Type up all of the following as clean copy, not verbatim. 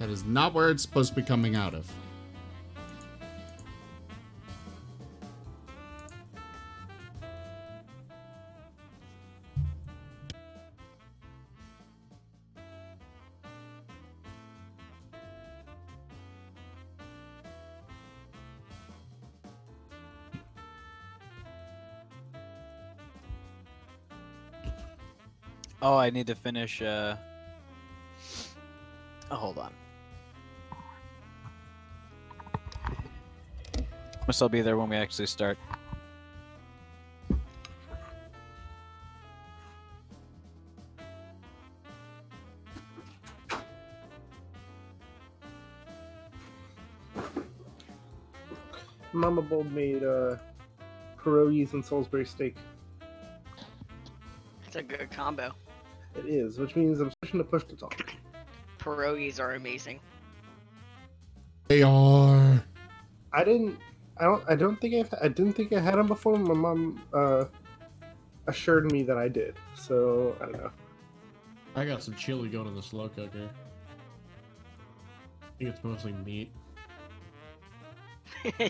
That is not where it's supposed to be coming out of. Oh, I need to finish, Oh, hold on. Guess I'll be there when we actually start. Mama Bold made pierogies and Salisbury steak. It's a good combo. It is, which means I'm switching to push to talk. Pierogies are amazing. They are. I didn't think I had them before. My mom assured me that I did, so I don't know. I got some chili going in the slow cooker. I think it's mostly meat.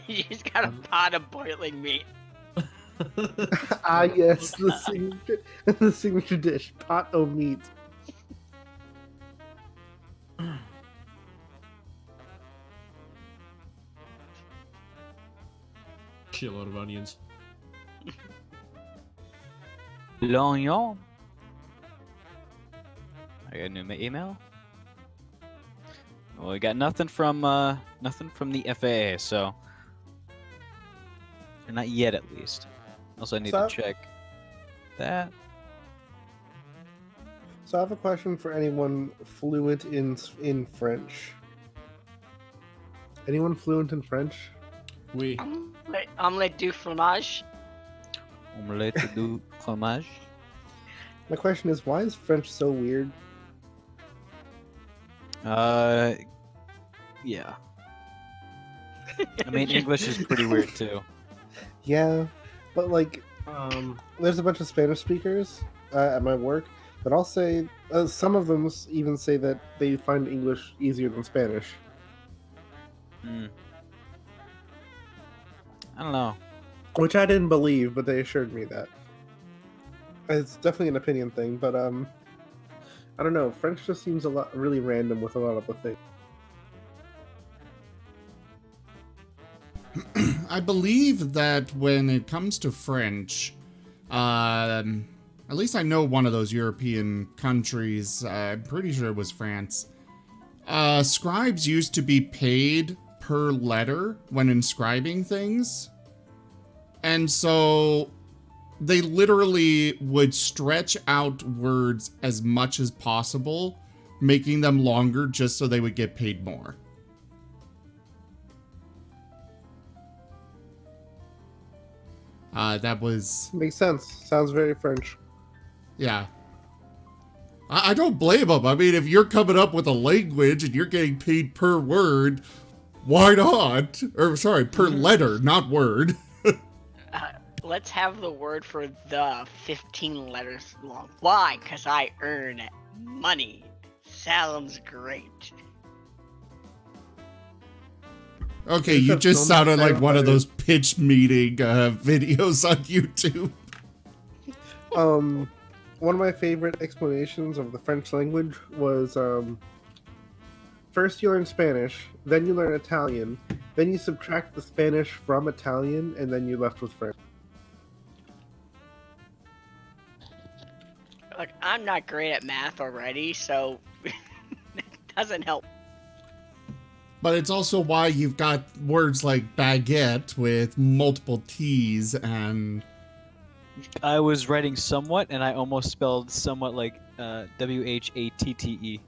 You just got a pot of boiling meat. Ah, yes, the signature dish, pot of meat. Shitload of onions. L'oignon. I got a new email. Well, we got nothing from the FAA, so or not yet, at least. Also, I need to check that. So I have a question for anyone fluent in French. Anyone fluent in French? Oui. Omelette du fromage. Omelette du fromage. My question is, why is French so weird? Yeah. I mean, English is pretty weird too. Yeah, but like, there's a bunch of Spanish speakers at my work, but I'll say some of them even say that they find English easier than Spanish. I don't know. Which I didn't believe, but they assured me that. It's definitely an opinion thing, but I don't know. French just seems really random with a lot of the things. I believe that when it comes to French, at least I know one of those European countries, I'm pretty sure it was France, scribes used to be paid per letter when inscribing things. And so they literally would stretch out words as much as possible, making them longer just so they would get paid more. That was... Makes sense. Sounds very French. Yeah. I don't blame them. I mean, if you're coming up with a language and you're getting paid per word, why not? Or, sorry, per letter, not word. Let's have the word for the 15 letters long. Why? Because I earn money. Sounds great. Okay, you just sounded like one of those pitch meeting videos on YouTube. One of my favorite explanations of the French language was first you learn Spanish, then you learn Italian, then you subtract the Spanish from Italian, and then you're left with French. Like, I'm not great at math already, so it doesn't help. But it's also why you've got words like baguette with multiple T's and... I was writing somewhat, and I almost spelled somewhat like W-H-A-T-T-E.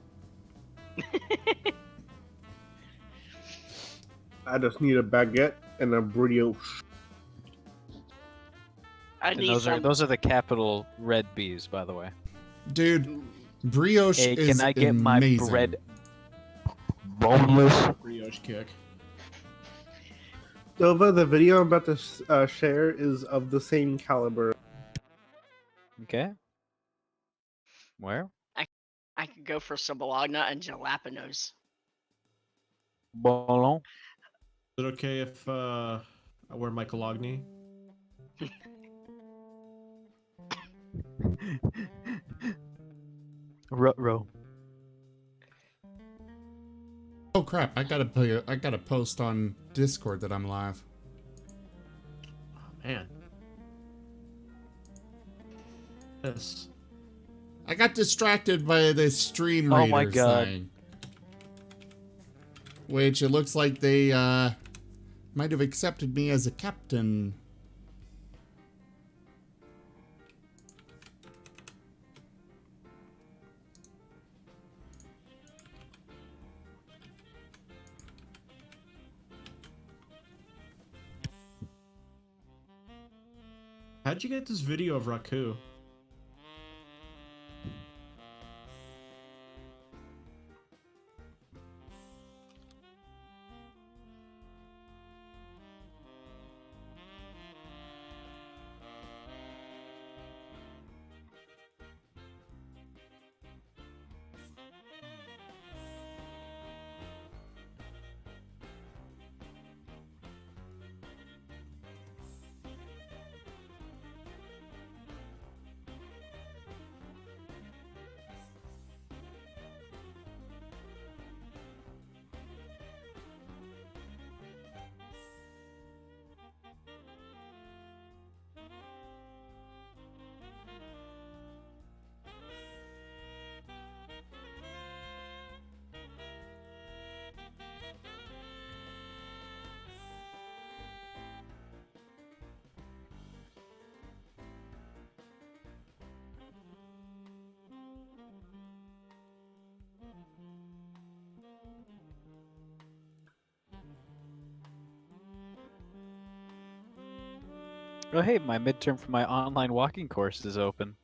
I just need a baguette and a brioche. Those are the capital red B's, by the way. Dude, brioche hey, is can I get amazing. my bread boneless? Brioche kick. Dova, the video I'm about to share is of the same caliber. Okay. Where? I could go for some Bologna and jalapenos. Bolon. Is it okay if I wear my Cologne? Rutro. Oh crap! I gotta post on Discord that I'm live. Oh man. Yes. I got distracted by this stream Oh raiders my God. thing, which it looks like they might have accepted me as a captain. How'd you get this video of Raku? Oh hey, my midterm for my online walking course is open.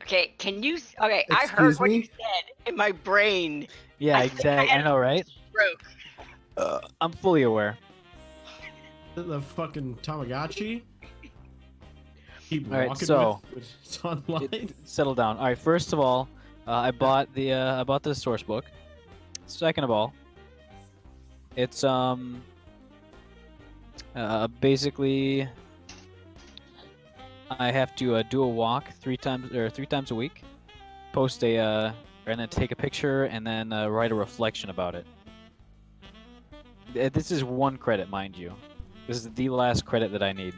Okay, can you? Okay, I heard Excuse what you me? said in my brain. Yeah, I think exactly. I had know, a right? stroke. I'm fully aware. The fucking Tamagotchi? Keep Alright, walking so- with it's online. Settle down. All right. First of all, I bought the source book. Second of all, it's basically I have to do a walk three times a week, post and then take a picture and then write a reflection about it. This is 1 credit, mind you. This is the last credit that I need.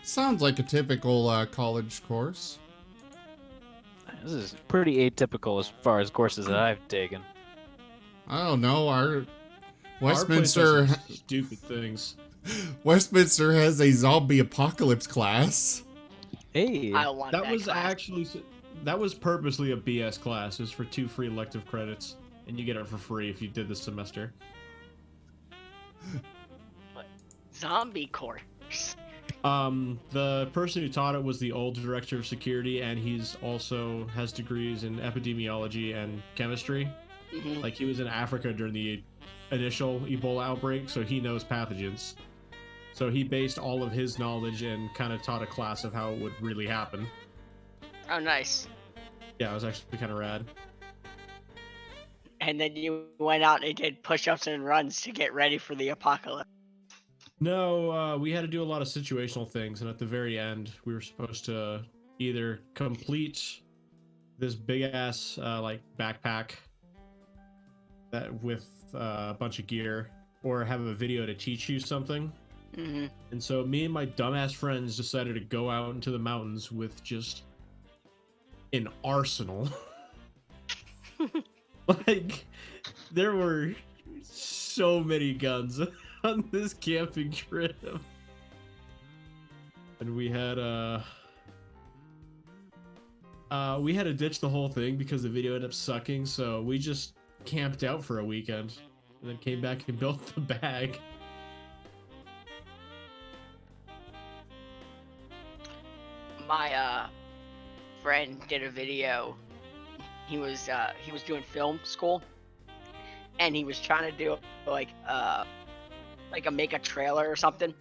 Sounds like a typical college course. This is pretty atypical as far as courses that I've taken. I don't know. Our Our place Westminster does some stupid things. Westminster has a zombie apocalypse class. Hey, I want that. That was class. actually that was purposely a BS class. It was for 2 free elective credits, and you get it for free if you did this semester. Zombie course. The person who taught it was the old director of security, and he's also has degrees in epidemiology and chemistry. Mhm. Like he was in Africa during the initial Ebola outbreak, so he knows pathogens. So he based all of his knowledge and kind of taught a class of how it would really happen. Oh, nice. Yeah, it was actually kind of rad. And then you went out and did push-ups and runs to get ready for the apocalypse. No, we had to do a lot of situational things, and at the very end, we were supposed to either complete this big ass like backpack that with a bunch of gear, or have a video to teach you something. Mm-hmm. And so me and my dumbass friends decided to go out into the mountains with just an arsenal. Like, there were so many guns on this camping trip. And we had to ditch the whole thing because the video ended up sucking, so we just camped out for a weekend and then came back and built the bag. My friend did a video. He was doing film school, and he was trying to do like a make a trailer or something,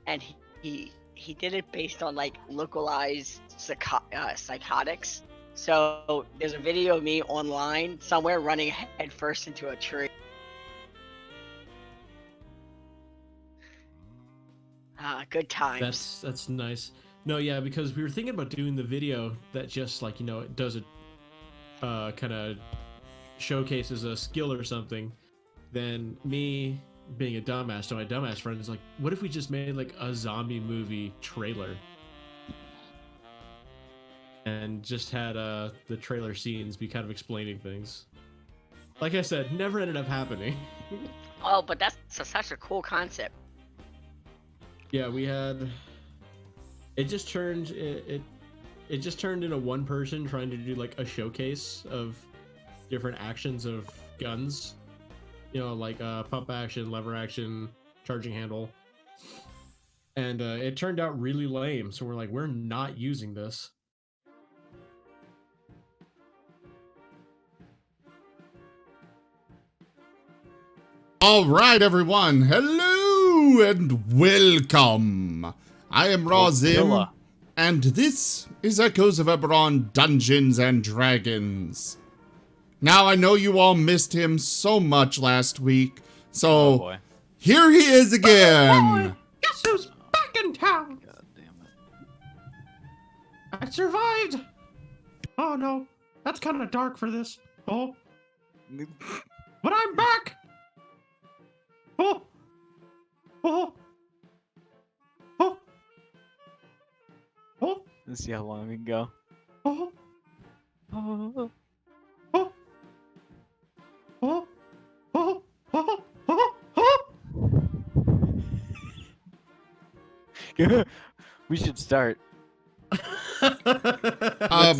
and he did it based on like localized psychotics, So there's a video of me online somewhere running head first into a tree. Good times. That's nice. No, yeah, because we were thinking about doing the video that just like it does a kind of showcases a skill or something. Then me being a dumbass to my dumbass friend is like, what if we just made like a zombie movie trailer and just had the trailer scenes be kind of explaining things. Like I said, never ended up happening. Oh, but that's such a cool concept. Yeah, we had. It just turned into one person trying to do like a showcase of different actions of guns. Like pump action, lever action, charging handle. And it turned out really lame. So we're like, we're not using this. All right, everyone. Hello and welcome. I am Razim, and this is Echoes of Eberron Dungeons and Dragons. Now, I know you all missed him so much last week, so here he is again. Guess who's back in town? God damn it. I survived. Oh no, that's kind of dark for this. Oh, but I'm back. Oh, oh, oh, oh. Let's see how long we can go. Oh, Oh, oh, oh, oh, oh, oh, oh. we should start.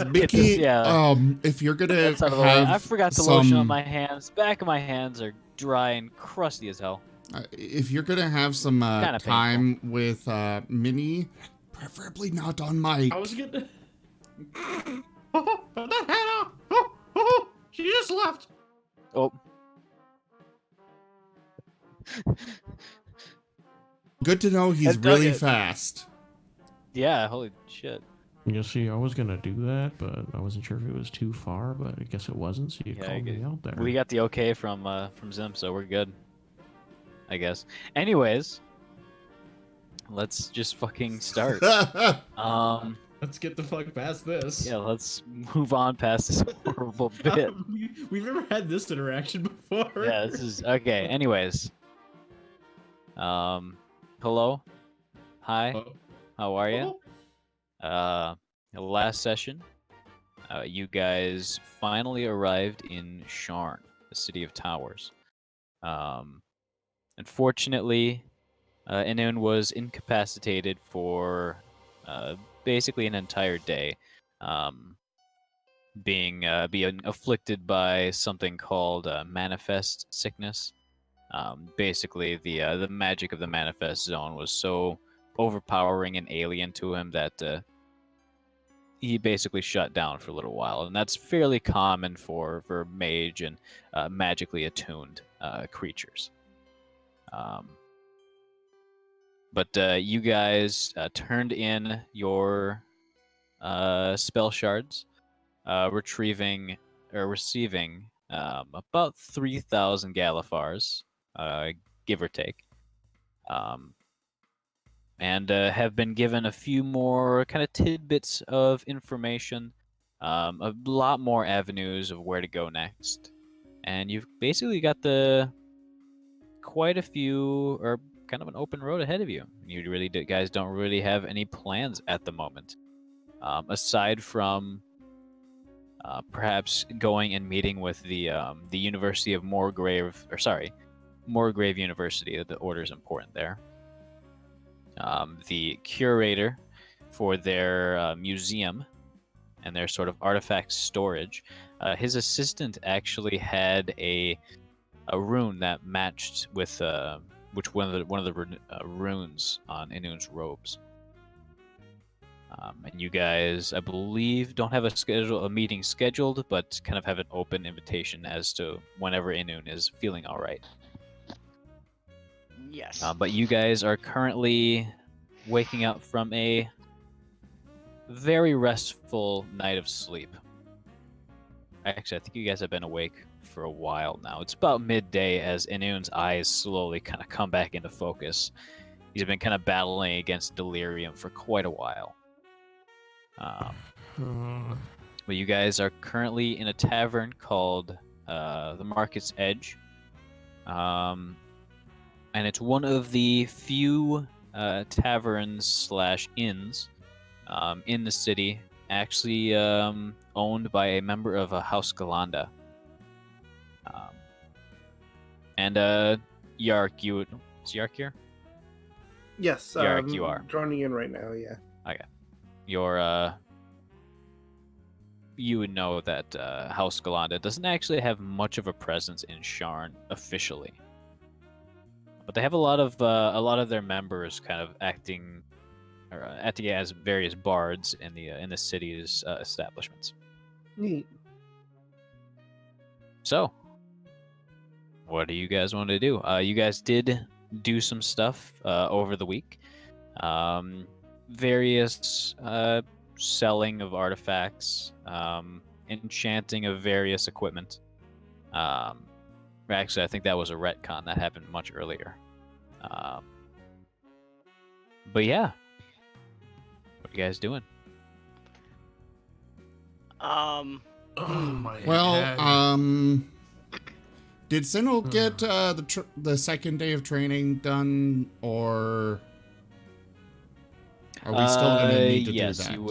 Mickey, yeah. if you're gonna That's out of the way. have I forgot to some, lotion on my hands. Back of my hands are dry and crusty as hell. if you're gonna have some Kinda time with Minnie, preferably not on mic. I was gonna. Oh, that Hannah! Oh, oh, she just left. Oh, Good to know he's I dug really it. fast. yeah, holy shit. You see, I was gonna do that, but I wasn't sure if it was too far. But I guess it wasn't, so you Yeah, called me out there. We got the okay from Zim, so we're good. I guess. Anyways, let's just fucking start. Let's get the fuck past this. Yeah, let's move on past this horrible bit. We've never had this interaction before. Yeah, this is okay. Anyways, hello, hi, Oh. how are you? Last session, you guys finally arrived in Sharn, the city of towers. Unfortunately, Inun was incapacitated for basically an entire day, being afflicted by something called manifest sickness. Basically, the magic of the manifest zone was so overpowering and alien to him that he basically shut down for a little while, and that's fairly common for mage and magically attuned creatures. But you guys turned in your spell shards, receiving about 3,000 Galifars, give or take, and have been given a few more kind of tidbits of information, a lot more avenues of where to go next, and you've basically got quite a few, or kind of an open road ahead of you. You really guys don't really have any plans at the moment, aside from perhaps going and meeting with the University of Morgrave University. The order's important there. The curator for their museum and their sort of artifact storage. His assistant actually had a rune that matched with one of the runes on Inun's robes. And you guys, I believe, don't have a meeting scheduled, but kind of have an open invitation as to whenever Inun is feeling all right. Yes. But you guys are currently waking up from a very restful night of sleep. Actually, I think you guys have been awake for a while now. It's about midday as Inun's eyes slowly kind of come back into focus. He's been kind of battling against delirium for quite a while. But you guys are currently in a tavern called the Market's Edge. And it's one of the few taverns / inns in the city, actually owned by a member of House Galanda. And Yark, is Yark here? Yes, Yark, you are. joining in right now. Yeah. Okay. You would know that House Galanda doesn't actually have much of a presence in Sharn officially, but they have a lot of their members kind of acting as various bards in the city's establishments. Neat. So, what do you guys want to do? You guys did do some stuff over the week. Various selling of artifacts, enchanting of various equipment. Actually, I think that was a retcon that happened much earlier. But yeah, what are you guys doing? Oh my Well, head. did Sinel get the second day of training done, or are we still going to need to do that? Yes, you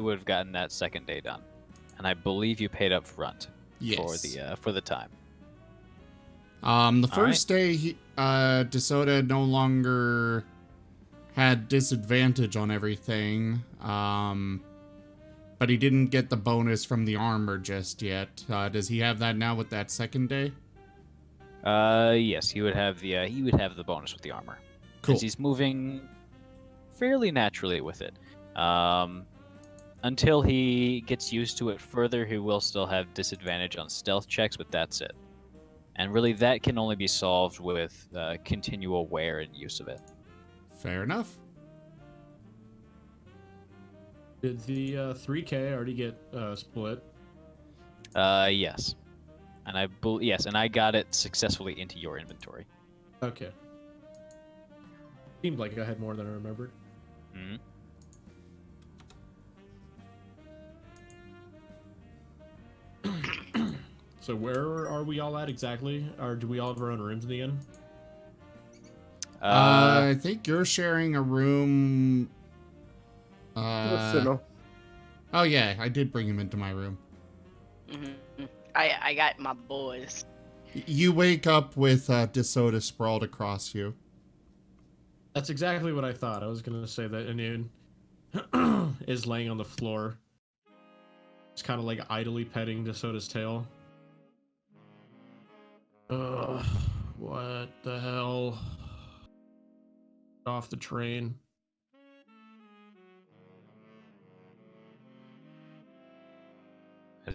would have gotten that second day done, and I believe you paid up front for the time. The first day, Dissota no longer had disadvantage on everything, but he didn't get the bonus from the armor just yet. Does he have that now with that second day? Yes, he would have the bonus with the armor. Cool. Because he's moving fairly naturally with it. Until he gets used to it further, he will still have disadvantage on stealth checks, but that's it. And really, that can only be solved with continual wear and use of it. Fair enough. Did the 3K already get split? Yes. And I got it successfully into your inventory. Okay. Seemed like I had more than I remembered. Mm-hmm. So where are we all at exactly? Or do we all have our own rooms in the inn? I think you're sharing a room. With Sinel. Oh yeah, I did bring him into my room. Mm-hmm. I got my boys. You wake up with Dissota sprawled across you. That's exactly what I thought. I was gonna say that Anun is laying on the floor. It's kind of like idly petting Dissota's tail. What the hell? Off the train.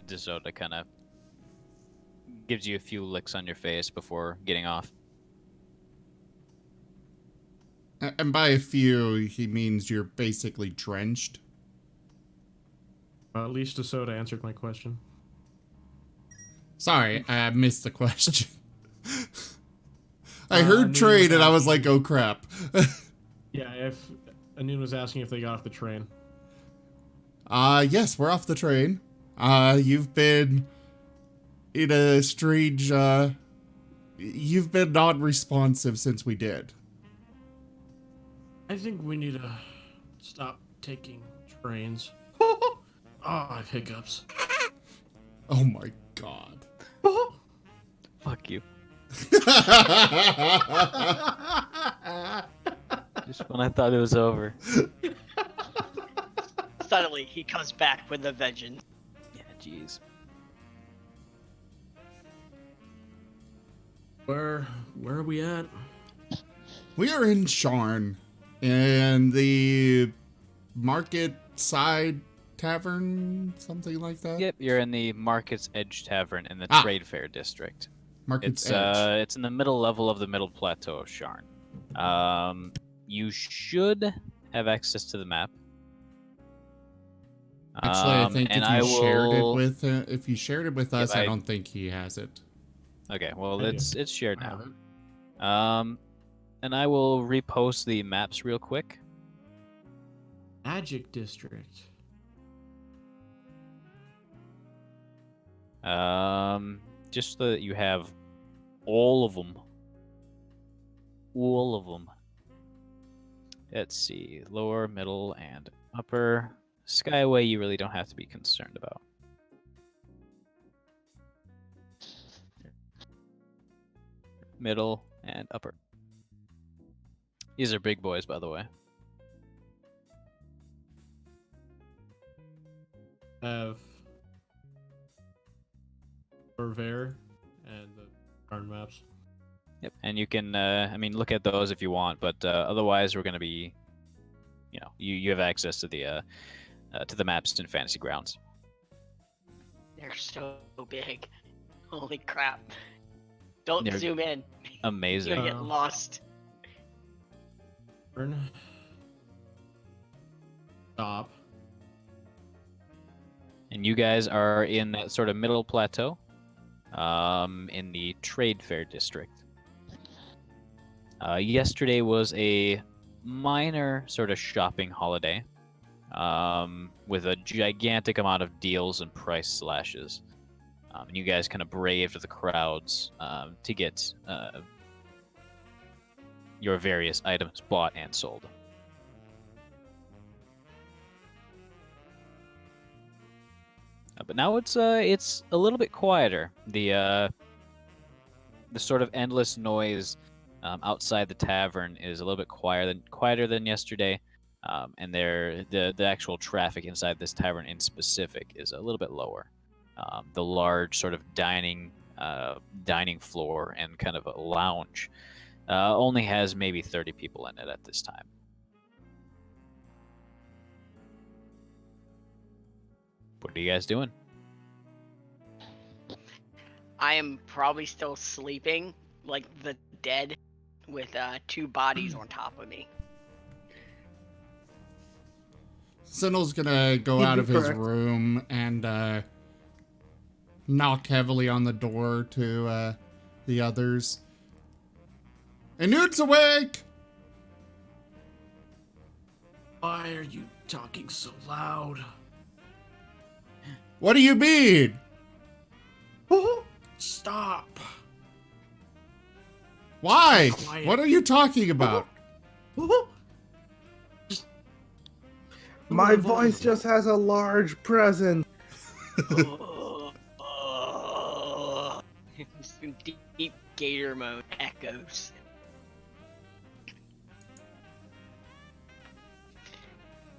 Dissota kind of gives you a few licks on your face before getting off. And by a few, he means you're basically drenched. At least Dissota answered my question. Sorry, I missed the question. I heard train and I was like, oh crap. Yeah, if Anun was asking if they got off the train. Yes, we're off the train. You've been in a strange, you've been non-responsive since we did. I think we need to stop taking trains. Oh, I have hiccups. Oh my god. Fuck you. Just when I thought it was over. Suddenly, he comes back with a vengeance. Yeah, jeez. Where are we at? We are in Sharn, in the Market Side Tavern, something like that. Yep, you're in the Market's Edge Tavern in the Trade Fair District. Market's Edge. It's in the middle level of the middle plateau of Sharn. You should have access to the map. Actually, I think if and I you shared it will. with if you shared it with Yep, us, I don't think he has it. Okay, well, I do. it's shared I have now. it. And I will repost the maps real quick. Magic District. Just so that you have all of them. All of them. Let's see, lower, middle, and upper. Skyway, you really don't have to be concerned about. Middle and upper. These are big boys, by the way. Have Verveer and the Sharn maps. Yep, and you can, I mean, look at those if you want, but otherwise, we're going to be, you know, you have access to the maps in Fantasy Grounds. They're so big. Holy crap. Don't They're zoom in. amazing. You're gonna get lost. Burn. Stop. And you guys are in that sort of middle plateau, in the Trade Fair District. Yesterday was a minor sort of shopping holiday, with a gigantic amount of deals and price slashes. And you guys kind of braved the crowds to get your various items bought and sold. But now it's a little bit quieter. The sort of endless noise outside the tavern is a little bit quieter than yesterday, and the actual traffic inside this tavern in specific is a little bit lower. The large sort of dining floor and kind of a lounge only has maybe 30 people in it at this time. What are you guys doing? I am probably still sleeping like the dead with 2 bodies on top of me. Sindel's gonna go You'd out be of his correct. room and knock heavily on the door to the others. Anute's awake! Why are you talking so loud? What do you mean? Stop. Why? Quiet. What are you talking about? My voice just has a large presence. Some deep gator mode echoes.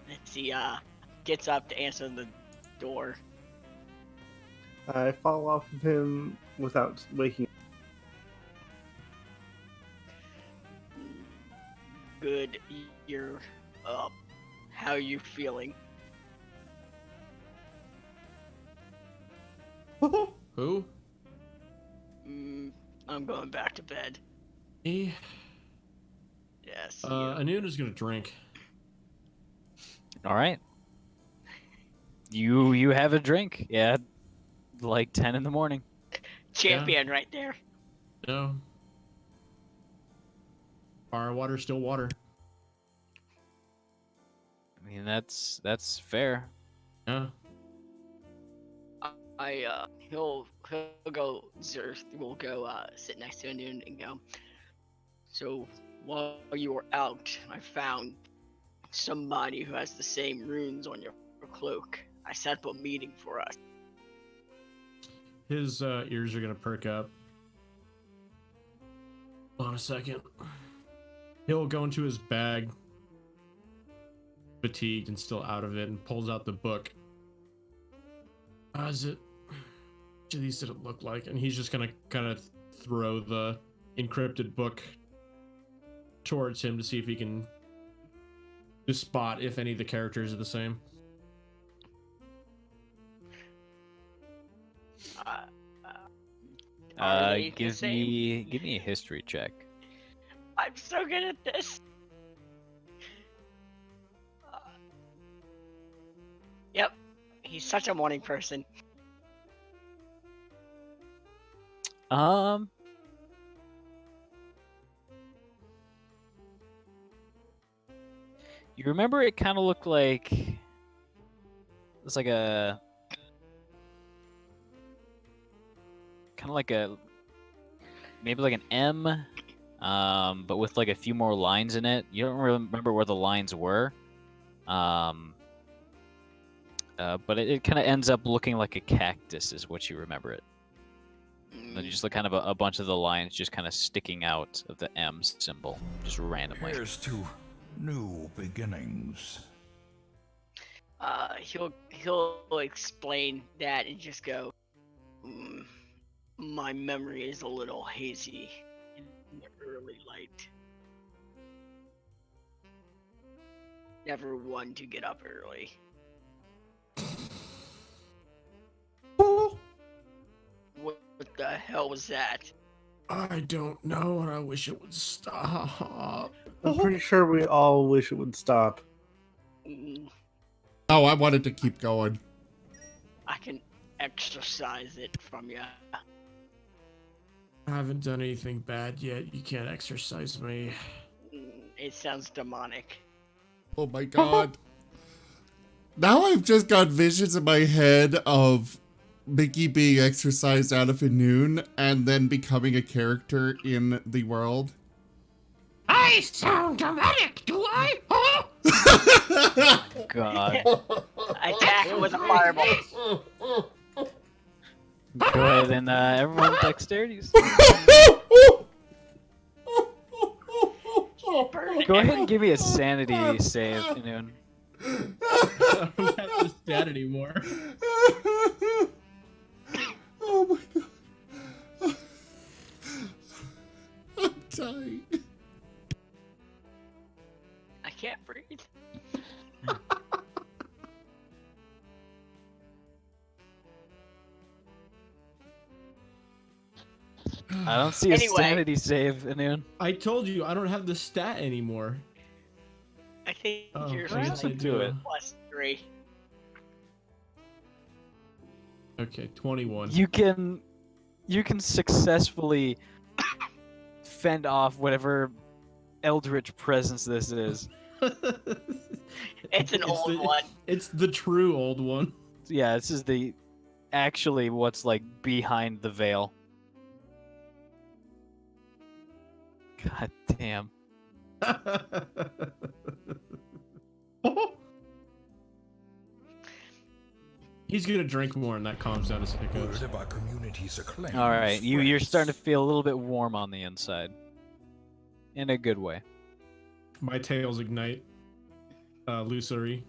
Let's see, gets up to answer the door. I fall off of him without waking. Good, you're up. How you feeling? Who? I'm going back to bed. Me? Yes. Anuna's gonna drink. All right. You have a drink. Yeah, like 10 in the morning. Champion right there. No. Fire water, still water. I mean, that's fair. Yeah. He'll go. Zerth will go sit next to Noon and go. So while you were out, I found somebody who has the same runes on your cloak. I set up a meeting for us. His ears are gonna perk up. Hold on a second. He'll go into his bag, fatigued and still out of it, and pulls out the book. Is it? Which of these did it look like? And he's just gonna kind of throw the encrypted book towards him to see if he can just spot if any of the characters are the same. Are they the Give same? me a history check. I'm so good at this. Yep. He's such a morning person. You remember it kind of looked like it's like a kind of like a maybe like an M, but with like a few more lines in it. You don't remember where the lines were, but it kind of ends up looking like a cactus, is what you remember it. And then you just look kind of a bunch of the lines just kind of sticking out of the M symbol, just randomly. Here's to new beginnings. He'll explain that and just go, my memory is a little hazy in the early light. Never one to get up early. What the hell was that? I don't know, and I wish it would stop. I'm pretty sure we all wish it would stop. Mm, Oh, I wanted to keep going. I can exercise it from you. I haven't done anything bad yet. You can't exercise me. It sounds demonic. Oh my god. Now I've just got visions in my head of Mickey being exercised out of a noon and then becoming a character in the world. I sound dramatic, do I? God. Attack it with a fireball. Go ahead and everyone dexterity. Go ahead and give me a sanity save, Noon. I don't have this stat anymore. Oh my god. I'm dying. I can't breathe. I don't see a Anyway. sanity save, Noon. I told you I don't have the stat anymore. I think Oh, yours I was guess I like do it. +3. Okay, 21. You can successfully fend off whatever eldritch presence this is. It's an old one. It's the true old one. Yeah, this is the actually what's like behind the veil. God damn. He's gonna drink more and that calms down his hiccups. Word of our community's acclaim. All right, you're spreads. starting to feel a little bit warm on the inside, in a good way. My tails ignite. Lucery.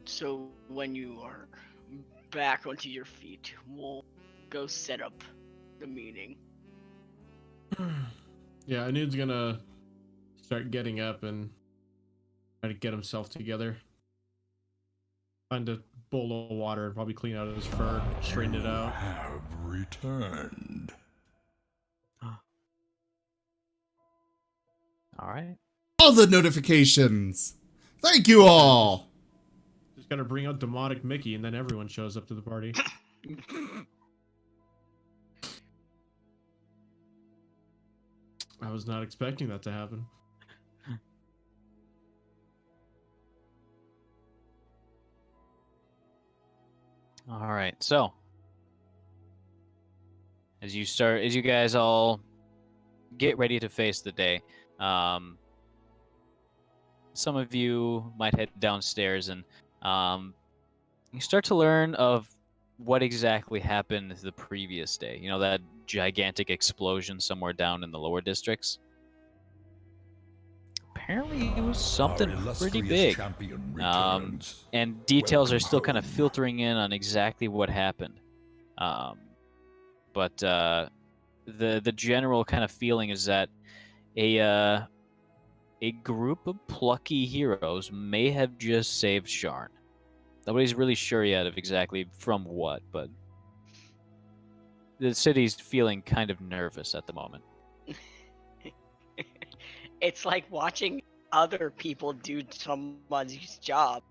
So when you are back onto your feet, we'll go set up the meeting. Yeah, Anud's gonna start getting up and try to get himself together. Find a bowl of water and probably clean out his fur, straighten it out. Have returned. All right. All the notifications. Thank you all. Just gotta bring out demonic Mickey and then everyone shows up to the party. I was not expecting that to happen. All right. So, as you guys all get ready to face the day, some of you might head downstairs and you start to learn of what exactly happened the previous day. You know, that gigantic explosion somewhere down in the lower districts. Apparently, it was something Our pretty illustrious big. champion returns. And details are Welcome still kind of home. filtering in on exactly what happened. But the general kind of feeling is that a group of plucky heroes may have just saved Sharn. Nobody's really sure yet of exactly from what, but the city's feeling kind of nervous at the moment. It's like watching other people do someone's job.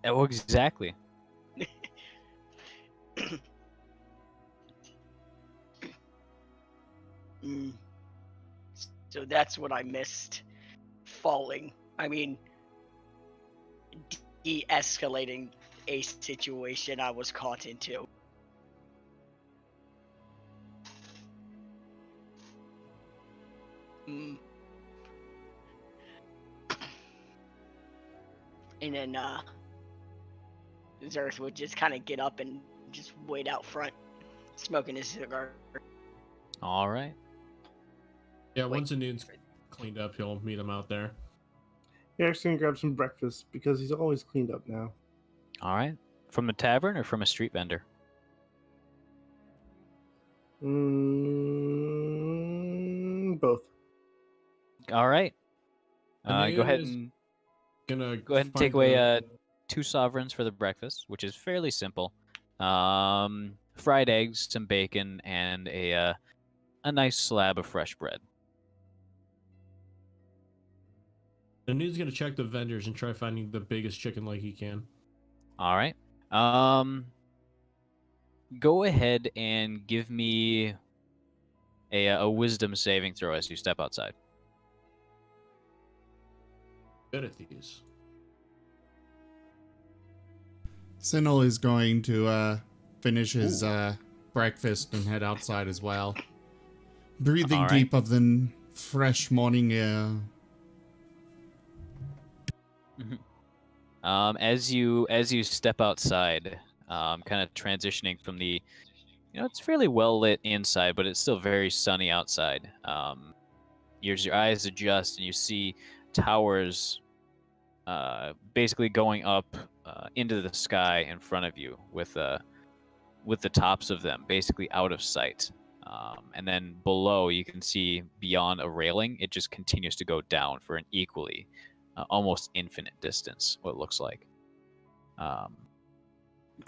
Oh, exactly. Mm. So that's what I missed. Falling. I mean, de-escalating a situation I was caught into. Mm. And then Zerth would just kind of get up and just wait out front, smoking his cigar. All right. Yeah, Wait. once Anun's cleaned up, he'll meet him out there. Eric's gonna grab some breakfast because he's always cleaned up now. All right. From a tavern or from a street vendor? Both. All right. Go Anun ahead is and gonna take find away a- 2 sovereigns for the breakfast, which is fairly simple. Fried eggs, some bacon, and a nice slab of fresh bread. Anun's gonna check the vendors and try finding the biggest chicken leg he can. All right. Go ahead and give me a wisdom saving throw as you step outside. Good at these. Sinel is going to finish his breakfast and head outside as well. Breathing All right. deep of the fresh morning air. As you step outside, kind of transitioning from the, it's fairly well lit inside, but it's still very sunny outside. Your eyes adjust and you see towers, basically going up into the sky in front of you with the tops of them basically out of sight. And then below, you can see beyond a railing, it just continues to go down for an equally, almost infinite distance, what it looks like.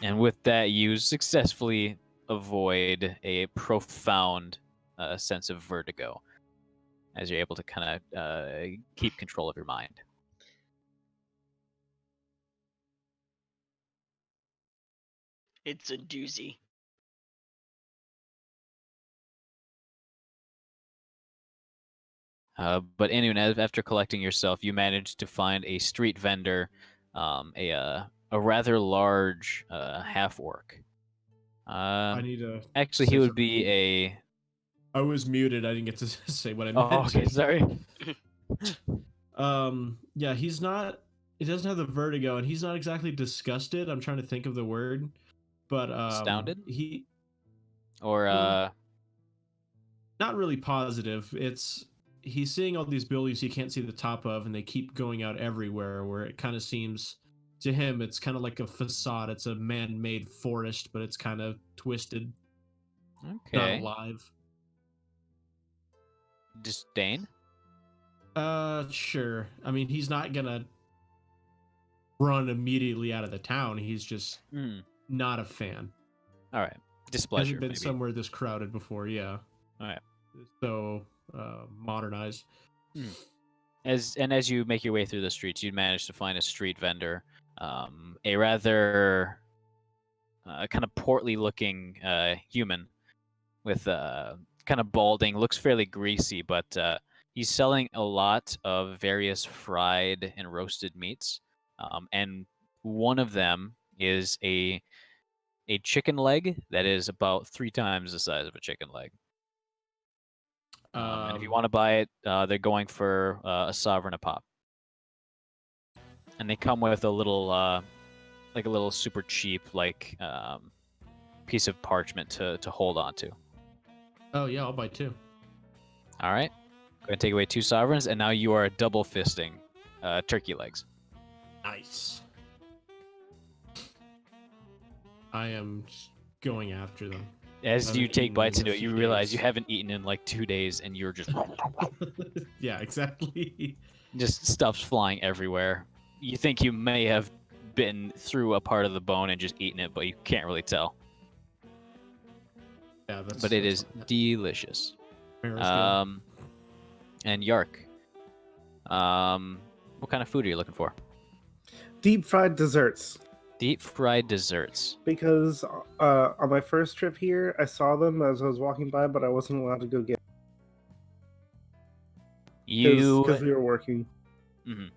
And with that, you successfully avoid a profound sense of vertigo as you're able to kind of keep control of your mind. It's a doozy. But anyway, after collecting yourself, you managed to find a street vendor, a rather large half orc. I need to. Actually, say he would something. be a. I was muted. I didn't get to say what I meant. Oh, okay, sorry. Yeah, he's not. He doesn't have the vertigo, and he's not exactly disgusted. I'm trying to think of the word, but Astounded? He Or not really positive. It's he's seeing all these buildings he can't see the top of, and they keep going out everywhere. Where it kind of seems to him, it's kind of like a facade. It's a man-made forest, but it's kind of twisted, not okay, alive. disdain. Sure. I mean, he's not gonna run immediately out of the town. He's just not a fan. All right, displeasure. Hasn't been maybe. somewhere this crowded before. Yeah. All right. So modernized. As you make your way through the streets, you manage to find a street vendor, a rather kind of portly-looking human with kind of balding, looks fairly greasy, but he's selling a lot of various fried and roasted meats, and one of them is a chicken leg that is about 3 times the size of a chicken leg. And if you want to buy it, they're going for a sovereign a pop. And they come with a little, like a little super cheap, piece of parchment to hold on to. Oh yeah, I'll buy 2. All right. Go ahead and take away 2 sovereigns, and now you are double fisting turkey legs. Nice. I am just going after them. As you haven't take eaten bites in a into it, you few realize days. you haven't eaten in like 2 days, and you're just Yeah, exactly. just stuff's flying everywhere. You think you may have bitten through a part of the bone and just eaten it, but you can't really tell. Yeah, that's. But it that's is fine. delicious. Marrow's good. And Yark, What kind of food are you looking for? Deep fried desserts. Deep fried desserts. Because on my first trip here, I saw them as I was walking by, but I wasn't allowed to go get because we were working. Mhm.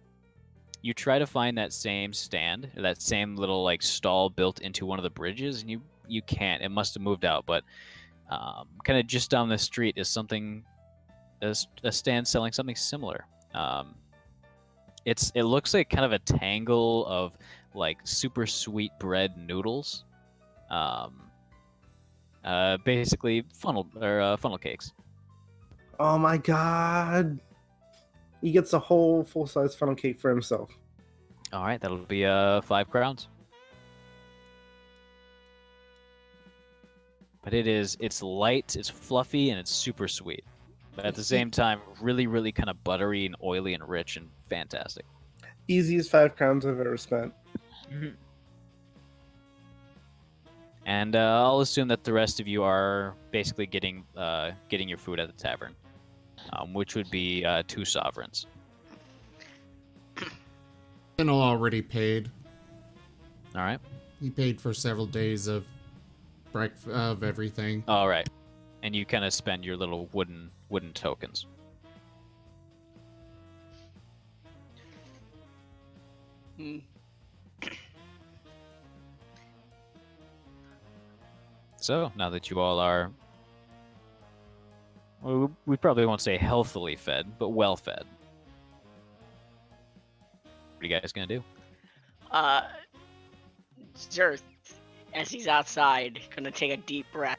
You try to find that same stand, or that same little like stall built into one of the bridges, and you can't. It must have moved out, but kind of just down the street is something, a stand selling something similar. It looks like kind of a tangle of like super sweet bread noodles, basically funnel cakes. Oh my god! He gets a whole full-size funnel cake for himself. All right, that'll be 5 crowns. But it's light, it's fluffy, and it's super sweet. But at the same time, really, really kind of buttery and oily and rich and fantastic. Easiest 5 crowns I've ever spent. Mm-hmm. And I'll assume that the rest of you are basically getting your food at the tavern, which would be 2 sovereigns. And already paid. All right. He paid for several days of of everything. All right. And you kind of spend your little wooden tokens. So now that you all are, well, we probably won't say healthily fed, but well fed. What are you guys gonna do? Zerth, as he's outside, gonna take a deep breath,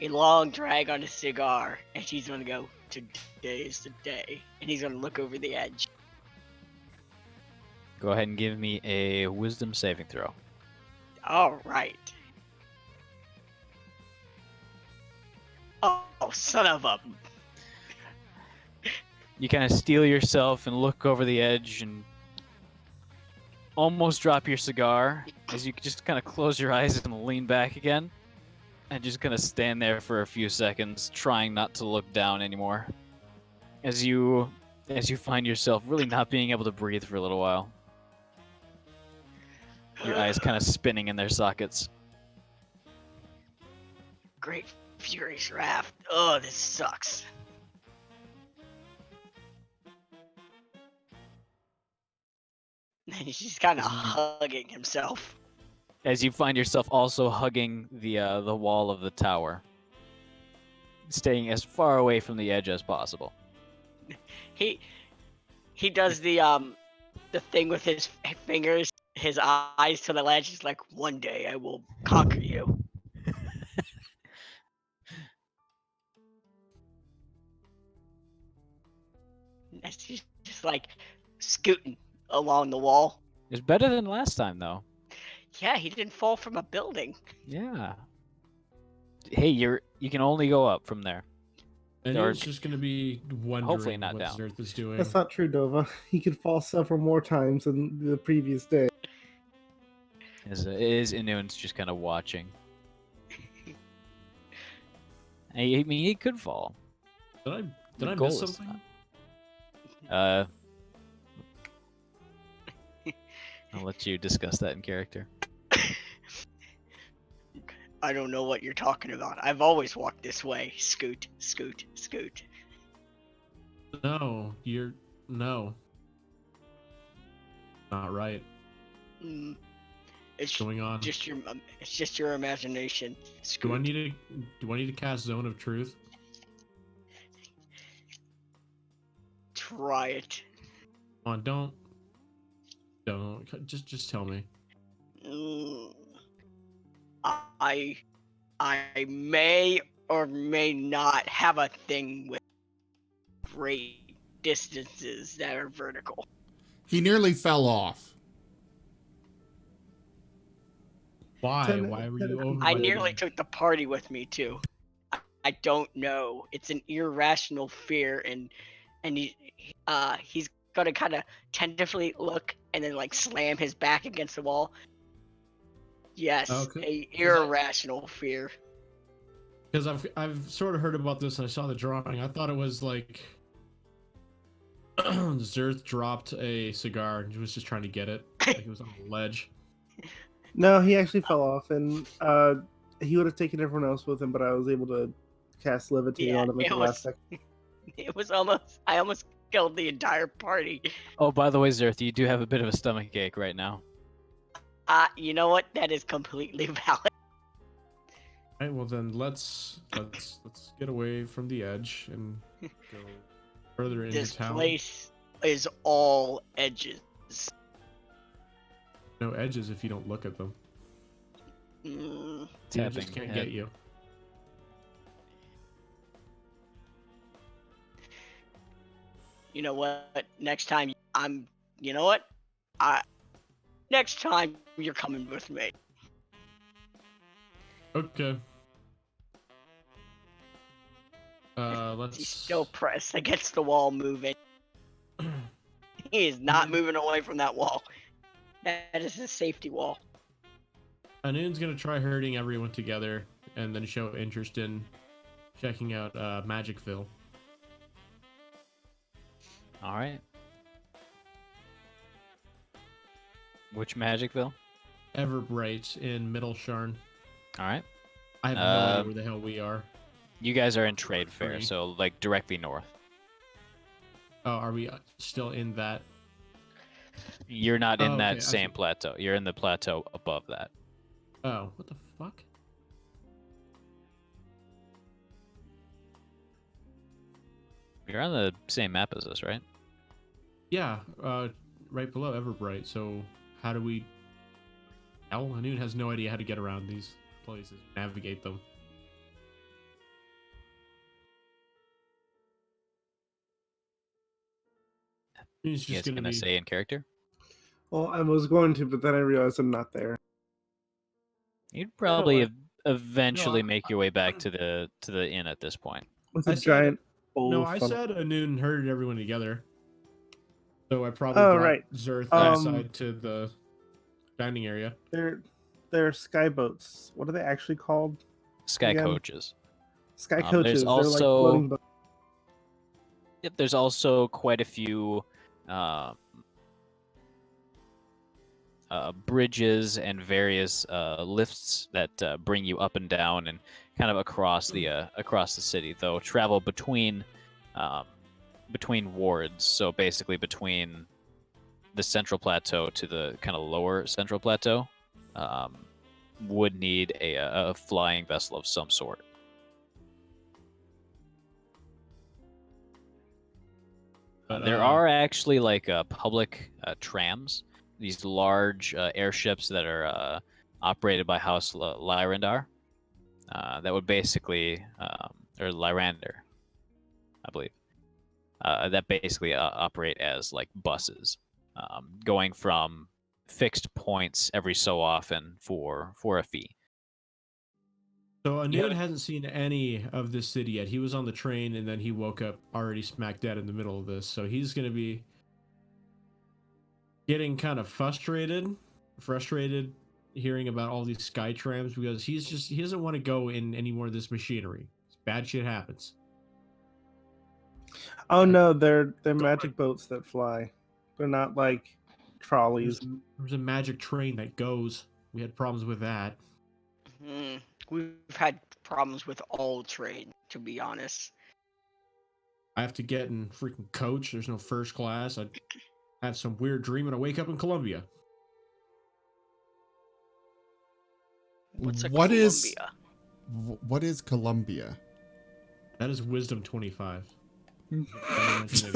a long drag on his cigar, and he's gonna go, "Today is the day," and he's gonna look over the edge. Go ahead and give me a wisdom saving throw. All right. Oh, son of a... You kind of steel yourself and look over the edge and almost drop your cigar as you just kind of close your eyes and lean back again and just kind of stand there for a few seconds, trying not to look down anymore as you find yourself really not being able to breathe for a little while. Your eyes kind of spinning in their sockets. Great furious raft. Oh, this sucks. And he's just kind of hugging himself. As you find yourself also hugging the wall of the tower, staying as far away from the edge as possible. He does the thing with his fingers, his eyes to the ledge. He's like, "One day I will conquer you." As he's just like scooting along the wall. It's better than last time, though. Yeah, he didn't fall from a building. Yeah. Hey, you can only go up from there. And Or- it's just going to be wondering Hopefully not what down. Zerth is doing. That's not true, Dova. He could fall several more times than the previous day. Is Inuan's just kind of watching. I mean, he could fall. Did The I goal miss is something? I'll let you discuss that in character. I don't know what you're talking about. I've always walked this way. Scoot, scoot, scoot. No, no. Not right. It's What's going on? it's just your imagination. Scoot. Do I need to cast Zone of Truth? Try it. Come on, don't. Just tell me. I may or may not have a thing with great distances that are vertical. He nearly fell off. Why? Ten- Why were you over? I by nearly the- took the party with me too. I don't know. It's an irrational fear, and he's gonna kind of tentatively look and then like slam his back against the wall. Yes, Okay. a irrational fear. Because I've sort of heard about this and I saw the drawing. I thought it was like Zerth dropped a cigar and he was just trying to get it. Like he was on the ledge. No, he actually fell off, and he would have taken everyone else with him, but I was able to cast levitate Yeah, on him at it the was- last second. It was almost. I almost killed the entire party. Oh, by the way, Zerth, you do have a bit of a stomach ache right now. You know what? That is completely valid. Right, well then let's get away from the edge and go further into This town. place is all edges. No edges if you don't look at them. Mm, They Tapping just can't your get head. you. you know what? Next time I'm. You know what? Next time you're coming with me. Okay. He's Let's still pressed against the wall, moving. He is not moving away from that wall. That is a safety wall. Anun's gonna try herding everyone together and then show interest in checking out Magicville. All right. Which Magicville? Everbright in Middle Sharn. All right. I have no idea where the hell we are. You guys are in Trade Fair, Free. so like directly north. Oh, are we still in that? You're not in Oh, that okay, I same see. plateau. You're in the plateau above that. Oh, what the fuck? You're on the same map as us, right? Yeah, right below Everbright. So how do we? Anun has no idea how to get around these places, navigate them. He's You just guys gonna gonna be. say in character? Well, I was going to, but then I realized I'm not there. You'd probably what? eventually No, make your way back to the inn at this point. With I a said- giant bowl No, of I funnel. said Anun herded everyone together. So I probably Oh, brought right. Zerth Um, outside to the dining area. They're sky boats. What are they actually called? Sky Again? coaches. Sky There's coaches. They're like also- floating boats. Yep, there's also quite a few bridges and various lifts that bring you up and down and kind of across the city. Though travel between wards, so basically between the central plateau to the kind of lower central plateau, would need a flying vessel of some sort. But, There are actually like public trams, these large airships that are operated by House Lyrandar. That would basically, or Lyrander, I believe, that basically operate as like buses, going from fixed points every so often for a fee. So Anun Yeah. hasn't seen any of this city yet. He was on the train and then he woke up already smack dead in the middle of this. So he's gonna be getting kind of frustrated hearing about all these sky trams because he doesn't want to go in any more of this machinery. Bad shit happens. Oh no, they're magic boats that fly. They're not like trolleys. There's a magic train that goes. We had problems with that. We've had problems with all trade, to be honest. I have to get in freaking coach. There's no first class. I have some weird dream and I wake up in Colombia. What's a What is Columbia? what is Columbia? That is wisdom 25. Let me mention it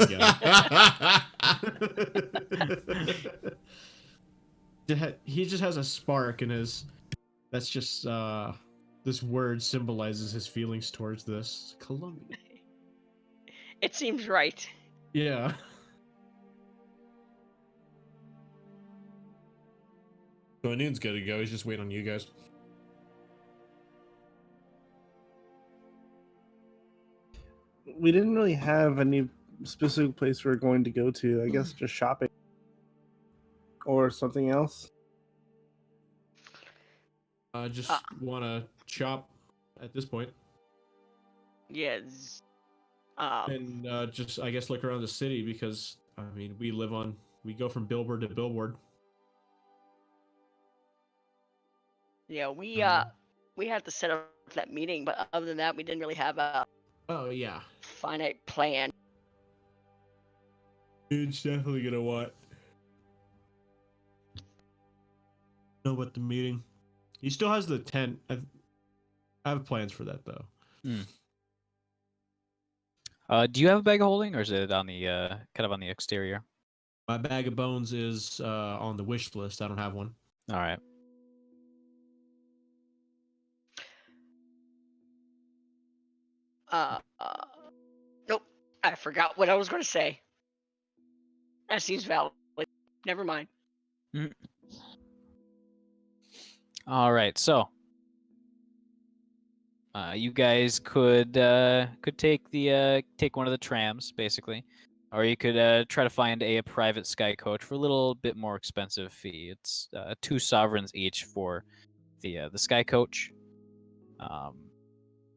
again. He just has a spark in his. That's just this word symbolizes his feelings towards this Columbia. It seems right. Yeah. So Anun's good to go. He's just waiting on you guys. We didn't really have any specific place we were going to go to. I guess just shopping or something else. I just want to chop at this point. Yes. And just, I guess, look around the city because, I mean, we go from billboard to billboard. Yeah, we Mhm. we had to set up that meeting, but other than that, we didn't really have a Oh, yeah. finite plan. It's definitely gonna know what the meeting. He still has the tent. I have plans for that though. Do you have a bag of holding, or is it on the kind of on the exterior? My bag of bones is on the wish list. I don't have one. All right. Uh, nope, I forgot what I was going to say. That seems valid. Never mind. All right. So, you guys could take take one of the trams, basically, or you could try to find a private sky coach for a little bit more expensive fee. It's 2 sovereigns each for the sky coach.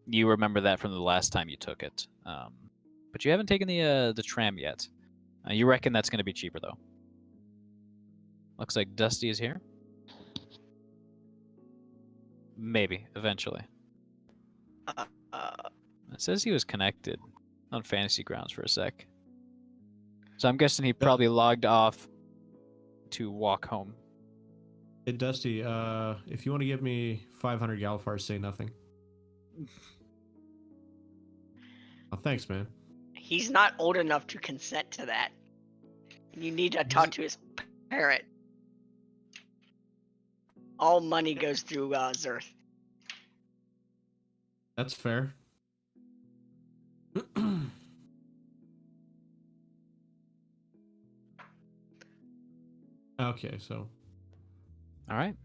You remember that from the last time you took it, but you haven't taken the tram yet. You reckon that's going to be cheaper though. Looks like Dusty is here. Maybe eventually. It says he was connected on Fantasy Grounds for a sec. So I'm guessing he probably logged off to walk home. Hey Dusty, if you want to give me 500 Galifars, say nothing. Oh, thanks, man. He's not old enough to consent to that. You need to talk to his parent. All money goes through Zerth. That's fair. Okay, so. All right.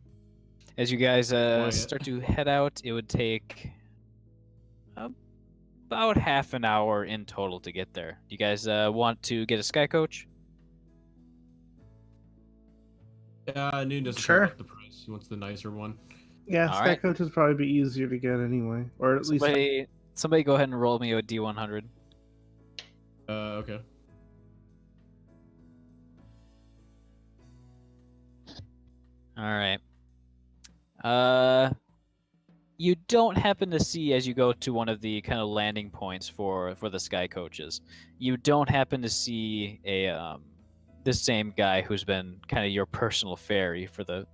As you guys Quiet. start to head out, it would take about half an hour in total to get there. Do you guys want to get a sky coach? Noon doesn't Sure. care about the price. He wants the nicer one. Yeah, All Sky right. Coach would probably be easier to get anyway, or at least. Somebody go ahead and roll me a D100. Okay. All right. You don't happen to see as you go to one of the kind of landing points for the sky coaches. You don't happen to see the same guy who's been kind of your personal ferry for the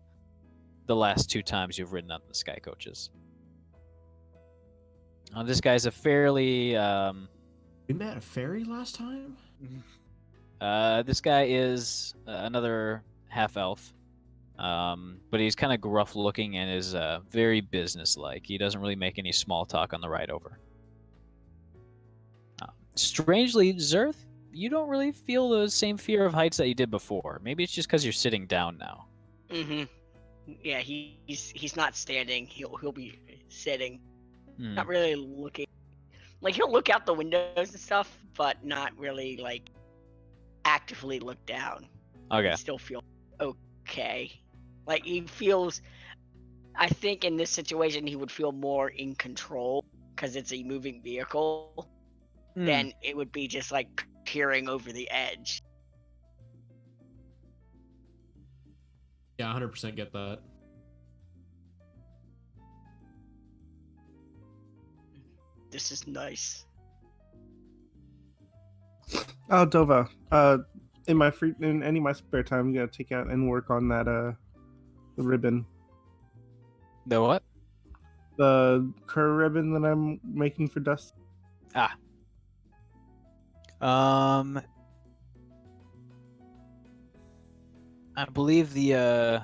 last 2 times you've ridden on the sky coaches. This guy's a fairly We met a fairy last time? this guy is another half elf. But he's kind of gruff looking and is very businesslike. He doesn't really make any small talk on the ride over. Strangely, Zerth, you don't really feel the same fear of heights that you did before. Maybe it's just because you're sitting down now. Mm-hmm. Yeah, he's not standing. He'll be sitting. Not really looking. Like he'll look out the windows and stuff, but not really like actively look down. Okay. He still feels okay. Like he feels. I think in this situation he would feel more in control because it's a moving vehicle. Than it would be just like peering over the edge. Yeah, 100% get that. This is nice. Oh, Dova. In any of my spare time, I'm gonna take out and work on that the ribbon, The what? the cur ribbon that I'm making for Dusty. I believe the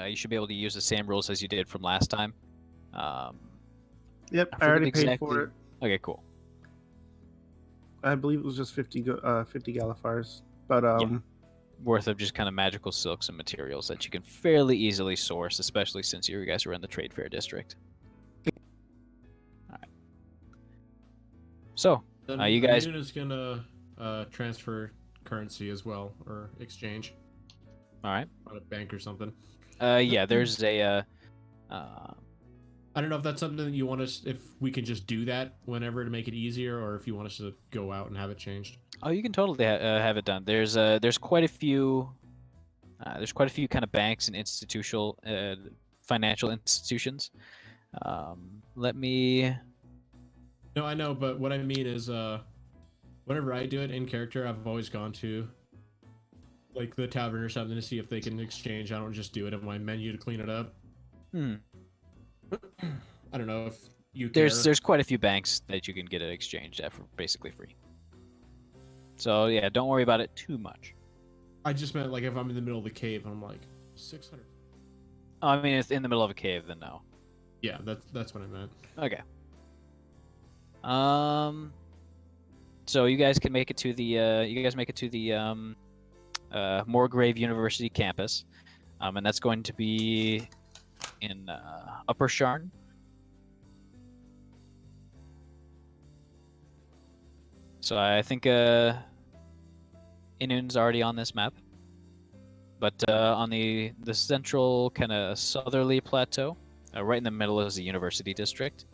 you should be able to use the same rules as you did from last time. Yep, I forget already paid exactly- for it. Okay, cool. I believe it was just 50 Galifars, but Worth of just kind of magical silks and materials that you can fairly easily source, especially since you guys are in the trade fair district. All right. So, Then you guys- Noon is gonna transfer currency as well, or exchange all right. on a bank or something. Yeah, there's I don't know if that's something that you want us, if we can just do that whenever to make it easier, or if you want us to go out and have it changed. Oh, you can totally have it done. There's quite a few kind of banks and institutional financial institutions. Let me. No, I know, but what I mean is, whenever I do it in character, I've always gone to like the tavern or something to see if they can exchange. I don't just do it in my menu to clean it up. I don't know if you care. There's quite a few banks that you can get it exchanged at for basically free. So yeah, don't worry about it too much. I just meant like if I'm in the middle of the cave and I'm like 600. Oh, I mean, if in the middle of a cave, then no. Yeah, that's what I meant. Okay. So you guys can make it to the Moorgrave University campus, and that's going to be in Upper Sharn. So I think Inun's already on this map, but on the central kind of southerly plateau, right in the middle is the university district.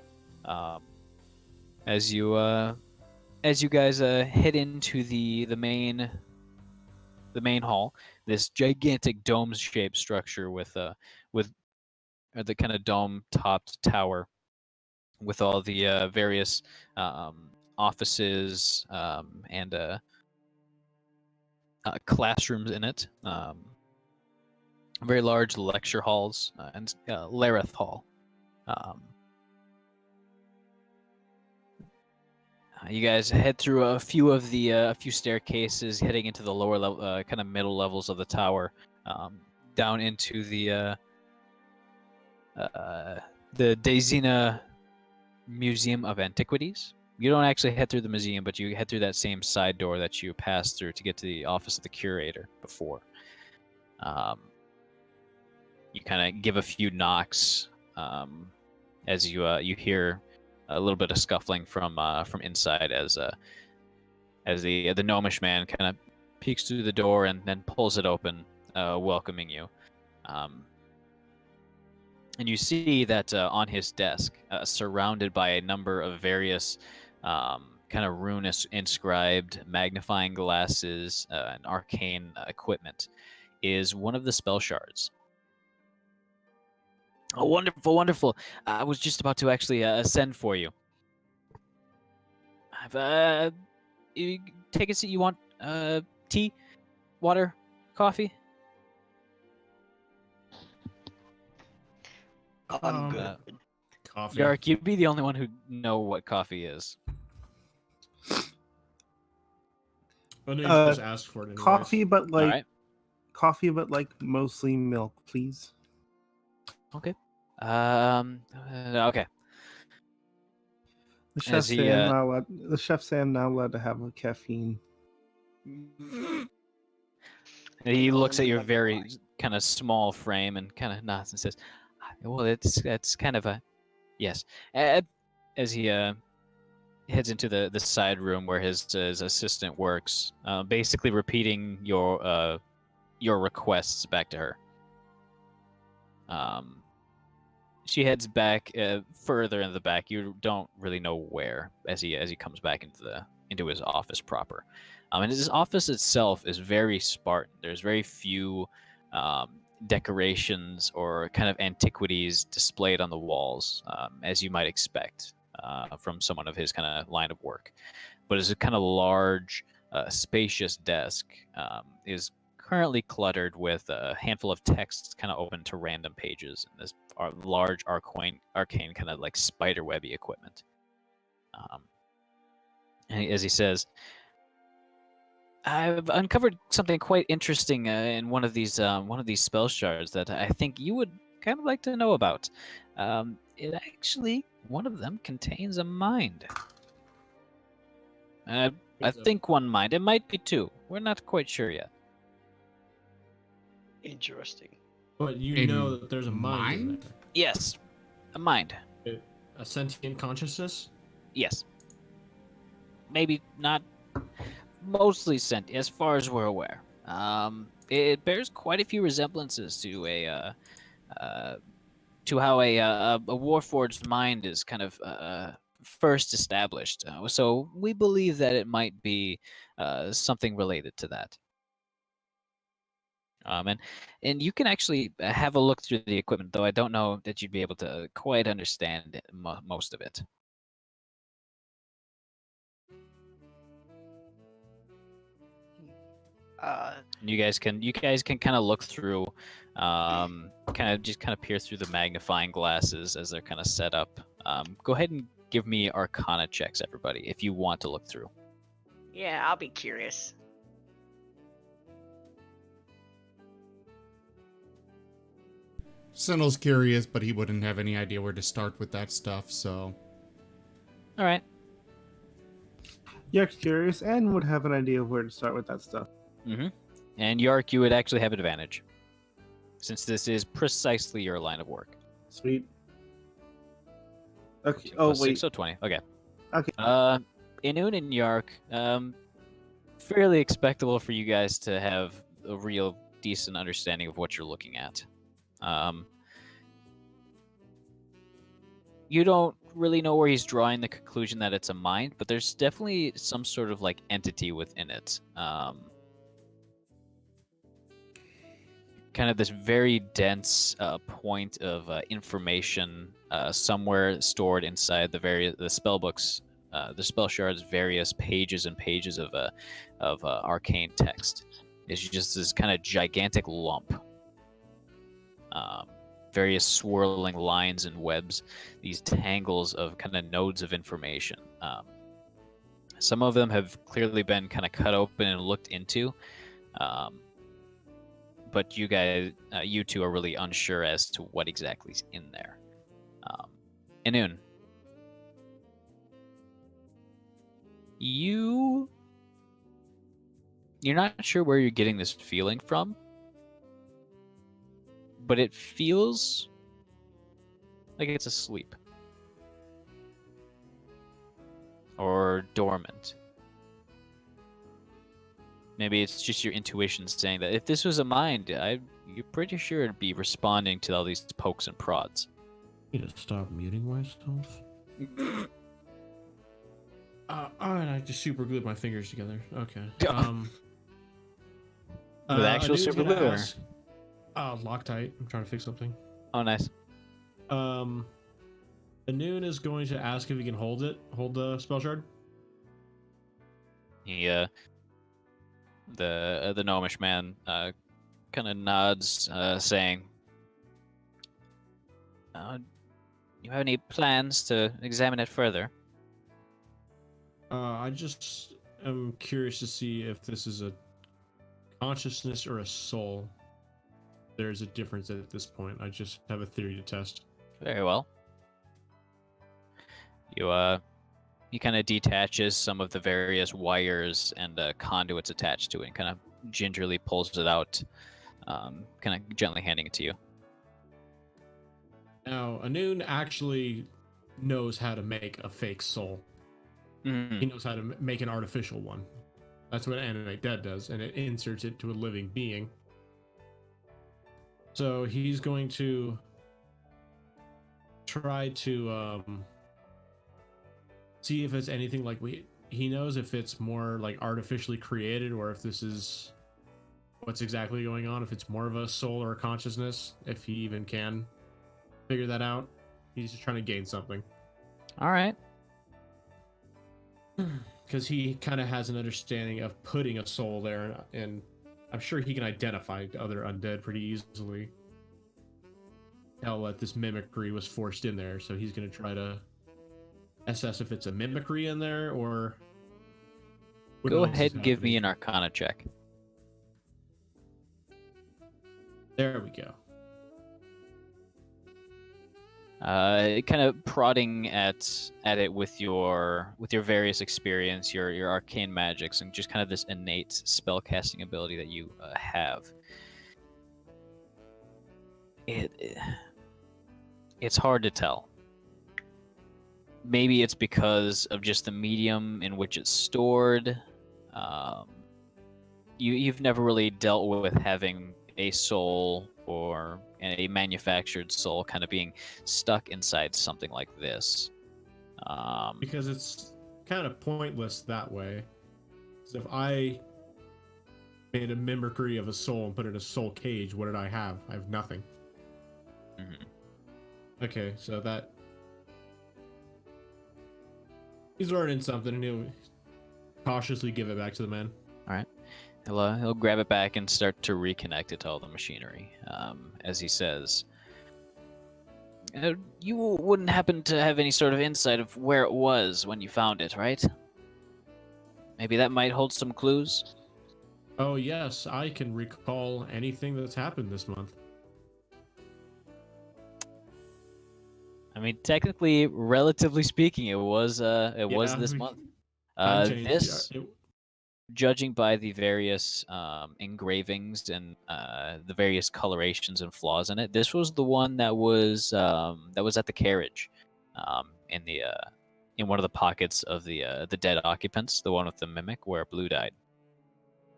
As you guys head into the main hall, this gigantic dome-shaped structure with the kind of dome-topped tower with all the various offices and classrooms in it. Very large lecture halls and Lareth Hall. You guys head through a few staircases, heading into the lower level, kind of middle levels of the tower, down into the Dazina Museum of Antiquities. You don't actually head through the museum, but you head through that same side door that you passed through to get to the office of the curator before. You kind of give a few knocks as you hear a little bit of scuffling from inside as the gnomish man kind of peeks through the door and then pulls it open, welcoming you. And you see that on his desk, surrounded by a number of various kind of runic inscribed magnifying glasses and arcane equipment, is one of the spell shards. Oh, wonderful, wonderful. I was just about to actually send for you. You take a seat. You want tea, water, coffee? I'm good. Coffee. Garrick, you'd be the only one who know what coffee is. Oh no, you just asked for it anyways. Coffee, but like All right. coffee, but like mostly milk, please. Okay. Okay. The chef As he, say I'm not allowed. The chef say I'm not allowed to have a caffeine. And he looks at your very kind of small frame and kind of nods and says, "Well, it's kind of a yes." As he heads into the side room where his assistant works, basically repeating your requests back to her. She heads back further in the back. You don't really know where as he comes back into his office proper. And his office itself is very Spartan. There's very few decorations or kind of antiquities displayed on the walls, as you might expect from someone of his kind of line of work. But it's a kind of large, spacious desk is currently cluttered with a handful of texts kind of open to random pages and this large arcane kind of like spiderwebby equipment. And as he says, I've uncovered something quite interesting in one of these spell shards that I think you would kind of like to know about. It actually, one of them contains a mind. I think one mind. It might be two. We're not quite sure yet. Interesting. But you In know that there's a mind in mind? there. Yes, a mind. A sentient consciousness? Yes. Maybe not mostly sentient, as far as we're aware. It bears quite a few resemblances to to how a warforged mind is kind of first established. So we believe that it might be something related to that. And you can actually have a look through the equipment, though I don't know that you'd be able to quite understand most of it. You guys can kind of look through, kind of peer through the magnifying glasses as they're kind of set up. Go ahead and give me Arcana checks, everybody, if you want to look through. Yeah, I'll be curious. Sinnoh's curious, but he wouldn't have any idea where to start with that stuff, so... All right. Yark's curious and would have an idea of where to start with that stuff. Mm-hmm. And Yark, you would actually have advantage, since this is precisely your line of work. Sweet. Okay. Oh, Plus wait. 6, so 20. Okay. Okay. Inun and Yark, fairly expectable for you guys to have a real decent understanding of what you're looking at. You don't really know where he's drawing the conclusion that it's a mind, but there's definitely some sort of like entity within it. Kind of this very dense point of information somewhere stored inside the spell books, the spell shard's various pages and pages of arcane text. It's just this kind of gigantic lump. Various swirling lines and webs, these tangles of kind of nodes of information. Some of them have clearly been kind of cut open and looked into, but you two are really unsure as to what exactly is in there. Inun, you're not sure where you're getting this feeling from, but it feels like it's asleep or dormant. Maybe it's just your intuition saying that if this was a mind, you're pretty sure it'd be responding to all these pokes and prods. I need to stop muting myself. And I just super glued my fingers together. Okay. With actual Anu's super gonna glue, or- ask- Loctite. I'm trying to fix something. Oh, nice. Anun is going to ask if he can hold the spell shard. He, the gnomish man, kind of nods, saying, "You have any plans to examine it further?" I just am curious to see if this is a consciousness or a soul. There's a difference at this point. I just have a theory to test. Very well. He kind of detaches some of the various wires and conduits attached to it and kind of gingerly pulls it out, kind of gently handing it to you. Now, Anun actually knows how to make a fake soul. Mhm. He knows how to make an artificial one. That's what Animate Dead does, and it inserts it to a living being. So he's going to try to see if it's anything like he knows if it's more like artificially created or if this is what's exactly going on, if it's more of a soul or a consciousness, if he even can figure that out. He's just trying to gain something. All right. Because he kind of has an understanding of putting a soul there, and I'm sure he can identify other undead pretty easily. Tell that this mimicry was forced in there, so he's going to try to assess if it's a mimicry in there or... what Go else is ahead and give me happening. an Arcana check. There we go. Kind of prodding at it with your various experience, your arcane magics, and just kind of this innate spell casting ability that you have. It's hard to tell. Maybe it's because of just the medium in which it's stored. You've never really dealt with having a soul or and a manufactured soul kind of being stuck inside something like this. Because it's kind of pointless that way. Because if I made a mimicry of a soul and put it in a soul cage, what did I have? I have nothing. Mhm. Okay, so that he's learning something, and he'll cautiously give it back to the man. He'll grab it back and start to reconnect it to all the machinery. As he says, you wouldn't happen to have any sort of insight of where it was when you found it, right? Maybe that might hold some clues. Oh yes, I can recall anything that's happened this month. I mean, technically, relatively speaking, it was this month. Time changed. This, Yeah, judging by the various engravings and the various colorations and flaws in it, this was the one that was at the carriage, in one of the pockets of the dead occupants, the one with the mimic where Blue died.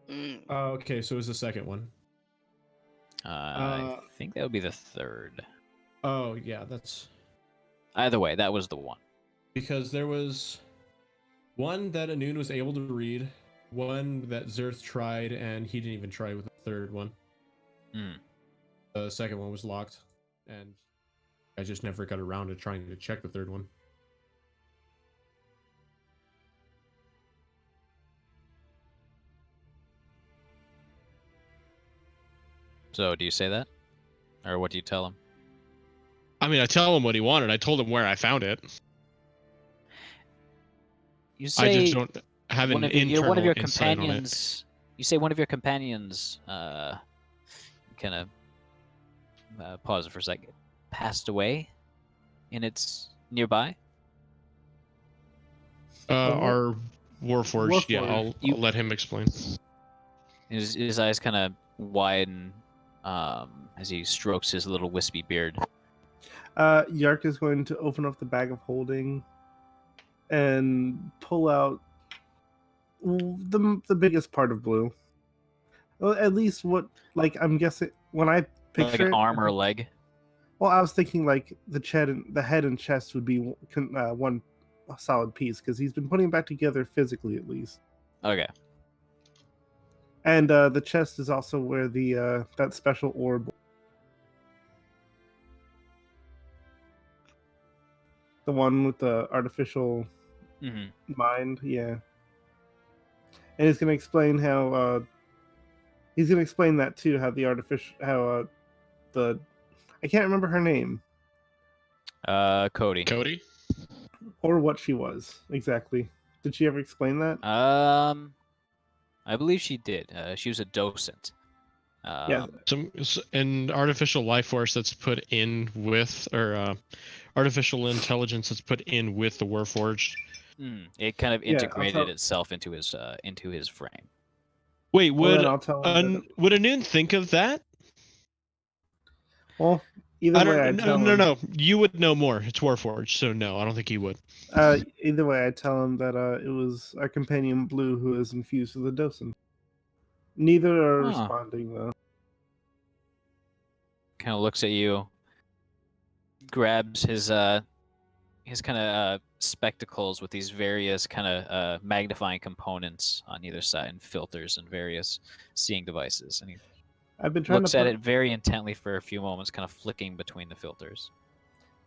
Mm. okay, so it was the second one. I think that would be the third. Oh yeah, that's Either way, that was the one. because there was one that Anun was able to read, one that Zerth tried, and he didn't even try with the third one. Hmm. The second one was locked, and I just never got around to trying to check the third one. So, do you say that, or what do you tell him? I mean, I tell him what he wanted. I told him where I found it. You I say just don't have an one of internal your insight on it. companions. You say one of your companions, kind of pause for a second, passed away, and it's nearby. Our Warforged, yeah, I'll let him explain. His eyes kind of widen as he strokes his little wispy beard. Yark is going to open up the bag of holding and pull out the biggest part of Blue. Well, at least what, like, I'm guessing when I picture Like an it, arm or a leg. well, I was thinking like the head and chest would be one solid piece because he's been putting it back together physically at least. Okay. And the chest is also where the that special orb, the one with the artificial mind, yeah. And he's gonna explain how he's gonna explain that too, how the artificial, how the I can't remember her name Cody. Cody? or what she was exactly. Did she ever explain that? I believe she did. She was a docent. Yeah. An artificial life force that's put in with, or artificial intelligence that's put in with the Warforged. It kind of Yeah, I'll integrated tell- itself into his frame. Wait, Well, would then I'll tell him that- would Anun think of that? Well, either way, I tell him. No. You would know more. It's Warforged, so no, I don't think he would. Either way, I tell him that it was our companion Blue who is infused with the docent. Neither are Huh. responding though. Kind of looks at you, grabs his kind of spectacles with these various kind of magnifying components on either side and filters and various seeing devices, and he I've been trying looks to at put, it very intently for a few moments, kind of flicking between the filters.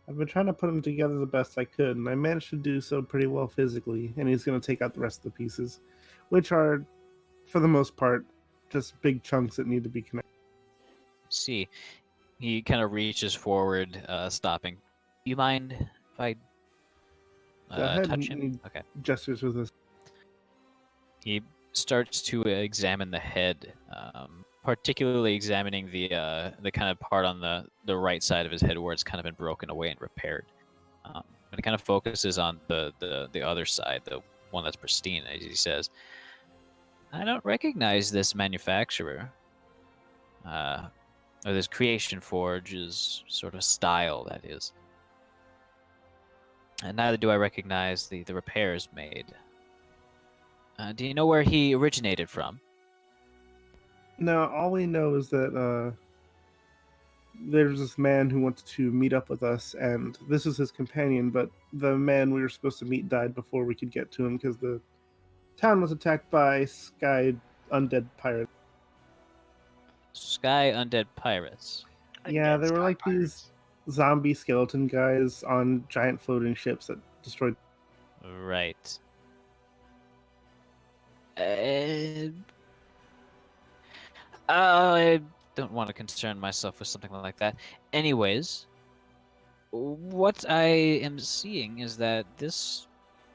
I've been trying to put them together the best I could, and I managed to do so pretty well physically. And he's going to take out the rest of the pieces, which are, for the most part, just big chunks that need to be connected. See, he kind of reaches forward, stopping. Do you mind if I Go ahead touch and him? Okay. gestures with this. He starts to examine the head, particularly examining the kind of part on the right side of his head where it's kind of been broken away and repaired. And he kind of focuses on the other side, the one that's pristine, as he says, I don't recognize this manufacturer. Or this creation forge's sort of style, that is. And neither do I recognize the repairs made. Do you know where he originated from? No, all we know is that there's this man who wanted to meet up with us, and this is his companion, but the man we were supposed to meet died before we could get to him because the town was attacked by sky undead pirates. Sky undead pirates. Yeah, Undead they were sky like pirates. these zombie skeleton guys on giant floating ships that destroyed. Right. I don't want to concern myself with something like that. Anyways, what I am seeing is that this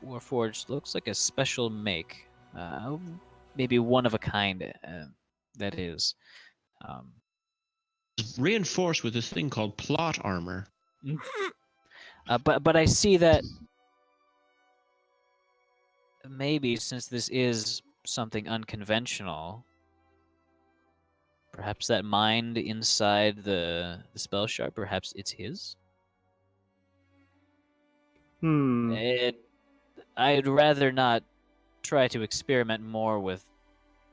Warforged looks like a special make. Maybe one of a kind, that is. Um, It's reinforced with this thing called plot armor. but I see that maybe since this is something unconventional, perhaps that mind inside the spell shard, perhaps it's his? I'd rather not try to experiment more with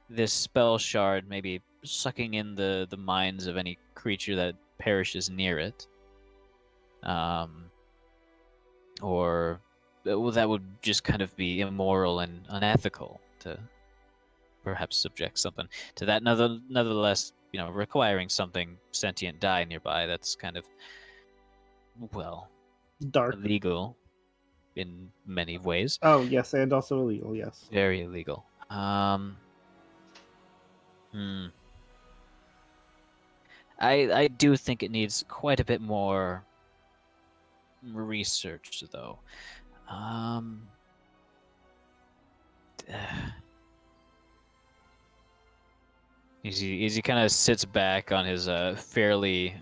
this spell shard, maybe sucking in the minds of any creature that perishes near it. Or well, that would just kind of be immoral and unethical to perhaps subject something to that. Nevertheless, requiring something sentient die nearby, that's kind of, well, Dark. illegal in many ways. Oh, yes, and also illegal, yes. Very illegal. I do think it needs quite a bit more research, though. As he kind of sits back on his fairly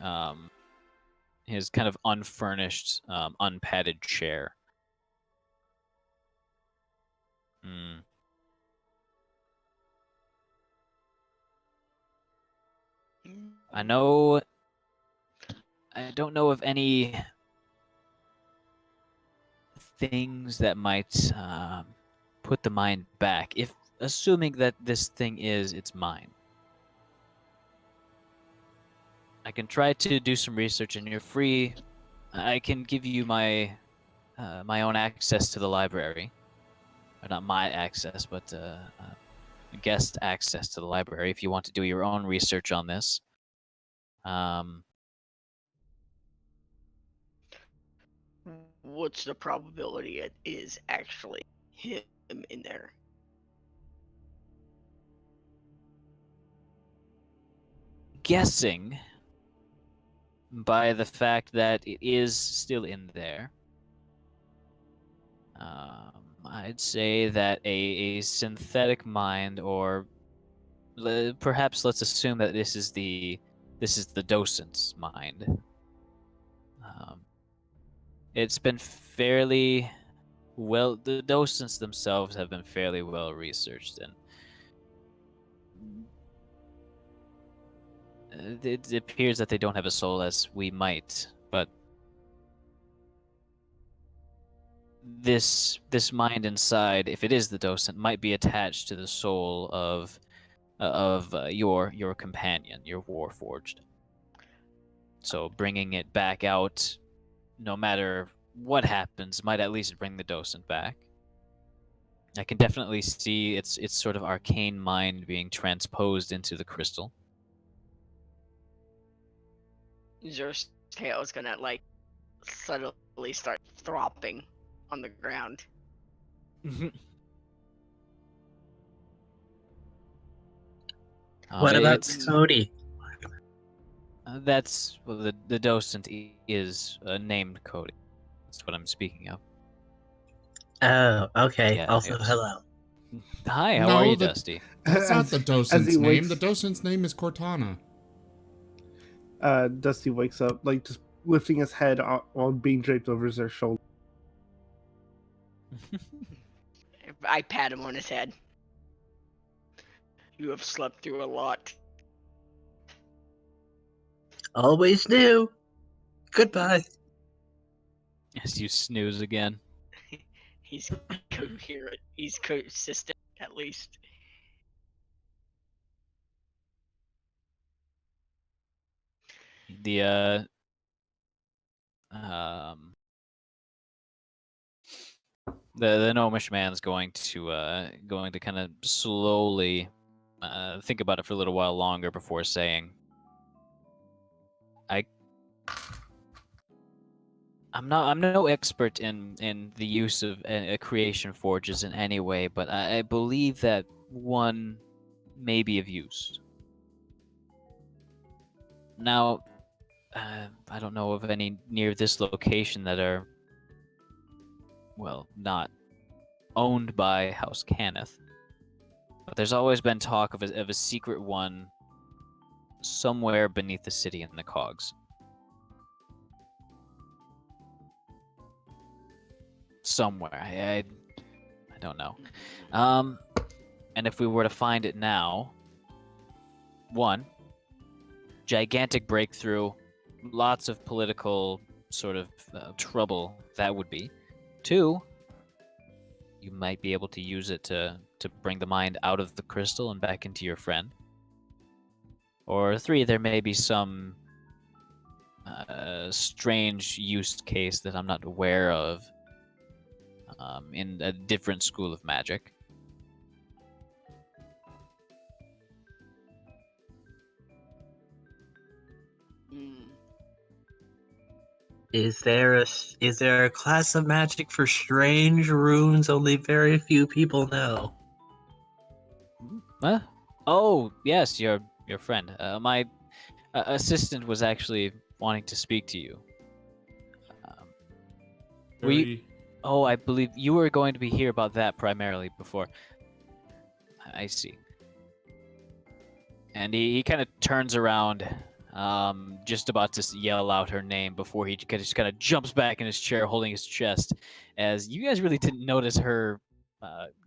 his kind of unfurnished, unpadded chair. I don't know of any things that might put the mind back, if assuming that this thing is its mind. I can try to do some research, and you're free. I can give you my my own access to the library. Or not my access, but guest access to the library if you want to do your own research on this. What's the probability it is actually him in there? Guessing by the fact that it is still in there, I'd say that a synthetic mind, or perhaps let's assume that this is the docent's mind. It's been fairly well. The docents themselves have been fairly well researched, and it appears that they don't have a soul as we might, but this mind inside, if it is the docent, might be attached to the soul of your companion, your Warforged. So bringing it back out, no matter what happens, might at least bring the docent back. I can definitely see its sort of arcane mind being transposed into the crystal. Zer's tail is gonna suddenly start throbbing on the ground. What about Cody? That's the docent is named Cody. That's what I'm speaking of. Oh, okay. Yeah, also, yes. hello. Hi, how are you, Dusty? That's not the docent's name. wakes- The docent's name is Cortana. Dusty wakes up, just lifting his head while being draped over their shoulder. I pat him on his head. You have slept through a lot. Always knew. Goodbye. As you snooze again. He's coherent. He's consistent, at least. The um the gnomish man's going to kind of slowly think about it for a little while longer before saying, I'm no expert in the use of creation forges in any way, but I believe that one may be of use. Now, I don't know of any near this location that are, well, not owned by House Cannith. But there's always been talk of a secret one somewhere beneath the city in the Cogs. Somewhere. I don't know. And if we were to find it now, one, gigantic breakthrough, lots of political sort of trouble that would be. Two, you might be able to use it to bring the mind out of the crystal and back into your friend. Or three, there may be some strange use case that I'm not aware of in a different school of magic. Is there a class of magic for strange runes only very few people know? Oh, yes, your friend. My assistant was actually wanting to speak to you. Oh, I believe you were going to be here about that primarily before. I see. And he kind of turns around, just about to yell out her name before he just kind of jumps back in his chair, holding his chest. As you guys really didn't notice her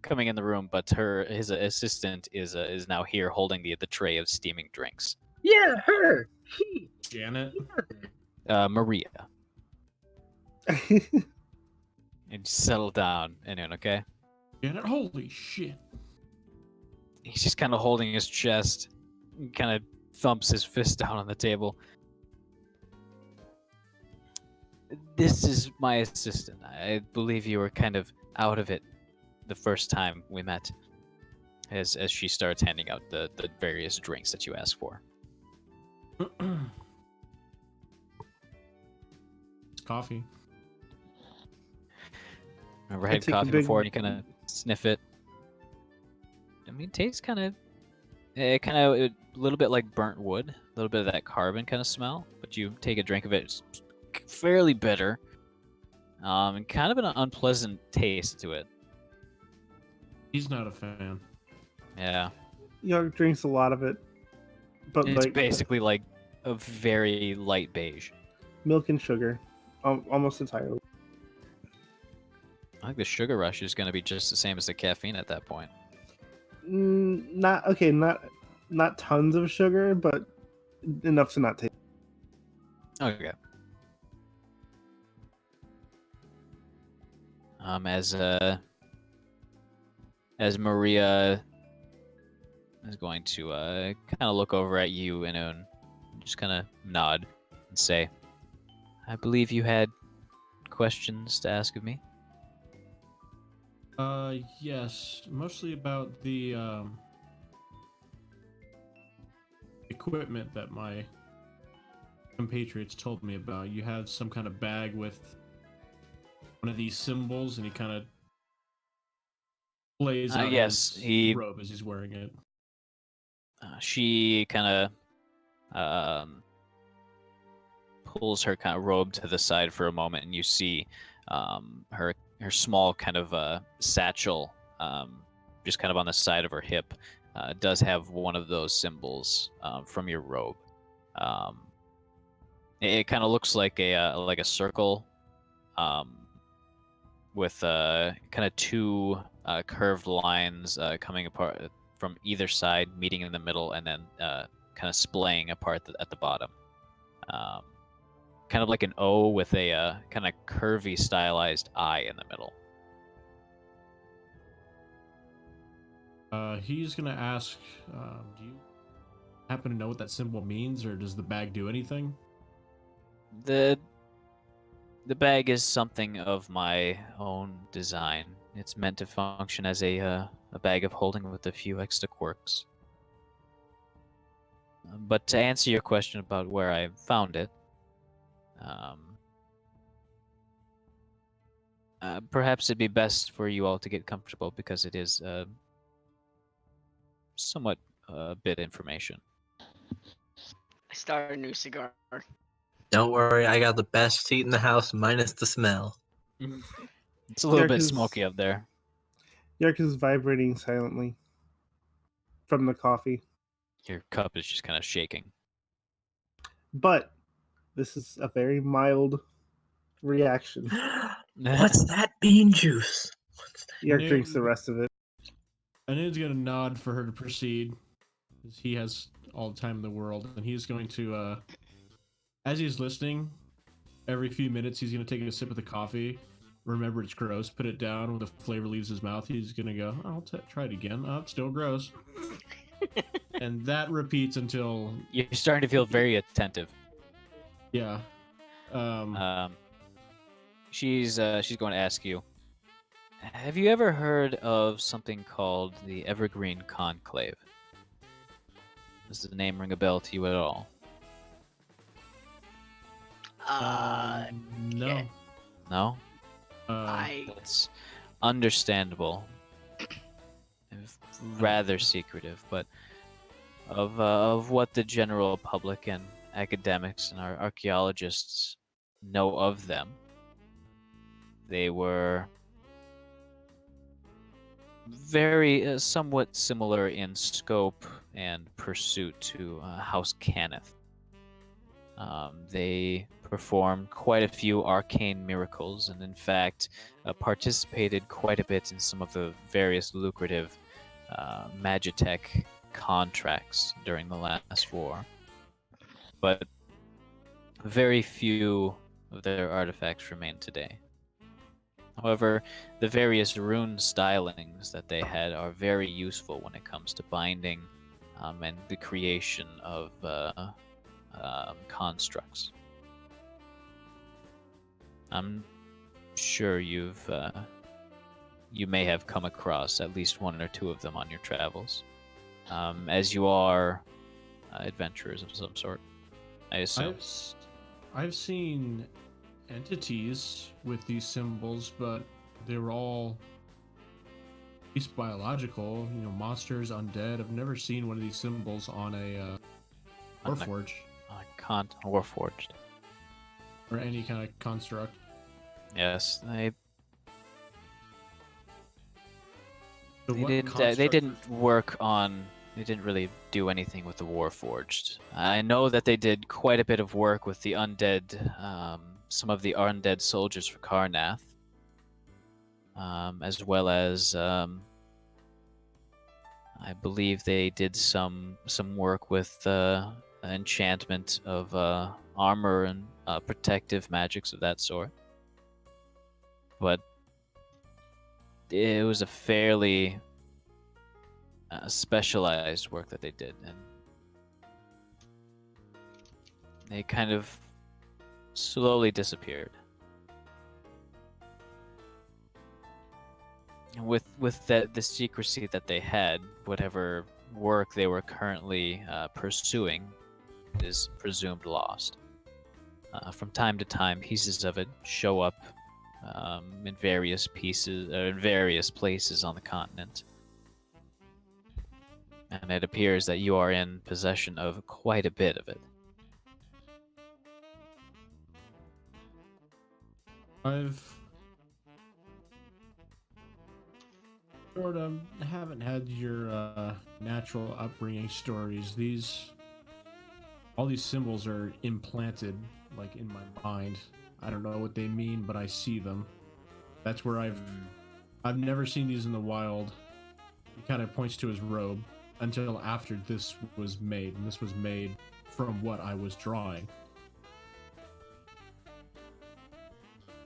coming in the room, but his assistant is now here, holding the tray of steaming drinks. Yeah, her. Janet. Maria. And settle down, anyone, okay? Janet, holy shit. He's just kind of holding his chest, kind of thumps his fist down on the table. This is my assistant. I believe you were kind of out of it the first time we met. As she starts handing out the various drinks that you asked for. It's coffee. Never had coffee before, and you kind of sniff it. I mean, it tastes a little bit like burnt wood, a little bit of that carbon kind of smell. But you take a drink of it, it's fairly bitter, and kind of an unpleasant taste to it. He's not a fan. Yeah. York drinks a lot of it, but It's like basically like a very light beige. milk and sugar, almost entirely. I think the sugar rush is going to be just the same as the caffeine at that point. Not tons of sugar, but enough to not taste. Okay. As Maria is going to kind of look over at you and just kind of nod and say, I believe you had questions to ask of me? Yes, mostly about the equipment that my compatriots told me about. You have some kind of bag with one of these symbols, and he kind of plays out yes, his robe as he's wearing it. She kind of pulls her kind of robe to the side for a moment, and you see her small kind of satchel, just kind of on the side of her hip, does have one of those symbols from your robe. It kind of looks like a circle, with kind of two curved lines coming apart from either side, meeting in the middle, and then kind of splaying apart at the bottom. Kind of like an O with a kind of curvy, stylized eye in the middle. He's gonna ask, do you happen to know what that symbol means, or does the bag do anything? The bag is something of my own design. It's meant to function as a bag of holding with a few extra quirks. But to answer your question about where I found it, perhaps it'd be best for you all to get comfortable because it is somewhat a bit information. I started a new cigar. Don't worry, I got the best seat in the house minus the smell. It's a little bit Yark is- smoky up there. Yark is vibrating silently from the coffee. Your cup is just kind of shaking. But this is a very mild reaction. What's that bean juice? Yark Dude. drinks the rest of it. Anu's gonna nod for her to proceed, because he has all the time in the world, and he's going to, as he's listening, every few minutes he's gonna take a sip of the coffee. Remember it's gross. Put it down when the flavor leaves his mouth. He's gonna go, "I'll try it again. Oh, it's still gross." And that repeats until You're starting to feel very attentive. yeah. She's going to ask you, have you ever heard of something called the Evergreen Conclave? Does the name ring a bell to you at all? No. yeah. No? I That's understandable. Rather secretive, but of what the general public and academics and our archaeologists know of them, they were very somewhat similar in scope and pursuit to House Cannith. They performed quite a few arcane miracles, and in fact participated quite a bit in some of the various lucrative Magitech contracts during the last war. But very few of their artifacts remain today. However, the various rune stylings that they had are very useful when it comes to binding and the creation of constructs. I'm sure you may have come across at least one or two of them on your travels, as you are adventurers of some sort, I assume. I've seen entities with these symbols, but they were all at least biological, monsters, undead. I've never seen one of these symbols on a Warforged Warforged. or any kind of construct. Yes, So they what didn't. They construct didn't work on. They didn't really do anything with the Warforged. I know that they did quite a bit of work with the undead. Some of the undead soldiers for Karnath, as well as I believe they did some work with enchantment of armor and protective magics of that sort. But it was a fairly specialized work that they did, and they kind of slowly disappeared. And with the secrecy that they had, whatever work they were currently pursuing is presumed lost. From time to time, pieces of it show up in various places on the continent. And it appears that you are in possession of quite a bit of it. I've sort of haven't had your natural upbringing stories. All these symbols are implanted like in my mind. I don't know what they mean, but I see them. That's where I've never seen these in the wild. He kind of points to his robe until after this was made, and this was made from what I was drawing.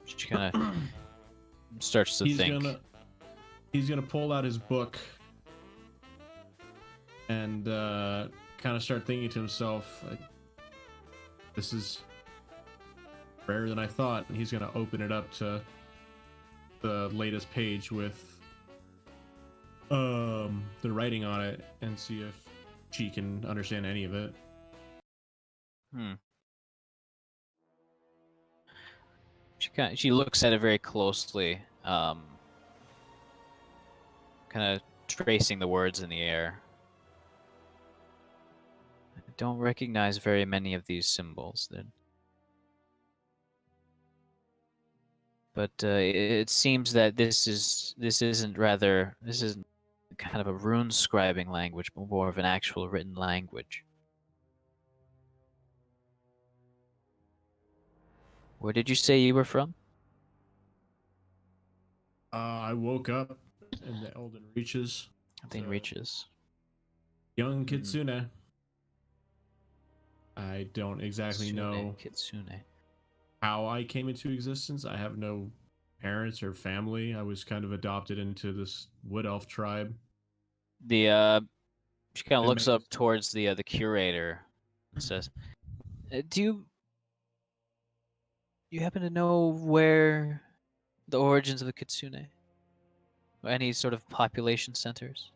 She kind of starts to think. He's gonna pull out his book and kind of start thinking to himself, like, this is rarer than I thought. And he's gonna open it up to the latest page with the writing on it and see if she can understand any of it. She looks at it very closely, kind of tracing the words in the air. I don't recognize very many of these symbols then. But it seems that this isn't kind of a rune scribing language, but more of an actual written language. Where did you say you were from? I woke up in the Elden Reaches. Elden Reaches. Young Kitsune. I don't exactly know Kitsune. how I came into existence. I have no parents or family. I was kind of adopted into this wood elf tribe. She kind of looks up towards the curator and says, "Do you happen to know where the origins of the Kitsune? Or any sort of population centers?"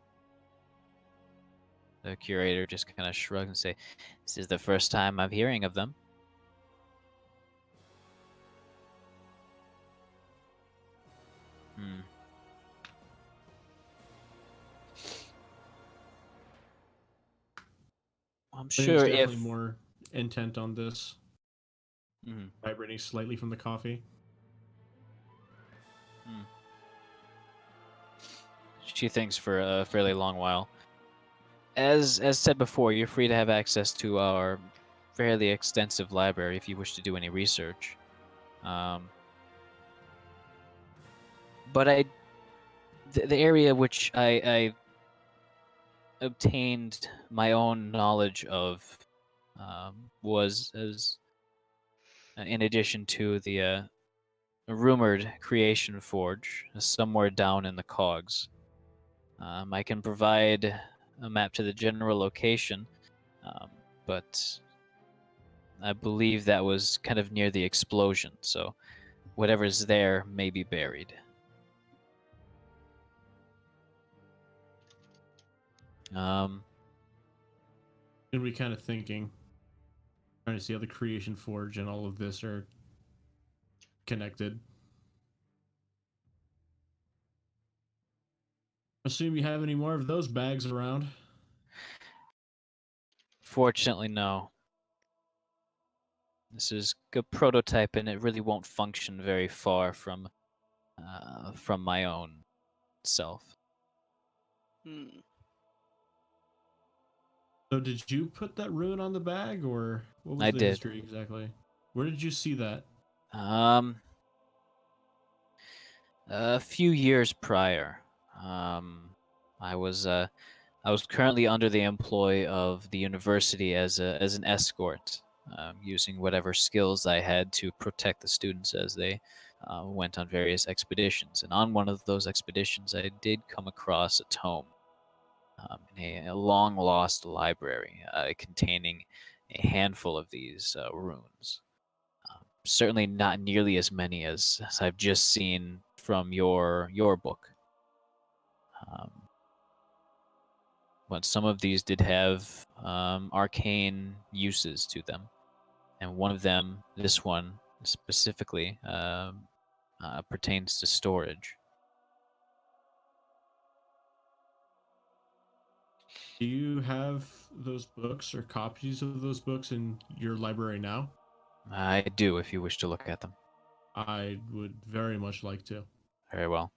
The curator just kind of shrugs and say, "This is the first time I'm hearing of them." I'm sure definitely more intent on this. Mm-hmm. Vibrating slightly from the coffee. She thinks for a fairly long while. As said before, you're free to have access to our fairly extensive library if you wish to do any research. But the area which I obtained my own knowledge of was as in addition to the rumored creation forge somewhere down in the Cogs. I can provide a map to the general location, but I believe that was kind of near the explosion, so whatever's there may be buried. And we kind of thinking, trying to see how the creation forge and all of this are connected. Assume you have any more of those bags around? Fortunately, no. This is a prototype, and it really won't function very far from my own self. So did you put that rune on the bag, or what was I the did. history exactly? Where did you see that? A few years prior, I was currently under the employ of the university as an escort, using whatever skills I had to protect the students as they went on various expeditions. And on one of those expeditions, I did come across a tome in a long lost library containing a handful of these runes. Certainly not nearly as many as I've just seen from your book. But some of these did have arcane uses to them, and one of them, this one specifically, pertains to storage. Do you have those books or copies of those books in your library now? I do, if you wish to look at them. I would very much like to. Very well.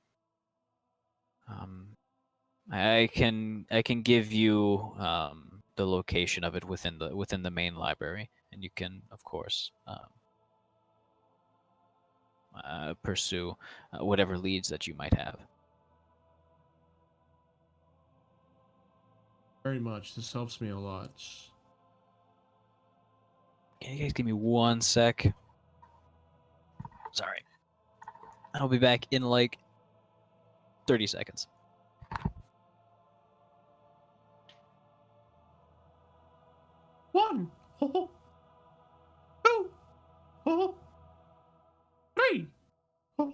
I can give you the location of it within the main library, and you can, of course, pursue whatever leads that you might have. Very much. This helps me a lot. Can you guys give me 1 sec? Sorry. I'll be back in like 30 seconds. One. Ho, ho. Two. Ho, ho. I'm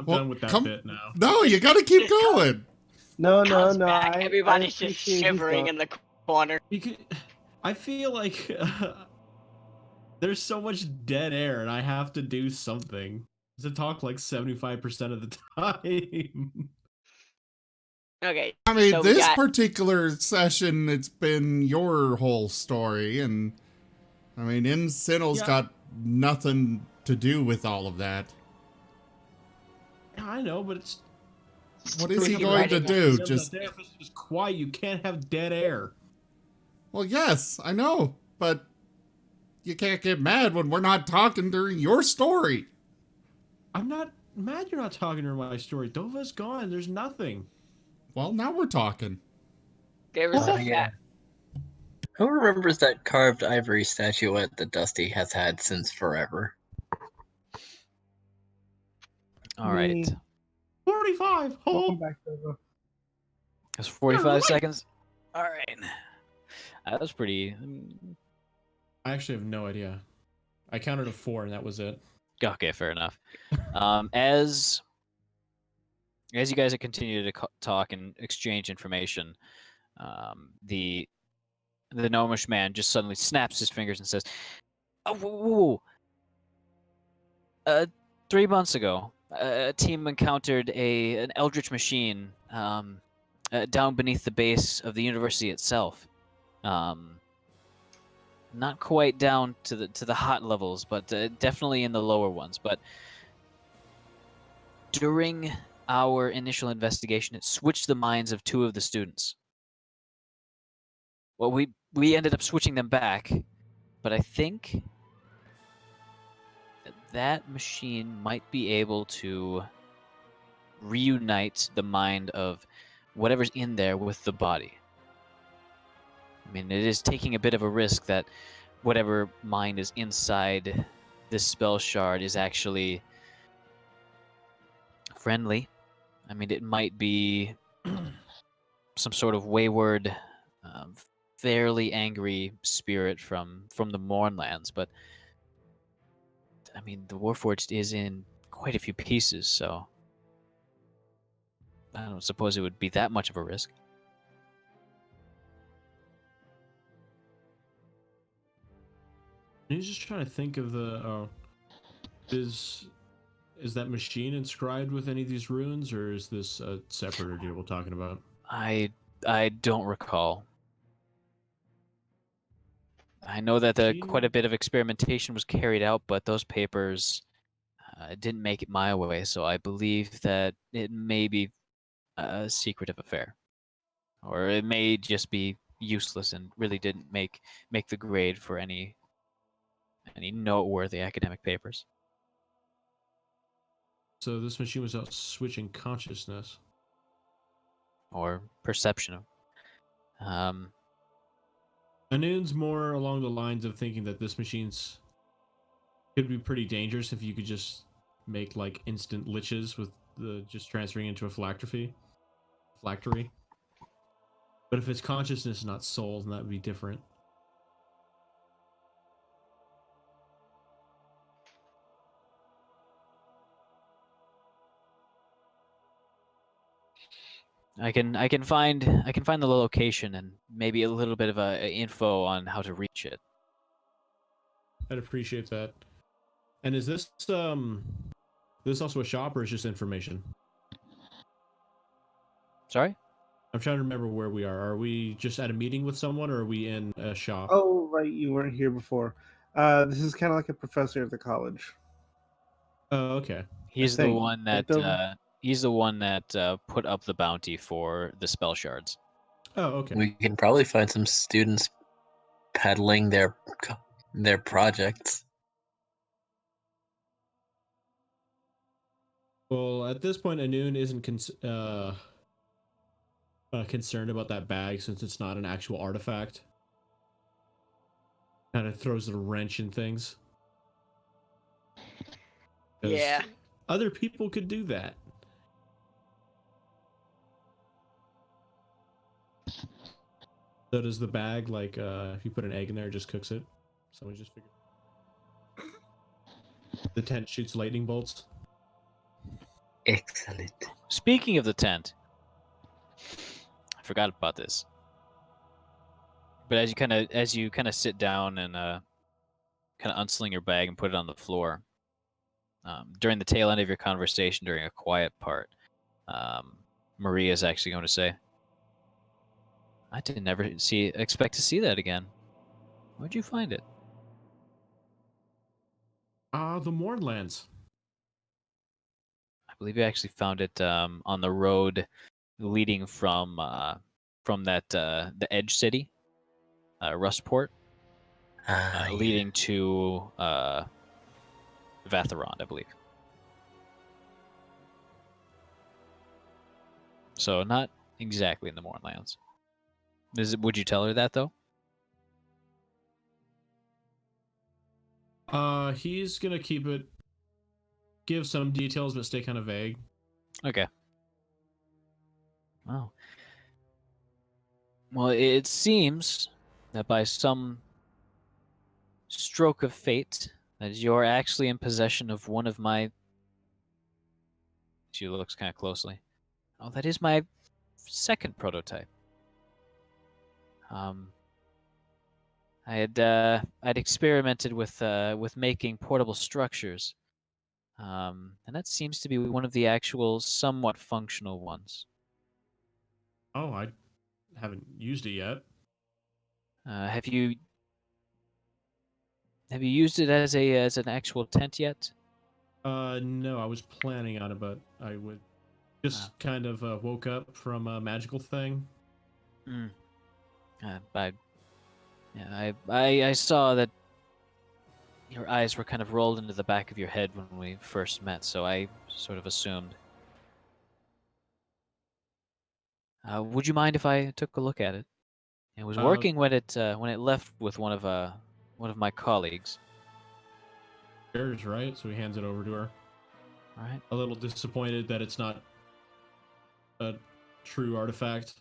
Well, done with that bit now. No, you gotta keep going. No, Comes no. back. I Everybody's just appreciate his shivering thought. in the corner. I feel like there's so much dead air, and I have to do something to talk like 75% of the time. Okay. I mean, so we this got particular session, it's been your whole story, and I mean, Incinel's Yeah. got nothing to do with all of that. I know, but it's What is he Keep going to writing do? the Just therapist is quiet. You can't have dead air. well, yes, I know, but you can't get mad when we're not talking during your story. I'm not mad you're not talking to my story. Dova's gone. There's nothing. Well, now we're talking. There was Oh, a yeah. Who remembers that carved ivory statuette that Dusty has had since forever? All right. Me. 45. Welcome back, Dova. That's 45 seconds. All right. That was pretty. I actually have no idea. I counted to 4, and that was it. Okay, fair enough. As you guys continue to talk and exchange information, the gnomish man just suddenly snaps his fingers and says, "Oh, whoa, whoa. 3 months ago, a team encountered an eldritch machine down beneath the base of the university itself. Not quite down to the hot levels, but definitely in the lower ones. But during our initial investigation, it switched the minds of 2 of the students. Well, we ended up switching them back, but I think that machine might be able to reunite the mind of whatever's in there with the body. I mean, it is taking a bit of a risk that whatever mind is inside this spell shard is actually friendly. I mean, it might be some sort of wayward, fairly angry spirit from the Mournlands, but I mean, the Warforged is in quite a few pieces, so I don't suppose it would be that much of a risk. He's just trying to think of the. Is that machine inscribed with any of these runes, or is this a separate ordeal we're talking about? I don't recall. I know that quite a bit of experimentation was carried out, but those papers didn't make it my way, so I believe that it may be a secretive affair. Or it may just be useless and really didn't make the grade for any noteworthy academic papers. So this machine was out switching consciousness. Or perception. Anoon's more along the lines of thinking that this machine's could be pretty dangerous if you could just make like instant liches with the just transferring into a phylactery. But if it's consciousness, not soul, then that would be different. I can find the location and maybe a little bit of info on how to reach it. I'd appreciate that. And is this also a shop or is just information? Sorry? I'm trying to remember where we are. Are we just at a meeting with someone or are we in a shop? Oh, right, you weren't here before. This is kind of like a professor at the college. Oh, okay. He's the think. one that put up the bounty for the spell shards. Oh, okay. We can probably find some students peddling their projects. Well, at this point, Anoon isn't concerned about that bag since it's not an actual artifact. Kind of throws a wrench in things. 'Cause Yeah. other people could do that. So does the bag, like, if you put an egg in there, it just cooks it? Someone just figured. The tent shoots lightning bolts. Excellent. Speaking of the tent, I forgot about this. But as you kind of sit down and kind of unsling your bag and put it on the floor, during the tail end of your conversation, during a quiet part, Maria is actually going to say, "I didn't ever expect to see that again. Where'd you find it?" The Mournlands. I believe you actually found it on the road leading from that the Edge City, Rustport, Yeah. leading to Vatharon, I believe. So not exactly in the Mournlands. Would you tell her that though? He's gonna give some details, but stay kind of vague. Okay. Oh. Well, it seems that by some stroke of fate, that you're actually in possession of one of my... She looks kind of closely. Oh, that is my second prototype. I'd experimented with making portable structures, and that seems to be one of the actual somewhat functional ones. Oh, I haven't used it yet. Have you used it as an actual tent yet? No, I was planning on it, but I would just kind of woke up from a magical thing. I saw that your eyes were kind of rolled into the back of your head when we first met, so I sort of assumed. Would you mind if I took a look at it? It was working when it left with one of my colleagues. There's right, so he hands it over to her. All right. A little disappointed that it's not a true artifact,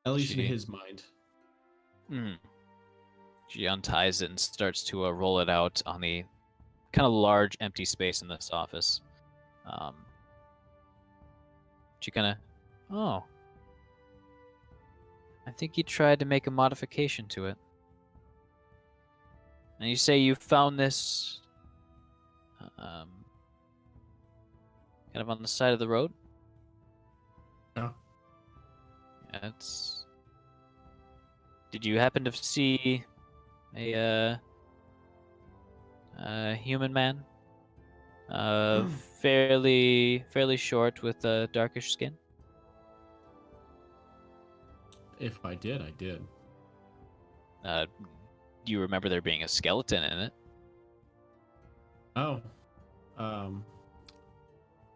at least in his mind. She unties it and starts to roll it out on the kind of large empty space in this office. She kind of, oh, I think you tried to make a modification to it. And you say you found this kind of on the side of the road? Yeah. It's... Did you happen to see a human man? Fairly short with darkish skin? If I did, I did. Do you remember there being a skeleton in it? Oh.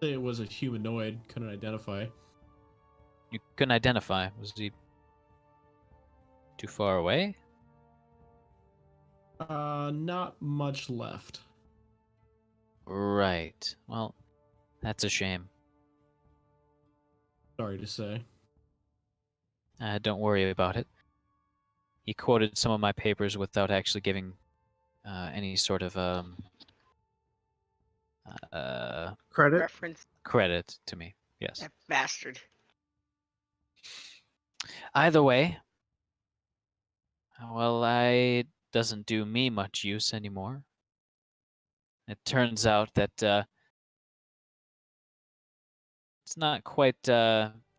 It was a humanoid. Couldn't identify. You couldn't identify. Was he too far away? Not much left. Right. Well, that's a shame. Sorry to say. Don't worry about it. He quoted some of my papers without actually giving any sort of Credit? Reference credit to me. Yes. that bastard. Either way, well, it doesn't do me much use anymore. It turns out that it's not quite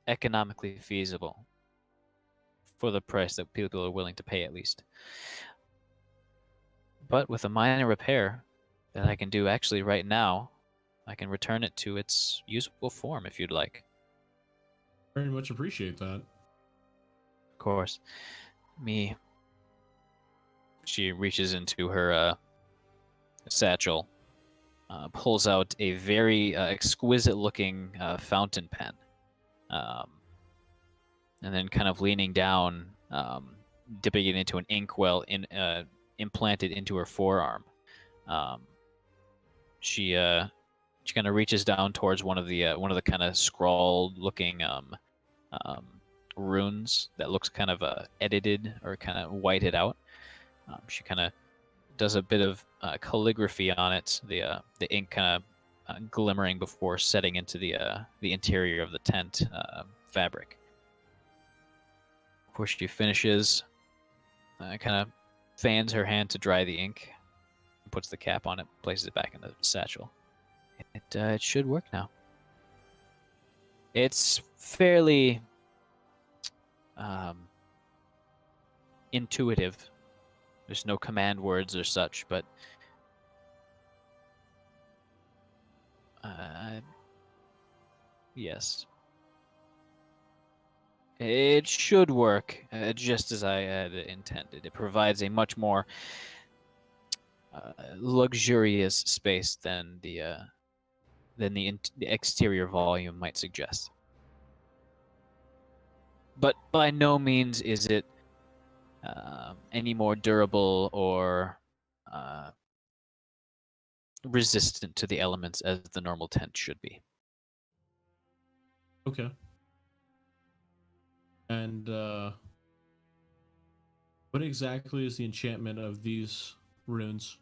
economically feasible for the price that people are willing to pay, at least. But with a minor repair that I can do actually right now, I can return it to its usable form if you'd like. Very much appreciate that. Of course. She reaches into her satchel, pulls out a very exquisite-looking fountain pen, and then kind of leaning down, dipping it into an inkwell implanted into her forearm. She kind of reaches down towards one of the kind of scrawled-looking runes that looks kind of edited or kind of whited out. She kind of does a bit of calligraphy on it. The ink kind of glimmering before setting into the interior of the tent fabric. Before she finishes, kind of fans her hand to dry the ink, puts the cap on it, places it back in the satchel. It should work now. It's fairly intuitive. There's no command words or such, but yes. It should work just as I had intended. It provides a much more luxurious space than the exterior volume might suggest. But by no means is it any more durable or resistant to the elements as the normal tent should be. Okay. And what exactly is the enchantment of these runes?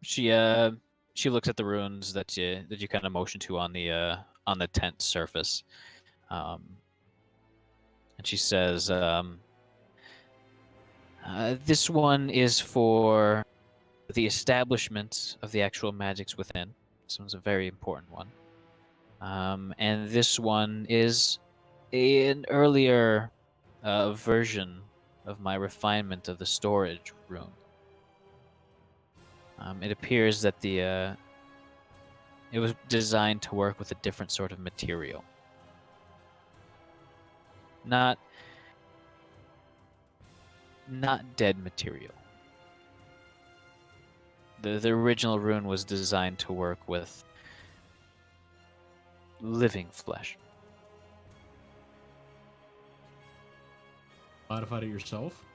She looks at the runes that you kind of motion to on the tent surface, and she says, "This one is for the establishment of the actual magics within. This one's a very important one. And this one is an earlier version of my refinement of the storage rune. It appears that it was designed to work with a different sort of material. Not dead material. The original rune was designed to work with living flesh. Modified it yourself?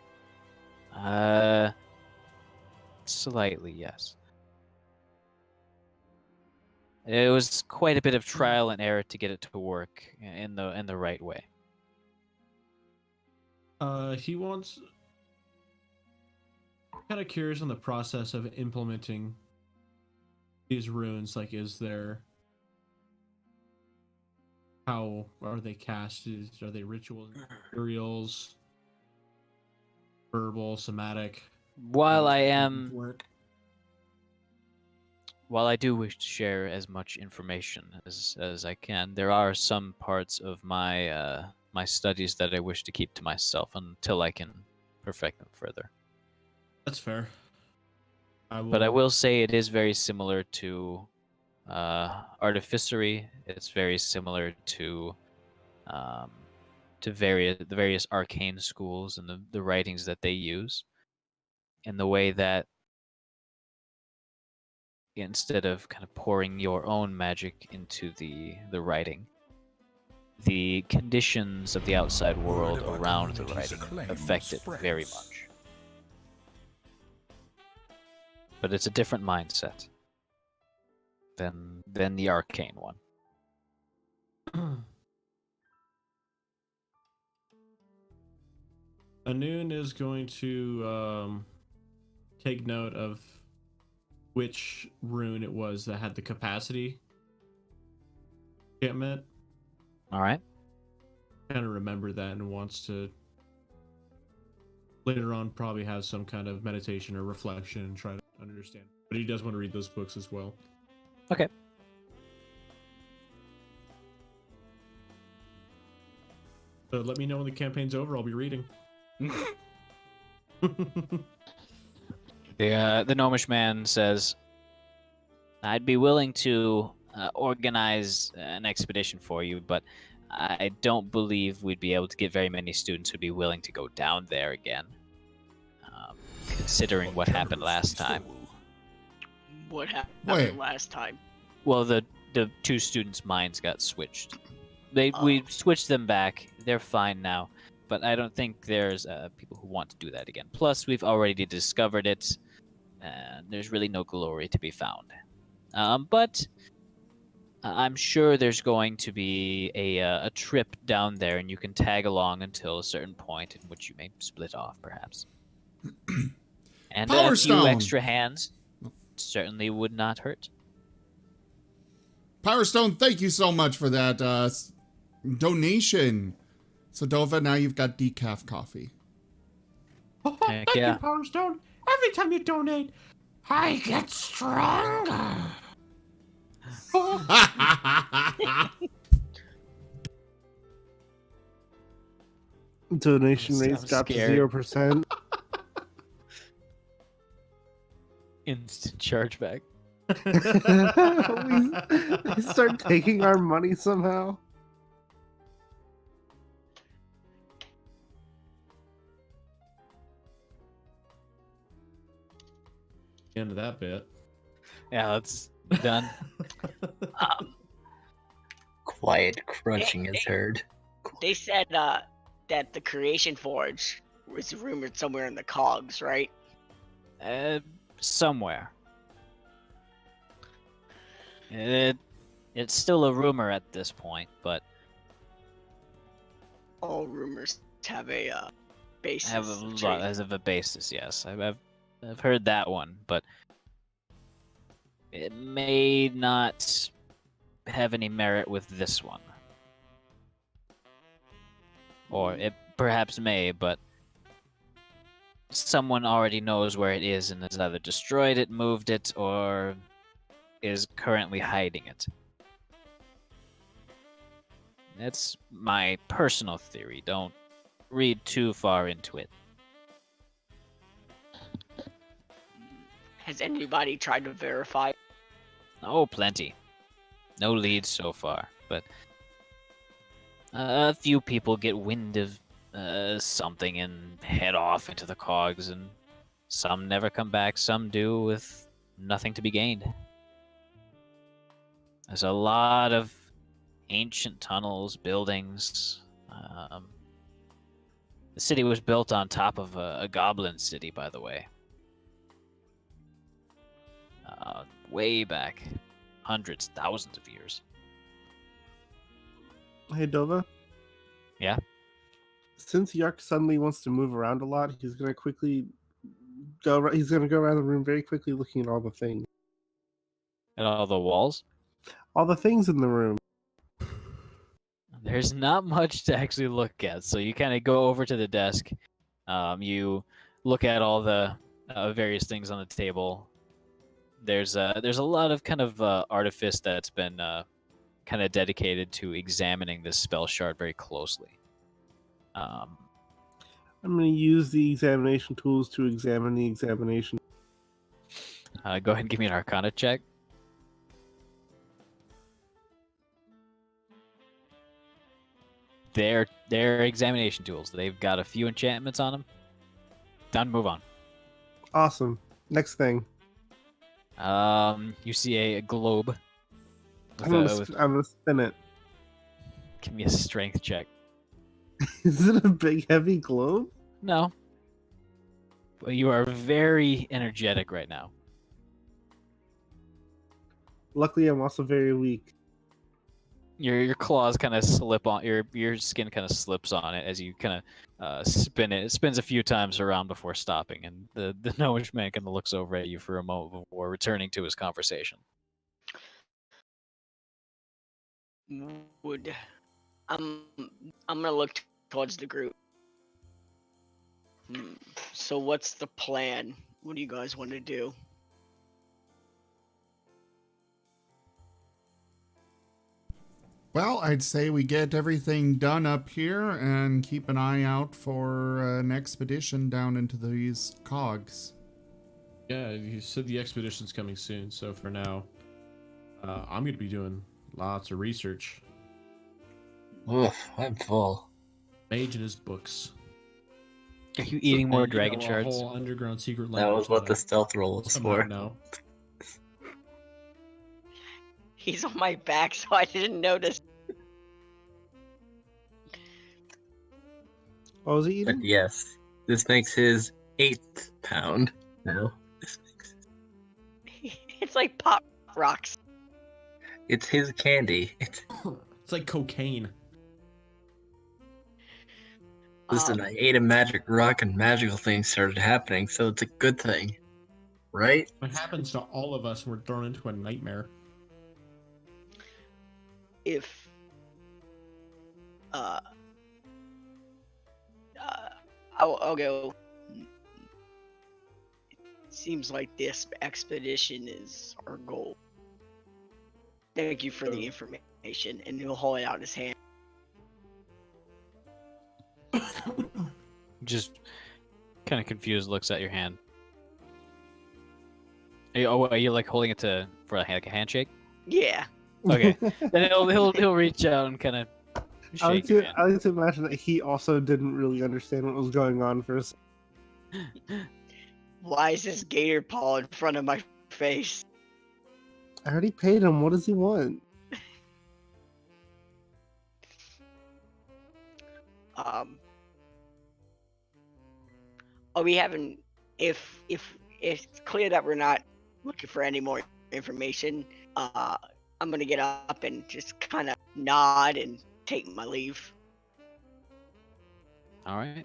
Slightly, yes. It was quite a bit of trial and error to get it to work in the right way. He wants. Kind of curious on the process of implementing these runes. Like, is there? How are they casted? Are they rituals, materials, verbal, somatic? While I do wish to share as much information as I can, there are some parts of my my studies that I wish to keep to myself until I can perfect them further. That's fair. But I will say it is very similar to artificery. It's very similar to the various arcane schools and the writings that they use, in the way that instead of kind of pouring your own magic into the writing, the conditions of the outside world around the writing affect it very much. But it's a different mindset than the arcane one. Anun is going to take note of which rune it was that had the capacity enchantment. All right. Kind of remember that and wants to later on probably have some kind of meditation or reflection and try to understand. But he does want to read those books as well. Okay. So let me know when the campaign's over. I'll be reading. The gnomish man says, "I'd be willing to organize an expedition for you, but I don't believe we'd be able to get very many students who'd be willing to go down there again, considering what happened last time." What happened Wait. last time? Well, the two students' minds got switched. We switched them back. They're fine now, but I don't think there's people who want to do that again. Plus, we've already discovered it, and there's really no glory to be found. But I'm sure there's going to be a trip down there, and you can tag along until a certain point in which you may split off, perhaps. And Power a few Stone! extra hands certainly would not hurt. Power Stone, thank you so much for that donation. So Dova, now you've got decaf coffee. Oh, Heck thank yeah. you, Power Stone. Every time you donate, I get stronger. Donation rates Sounds got scary. to 0%. Instant chargeback. we start taking our money somehow. End of that bit. Yeah, that's done. Quiet crunching is heard. They said that the Creation Forge was rumored somewhere in the Cogs, right? Somewhere. It's still a rumor at this point, but All rumors have a basis. have a lot as of a basis. Yes, I've heard that one, but it may not have any merit with this one, or it perhaps may, but someone already knows where it is and has either destroyed it, moved it, or is currently hiding it. That's my personal theory. Don't read too far into it. Has anybody tried to verify? Oh, plenty. No leads so far, but a few people get wind of something and head off into the Cogs, and some never come back, some do with nothing to be gained. There's a lot of ancient tunnels, buildings. The city was built on top of a goblin city, by the way. Way back, hundreds, thousands of years. Hey, Dova. Yeah? Since Yark suddenly wants to move around a lot, he's gonna quickly go. He's gonna go around the room very quickly, looking at all the things. And all the walls? All the things in the room. There's not much to actually look at, so you kind of go over to the desk. You look at all the various things on the table. There's a lot of kind of artifice that's been kind of dedicated to examining this spell shard very closely. I'm gonna use the examination tools to examine the examination. Go ahead and give me an Arcana check. They're examination tools. They've got a few enchantments on them. Done. Move on. Awesome. Next thing. You see a globe. I'm gonna spin it. Give me a strength check. Is it a big, heavy globe? No. But you are very energetic right now. Luckily, I'm also very weak. Your claws kind of slip on your skin kind of slips on it as you kind of spin it. It spins a few times around before stopping, and the gnomish man kind of looks over at you for a moment before returning to his conversation. Would I'm gonna look towards the group. So what's the plan? What do you guys want to do? Well, I'd say we get everything done up here and keep an eye out for an expedition down into these cogs. Yeah, you said the expedition's coming soon, so for now, I'm going to be doing lots of research. Oof, I'm full. Mage and his books. Are you eating more And, you dragon know, a shards? whole underground secret That language was what that the I stealth roll was somehow for. know. He's on my back, so I didn't notice. What was he But eating? yes, this makes his 8th pound now. It's like pop rocks. It's his candy. It's like cocaine. Listen, I ate a magic rock and magical things started happening, so it's a good thing, right? What happens to all of us when we're thrown into a nightmare? If I'll go. Seems like this expedition is our goal. Thank you for the information, and he'll hold out his hand. Just kind of confused, looks at your hand. Are you like holding it for like a handshake? Yeah. Okay. Then he'll reach out and kind of I like shake your to hand. I like to imagine that he also didn't really understand what was going on for a second. Why is this gator paw in front of my face? I already paid him. What does he want? Are we having? If it's clear that we're not looking for any more information, I'm gonna get up and just kind of nod and take my leave. All right.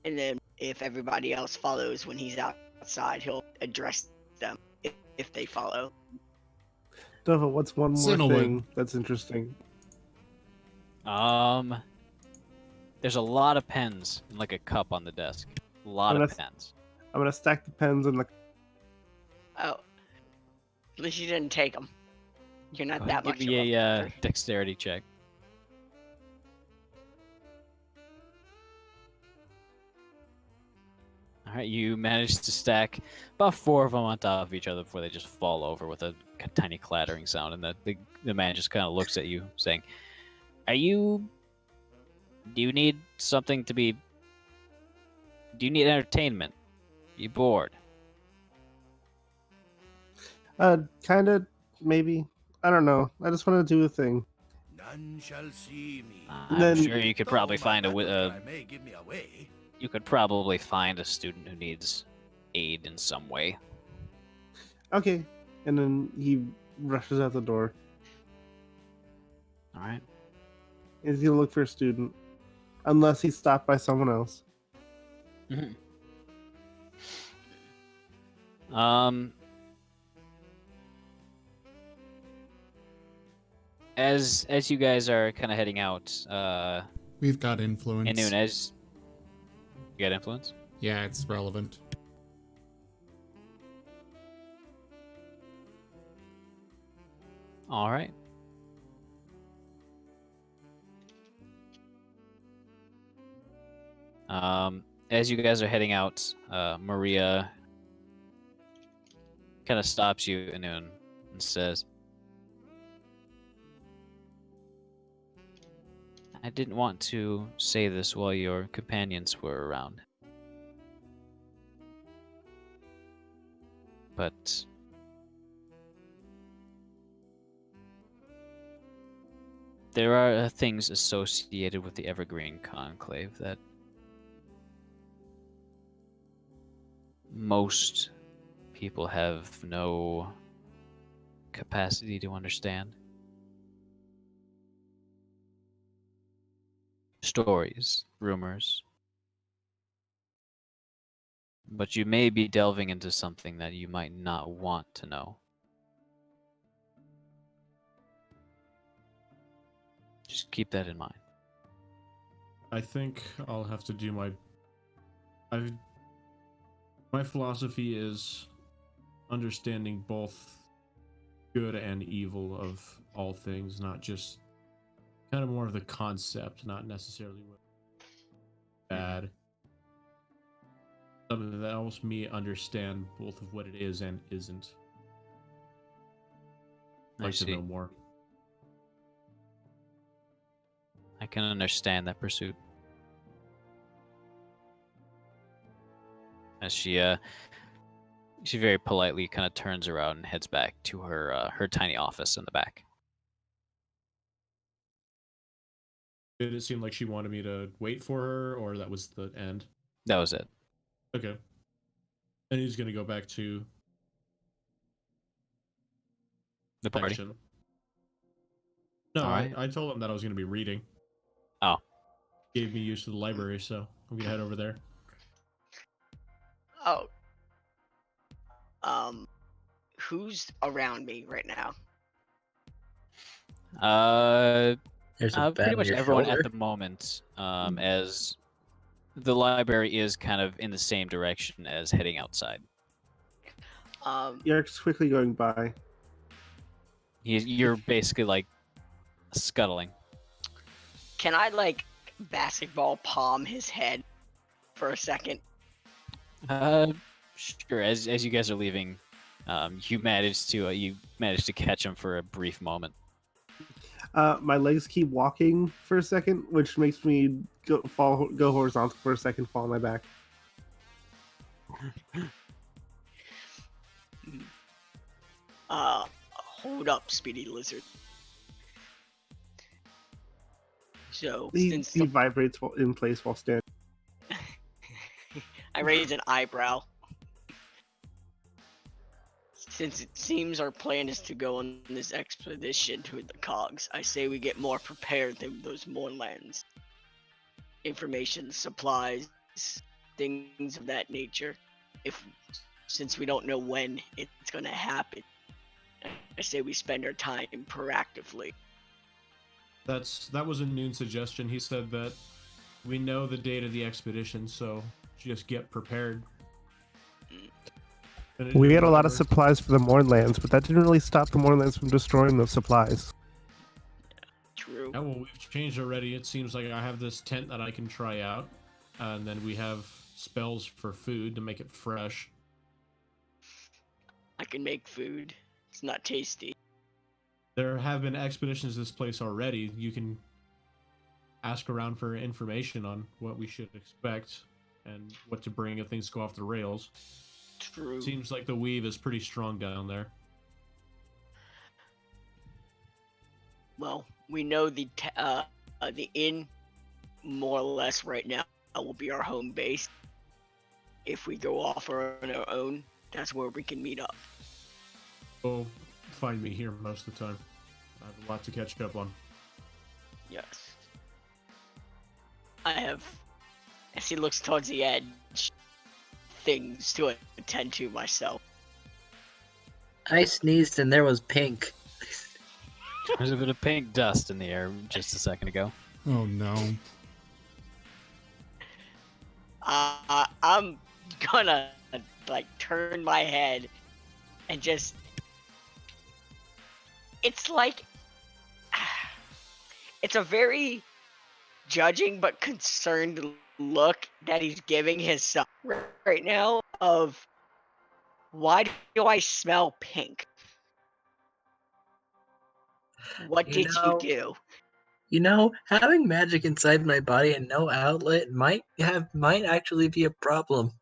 And then if everybody else follows when he's outside, he'll address them if they follow. Dova, what's one more Sandalwood. thing that's interesting? There's a lot of pens in like a cup on the desk. A lot of pens. I'm gonna stack the pens in the. Oh, at least you didn't take them. You're not Go that ahead, much. give me of a a dexterity check. All right, you managed to stack about 4 of them on top of each other before they just fall over with a tiny clattering sound, and the man just kind of looks at you, saying, do you need something to be... Do you need entertainment? You bored? Kind of, maybe. I don't know. I just want to do a thing. None shall see me. I'm sure you could probably Though my find battle cry may give me away. you could probably find a student who needs aid in some way. Okay. And then he rushes out the door. All right. He's gonna look for a student, unless he's stopped by someone else. Mm-hmm. As you guys are kind of heading out, We've got influence. and Nunez, you got influence? Yeah, it's relevant. All right. As you guys are heading out, Maria kind of stops you, Anun, and says, I didn't want to say this while your companions were around. But there are things associated with the Evergreen Conclave that most people have no capacity to understand. Stories, rumors. But you may be delving into something that you might not want to know. Just keep that in mind. I think I'll have to do my philosophy is understanding both good and evil of all things, not just kind of more of the concept, not necessarily what bad. Something that helps me understand both of what it is and isn't. I'd like to know more. I can understand that pursuit. As she very politely kind of turns around and heads back to her tiny office in the back. Did it seem like she wanted me to wait for her, or that was the end? That was it. Okay. And he's gonna go back to The party. section. No, Alright. I told him that I was going to be reading. Oh. Gave me use to the library, so I'm going to head over there. Oh. Who's around me right now? There's a bat Pretty on much your everyone shoulder. at the moment, as the library is kind of in the same direction as heading outside. Yarik's quickly going by. You're basically like scuttling. Can I like basketball palm his head for a second? Sure. As you guys are leaving, you managed to catch him for a brief moment. My legs keep walking for a second, which makes me go horizontal for a second, fall on my back. Hold up, Speedy Lizard. So, He since vibrates in place while standing. I raise an eyebrow. Since it seems our plan is to go on this expedition to the Cogs, I say we get more prepared than those moorlands. Information, supplies, things of that nature. Since we don't know when it's gonna happen, I say we spend our time proactively. That was a noon suggestion. He said that we know the date of the expedition, so just get prepared. We had a lot of supplies for the Mournlands, but that didn't really stop the Mournlands from destroying those supplies. True. Yeah, well, we've changed already. It seems like I have this tent that I can try out, and then we have spells for food to make it fresh. I can make food. It's not tasty. There have been expeditions to this place already. You can ask around for information on what we should expect and what to bring if things go off the rails. True. Seems like the weave is pretty strong down there. Well, we know the inn, more or less right now, will be our home base. If we go off on our own, that's where we can meet up. Oh, find me here most of the time. I have a lot to catch up on. Yes. I have, as he looks towards the edge, things to attend to myself. I sneezed and there was pink. There's a bit of pink dust in the air just a second ago. Oh no. I'm gonna like turn my head and just. It's like. It's a very judging but concerned look that he's giving his son right now of why do I smell pink? What did you do? You know, having magic inside my body and no outlet might actually be a problem.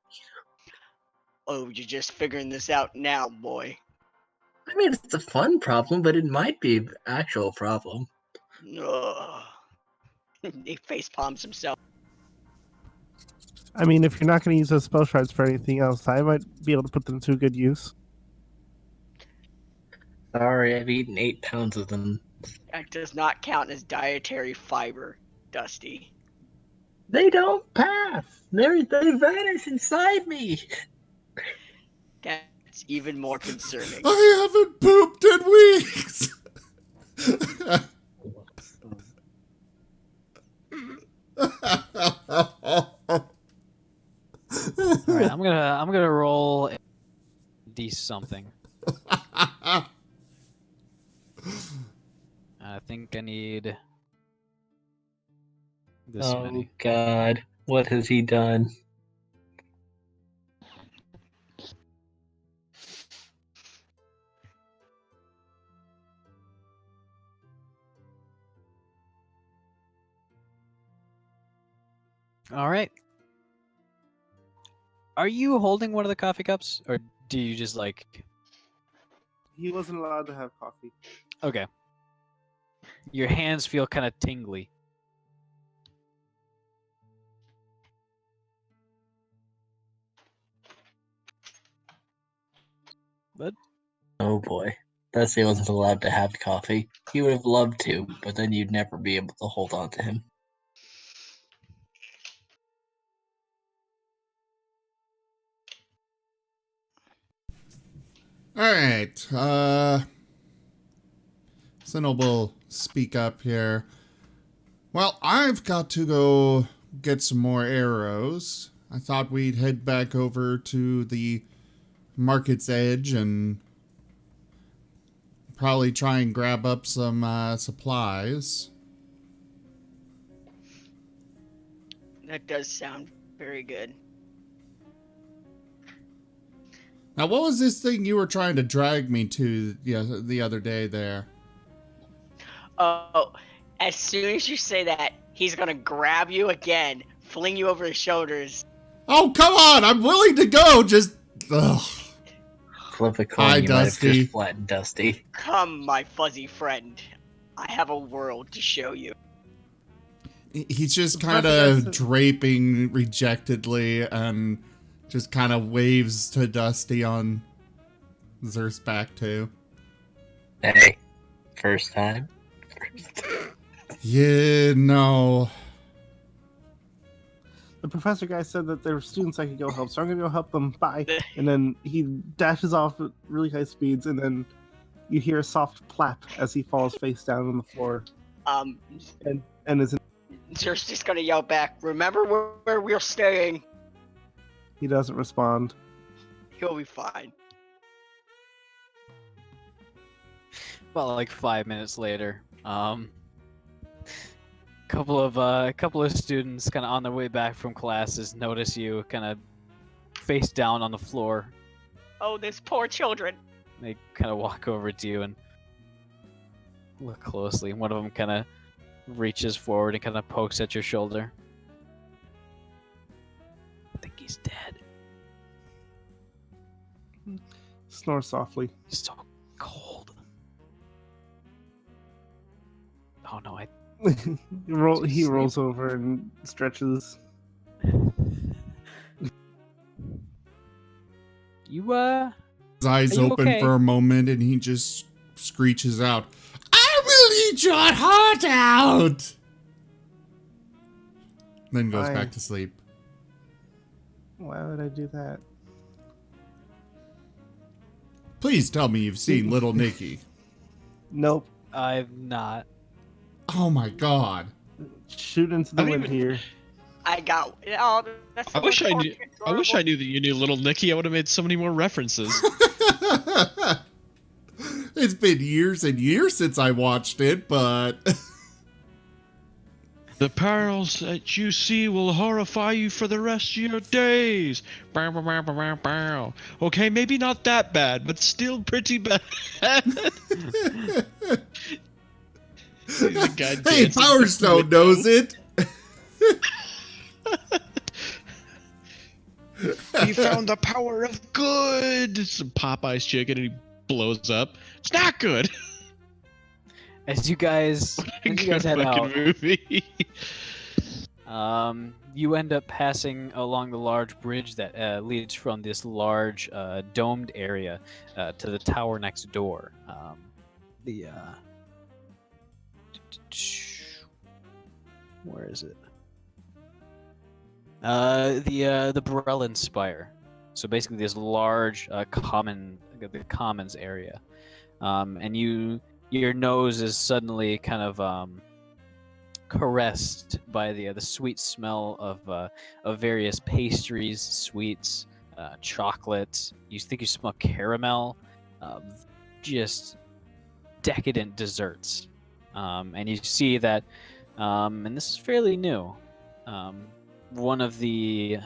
Oh, you're just figuring this out now, boy. I mean, it's a fun problem, but it might be an actual problem. Ugh. He face palms himself. I mean, if you're not going to use those spell shards for anything else, I might be able to put them to good use. Sorry, I've eaten 8 pounds of them. That does not count as dietary fiber, Dusty. They don't pass! They vanish inside me! That's even more concerning. I haven't pooped in weeks. All right, I'm gonna roll d something. I think I need this many. God, what has he done? All right. Are you holding one of the coffee cups, or do you just like? He wasn't allowed to have coffee. Okay. Your hands feel kind of tingly. But Oh boy. Dusty wasn't allowed to have coffee. He would have loved to, but then you'd never be able to hold on to him. Alright, Sinnoh will speak up here. Well, I've got to go get some more arrows. I thought we'd head back over to the Market's Edge and probably try and grab up some supplies. That does sound very good. Now, what was this thing you were trying to drag me to the other day there? Oh, as soon as you say that, he's gonna grab you again, fling you over his shoulders. Oh, come on! I'm willing to go! Just... Ugh. Flip a coin, Hi, you might have Dusty. just flattened Dusty. Come, my fuzzy friend. I have a world to show you. He's just The kind perfect of draping rejectedly and just kind of waves to Dusty on Zer's back too. Hey, first time? Yeah, no. The professor guy said that there were students I could go help, so I'm gonna go help them. Bye. And then he dashes off at really high speeds, and then you hear a soft plap as he falls face down on the floor. And is Zer's just gonna yell back, remember where we're staying? he doesn't respond. He'll be fine. About like 5 minutes later, couple of students kind of on their way back from classes notice you kind of face down on the floor. Oh, these poor children. They kind of walk over to you and look closely. One of them kind of reaches forward and kind of pokes at your shoulder. I think he's dead. Snore softly. He's so cold. Oh no, He rolls over and stretches. You His eyes Are you open okay? for a moment and he just screeches out, I will eat your heart out! Then goes Why? back to sleep. Why would I do that? Please tell me you've seen Little Nicky. Nope. I've not. Oh my god. Shoot into the I don't wind even- here. I got. Oh, that's I wish I knew. adorable. I wish I knew that you knew Little Nicky. I would have made so many more references. It's been years and years since I watched it, but The perils that you see will horrify you for the rest of your days. Bow, bow, bow, bow, bow, bow. Okay, maybe not that bad, but still pretty bad. The guy hey, dancing Power with Stone the knows it. He found the power of good. Some Popeye's chicken, and he blows up. It's not good. As you guys Good head fucking out, movie. you end up passing along the large bridge that leads from this large domed area to the tower next door. Where is it? The Brelin Spire. So basically, this large the commons area, and your nose is suddenly kind of caressed by the sweet smell of various pastries, sweets, chocolate. You think you smell caramel, just decadent desserts, and you see that, and this is fairly new. One of the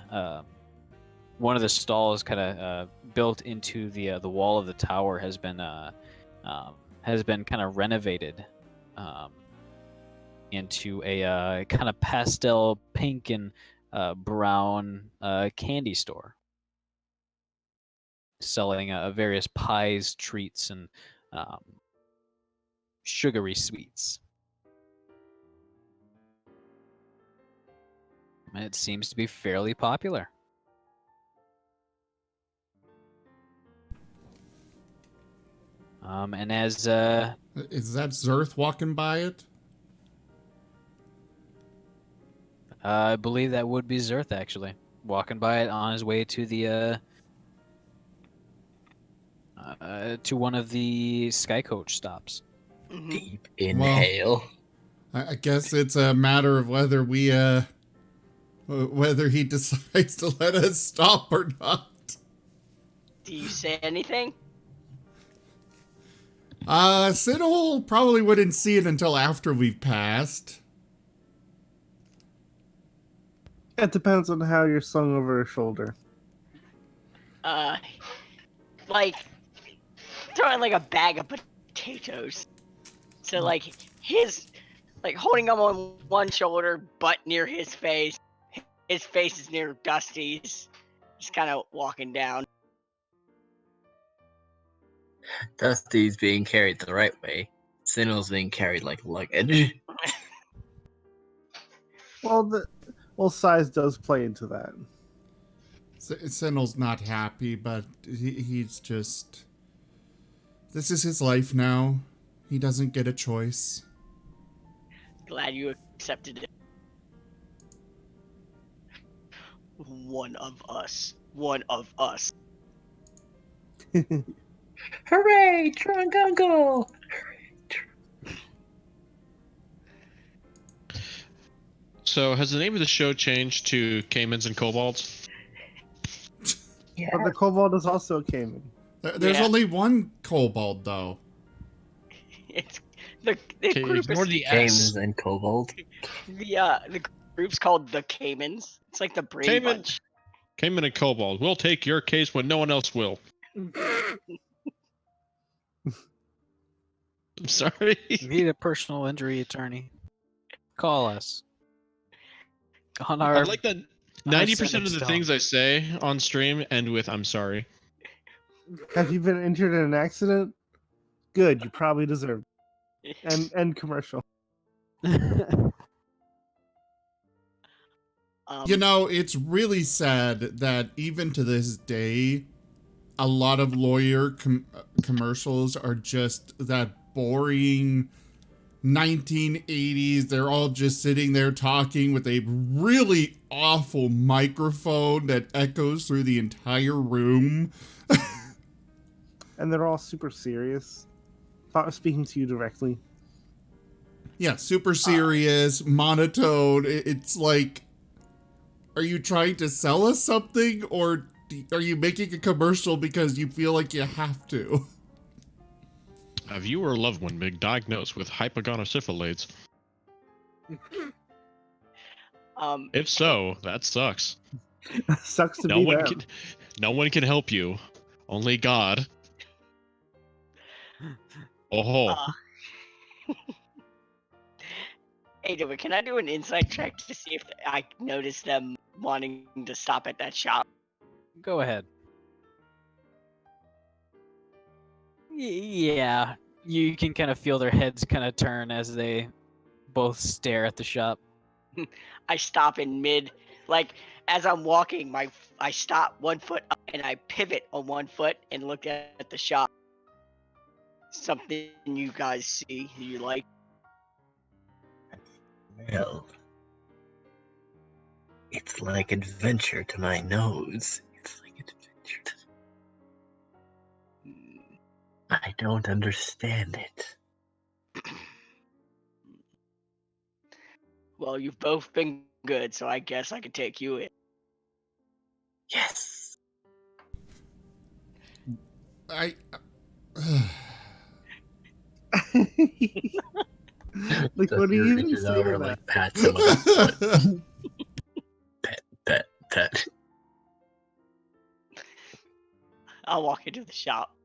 stalls kind of built into the wall of the tower has been kind of renovated into a kind of pastel pink and brown candy store, selling various pies, treats, and sugary sweets. And it seems to be fairly popular. And as Is that Zerth walking by it? I believe that would be Zerth actually walking by it on his way to the to one of the sky coach stops. Mhm. Deep inhale. I guess it's a matter of whether whether he decides to let us stop or not. Do you say anything? Sinol probably wouldn't see it until after we've passed. It depends on how you're slung over her shoulder. Like throwing like a bag of potatoes. So like his like holding him on one shoulder, butt near his face. His face is near Dusty's. He's kind of walking down. Dusty's being carried the right way. Sinnoh's being carried like luggage. Well, size does play into that. Sinol's not happy, but he's just... This is his life now. He doesn't get a choice. Glad you accepted it. One of us. One of us. Hooray, drunk uncle! So, has the name of the show changed to Caimans and Kobolds? Yeah. But the kobold is also a caiman. There's Yeah. only one kobold, though. It's the Okay, group ignore is the Caimans S. and kobold. the group's called the Caimans. It's like the Brady Cayman. Bunch. Cayman and Kobold. We'll take your case when no one else will. I'm sorry. Need a personal injury attorney? Call us. On I our like that on our 90% of sentence the down. things I say on stream end with "I'm sorry." Have you been injured in an accident? Good, you probably deserve it. And commercial. You know, it's really sad that even to this day, a lot of lawyer commercials are just that boring 1980s. They're all just sitting there talking with a really awful microphone that echoes through the entire room. And they're all super serious. Speaking to you directly. Yeah, super serious, monotone. It's like, are you trying to sell us something, or are you making a commercial because you feel like you have to? Have you or a loved one been diagnosed with hypogonosyphilades? If so, that sucks. Sucks to No be one them. can. No one can help you. Only God. Oh. Uh, Hey, David, can I do an insight check to see if I notice them wanting to stop at that shop? Go ahead. Yeah, you can kind of feel their heads kind of turn as they both stare at the shop. I stop in mid, like as I'm walking, I stop 1 foot up and I pivot on 1 foot and look at the shop. Something you guys see you like? Well, it's like adventure to my nose. It's like adventure to... I don't understand it. Well, you've both been good, so I guess I could take you in. Yes. I... Like, what do you even reaches say over, to like, that? pats him on the foot. Pet. I'll walk into the shop.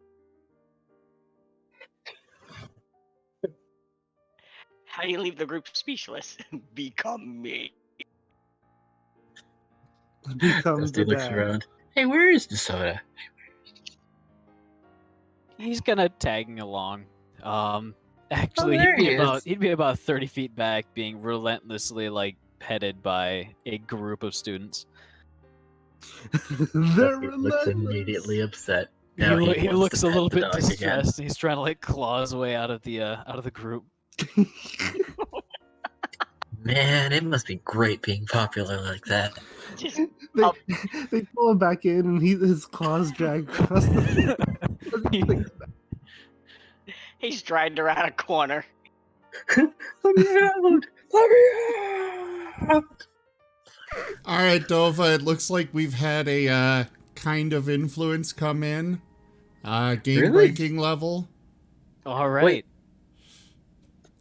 How do you leave the group speechless? Become me. Become Dusty the looks dad. around. Hey, where is Dissota? He's kind of tagging along. Actually, there he he'd be about 30 feet back, being relentlessly like petted by a group of students. They're Dusty looks relentless. immediately upset. No, he wants looks to a pet little the bit dog again. distressed. He's trying to like claw his way out of the group. Man, it must be great being popular like that. Just they, Oh. they pull him back in, and his claws drag across the thing. he's dragged around a corner. Let me out! Let me out! All right, Dova, it looks like we've had a kind of influence come in. Game-breaking level. All right. Wait.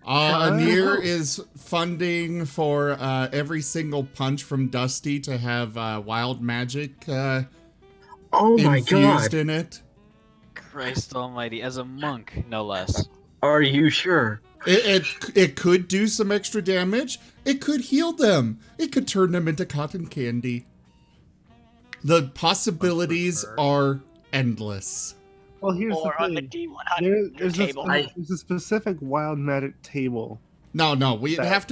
Anir is funding for every single punch from Dusty to have wild magic Oh my infused god! in it. Christ Almighty, as a monk, no less. Are you sure? It could do some extra damage. It could heal them. It could turn them into cotton candy. The possibilities are endless. Well, here's Or the on the thing. D100 There's table. there's a specific wild magic table. No, we'd That- have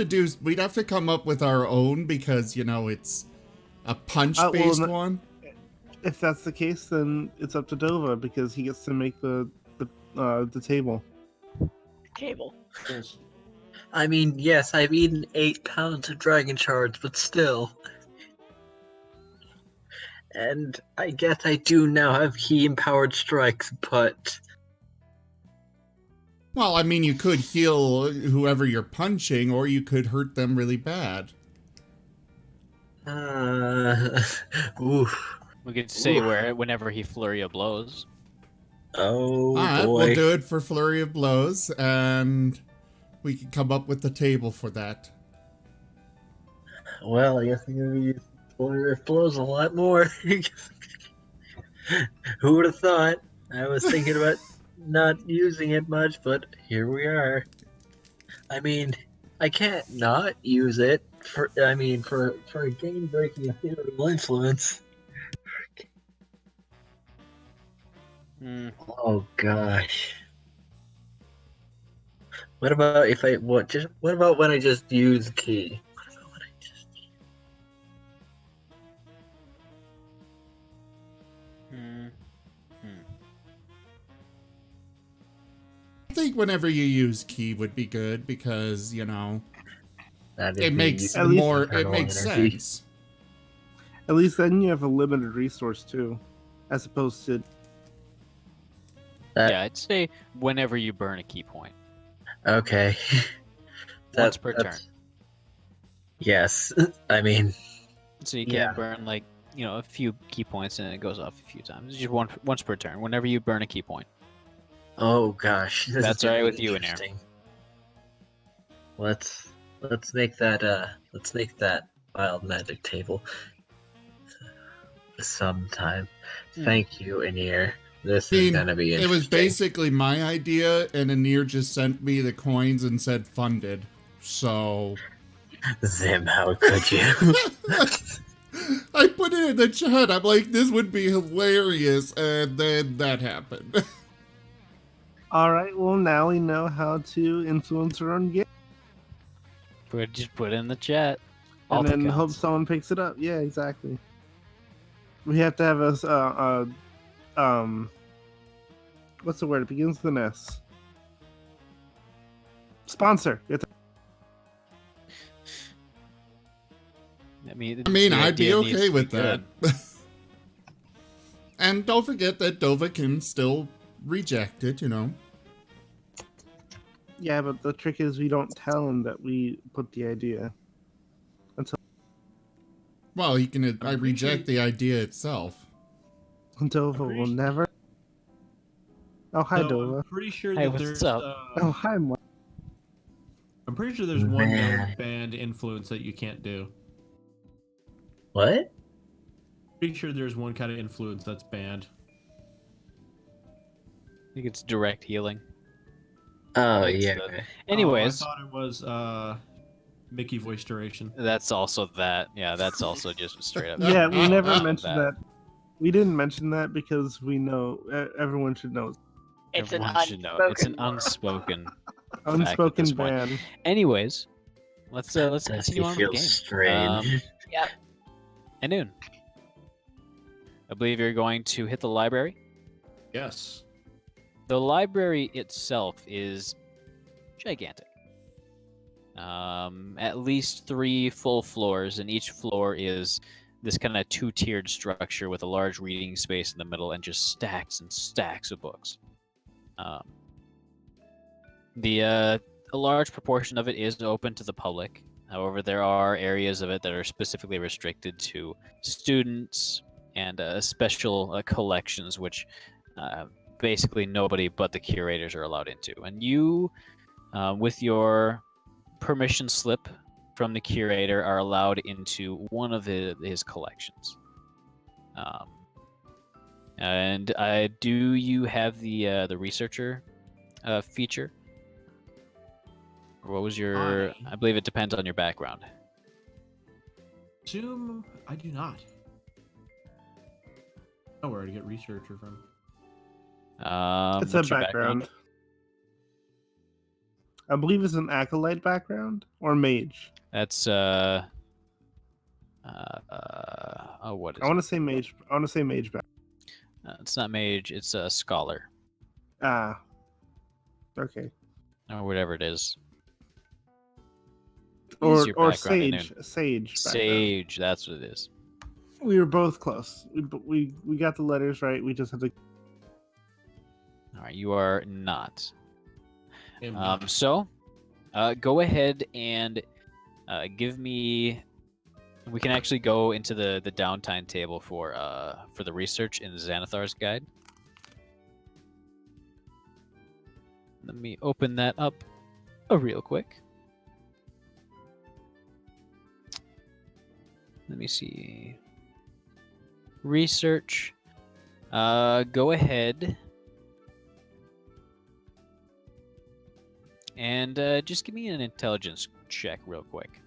to come up with our own because, it's a punch-based well, one. If that's the case, then it's up to Dova because he gets to make the table. Table. I mean, yes, I've eaten 8 pounds of dragon shards, but still. And I guess I do now have key-empowered strikes, but... Well, I mean, you could heal whoever you're punching, or you could hurt them really bad. Oof. We could say whenever he flurry of blows. Oh, Alright, boy. we'll do it for Flurry of Blows, and we can come up with the table for that. Well, I guess I'm gonna be Flurry of Blows a lot more. Who would have thought? I was thinking about not using it much, but here we are. I mean, I can't not use it for a game-breaking ethereal influence. Oh gosh. What about if I what about when I just use key? What about when I just I think whenever you use key would be good because, That it is makes the At least more, it internal makes energy. sense. At least then you have a limited resource too, as opposed to Yeah, I'd say whenever you burn a key point. Okay. Once per turn. That's- Yes. I mean, So you can't Yeah. burn a few key points and it goes off a few times. It's just once per turn. Whenever you burn a key point. oh gosh. this That's is all right really with you, Anair. interesting. Let's make that wild magic table sometime. Thank you, Anir. This is gonna be It interesting. was basically my idea, and Anir just sent me the coins and said funded. So Zim, how could you? I put it in the chat. I'm like, this would be hilarious, and then that happened. all right. Well, now we know how to influence our own game, Just put it in the chat. All and the then hope counts. someone picks it up. Yeah, exactly. We have to have what's the word? It begins with an S. Sponsor. We have to- I mean, I mean, the I'd be idea needs okay to with be that. good. And don't forget that Dova can still reject it, Yeah, but the trick is we don't tell him that we put the idea. Well, he can I'm reject the idea itself. Dova pretty will sure- never. Oh, hi, So Dova. I'm pretty sure Hey, that what's there's. up? Oh, hi, Mike. I'm pretty sure there's one Man. known banned influence that you can't do. What? Pretty sure there's one kind of influence that's banned. I think it's direct healing. Oh It's yeah. the- okay. Anyways, I thought it was Mickey voice duration. that's also that. Yeah, that's also just straight up. Yeah, we never that. mentioned that. We didn't mention that because we know everyone should know. It's an Everyone should know. It's an unspoken unspoken. fact at Unspoken this point. ban. Anyways, let's Dusty continue on with the feels game. strange. And Noon, I believe you're going to hit the library. Yes. The library itself is gigantic. At least 3 full floors, and each floor is this kind of 2-tiered structure with a large reading space in the middle and just stacks and stacks of books. A large proportion of it is open to the public. However, there are areas of it that are specifically restricted to students and special collections, which basically nobody but the curators are allowed into. And you, with your permission slip from the curator, are allowed into one of his collections. And do you have the researcher feature? Or what was your? I believe it depends on your background. Assume I do not. I know where to get researcher from. It's a What's your background. I believe it's an acolyte background or mage. That's what is I want to say mage. I want to say mage back. it's not mage, it's a scholar Ah. Okay. or whatever it is. Or your or background in sage. Sage. background. Sage, that's what it is. We were both close. We got the letters right. We just had to. All right, you are not. Am I? So, go ahead and give me. We can actually go into the downtime table for the research in Xanathar's guide. Let me open that up real quick. Let me see. Research. Go ahead. And just give me an intelligence check real quick.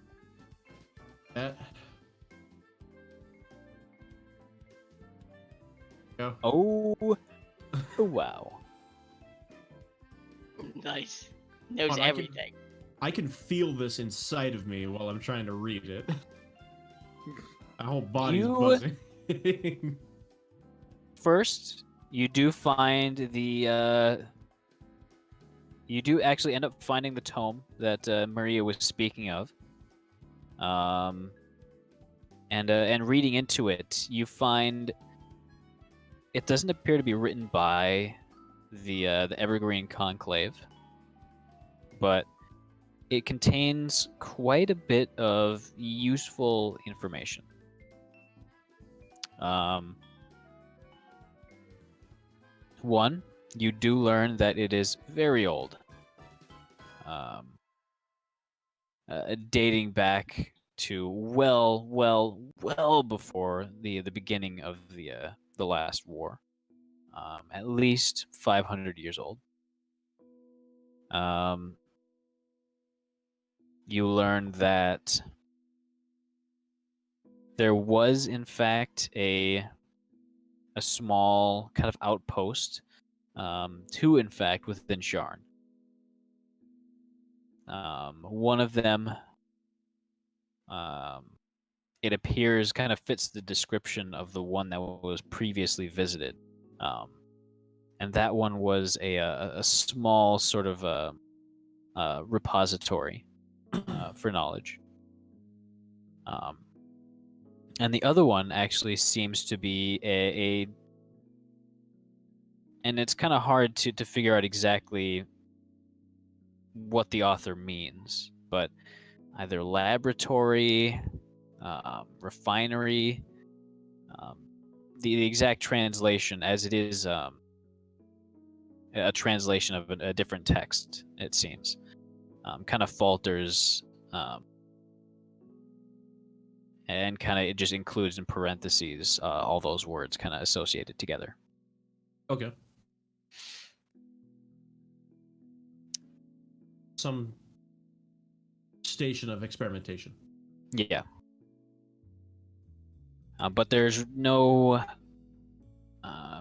That. Go. Oh, wow. Nice. Knows Hold on, everything. I can feel this inside of me while I'm trying to read it. My whole body's buzzing. First, you do find the. You do actually end up finding the tome that Maria was speaking of. And reading into it, you find it doesn't appear to be written by the Evergreen Conclave, but it contains quite a bit of useful information. One, you do learn that it is very old, dating back to well before the beginning of the last war, at least 500 years old. You learn that there was, in fact, a small kind of outpost, in fact, within Sharn. One of them, it appears, kind of fits the description of the one that was previously visited. And that one was a small sort of repository for knowledge. And the other one actually seems to be and it's kind of hard to figure out exactly what the author means, but either laboratory, refinery, the exact translation, as it is a translation of a different text, it seems, kind of falters, and kind of it just includes in parentheses all those words kind of associated together. Okay. Some station of experimentation. Yeah. But there's no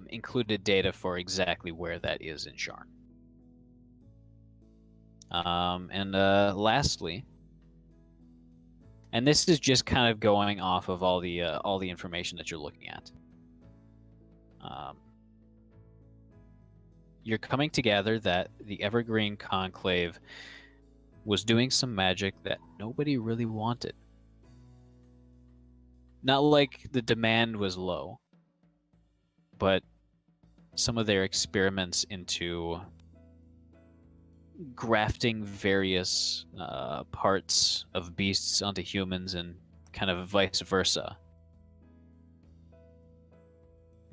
included data for exactly where that is in Sharn. And lastly, and this is just kind of going off of all the information that you're looking at. you're coming to gather that the Evergreen Conclave was doing some magic that nobody really wanted. Not like the demand was low, but some of their experiments into grafting various parts of beasts onto humans and kind of vice versa.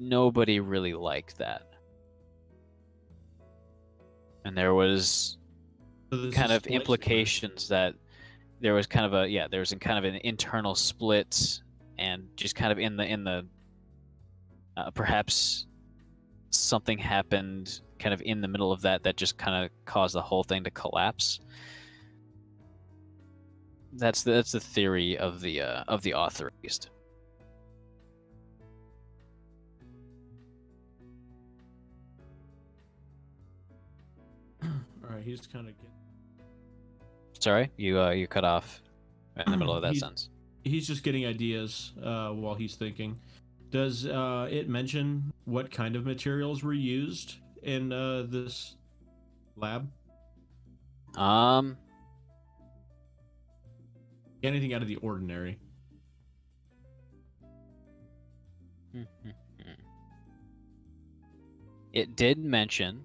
Nobody really liked that. And there was So there's kind a of split here. implications that there was kind of an internal split, and just kind of in the perhaps something happened kind of in the middle of that just kind of caused the whole thing to collapse. That's the theory of the author, at least. All right, he's kind of. Sorry, you cut off in the middle of that He's- sentence. He's just getting ideas while he's thinking. Does it mention what kind of materials were used in this lab? Anything out of the ordinary? It did mention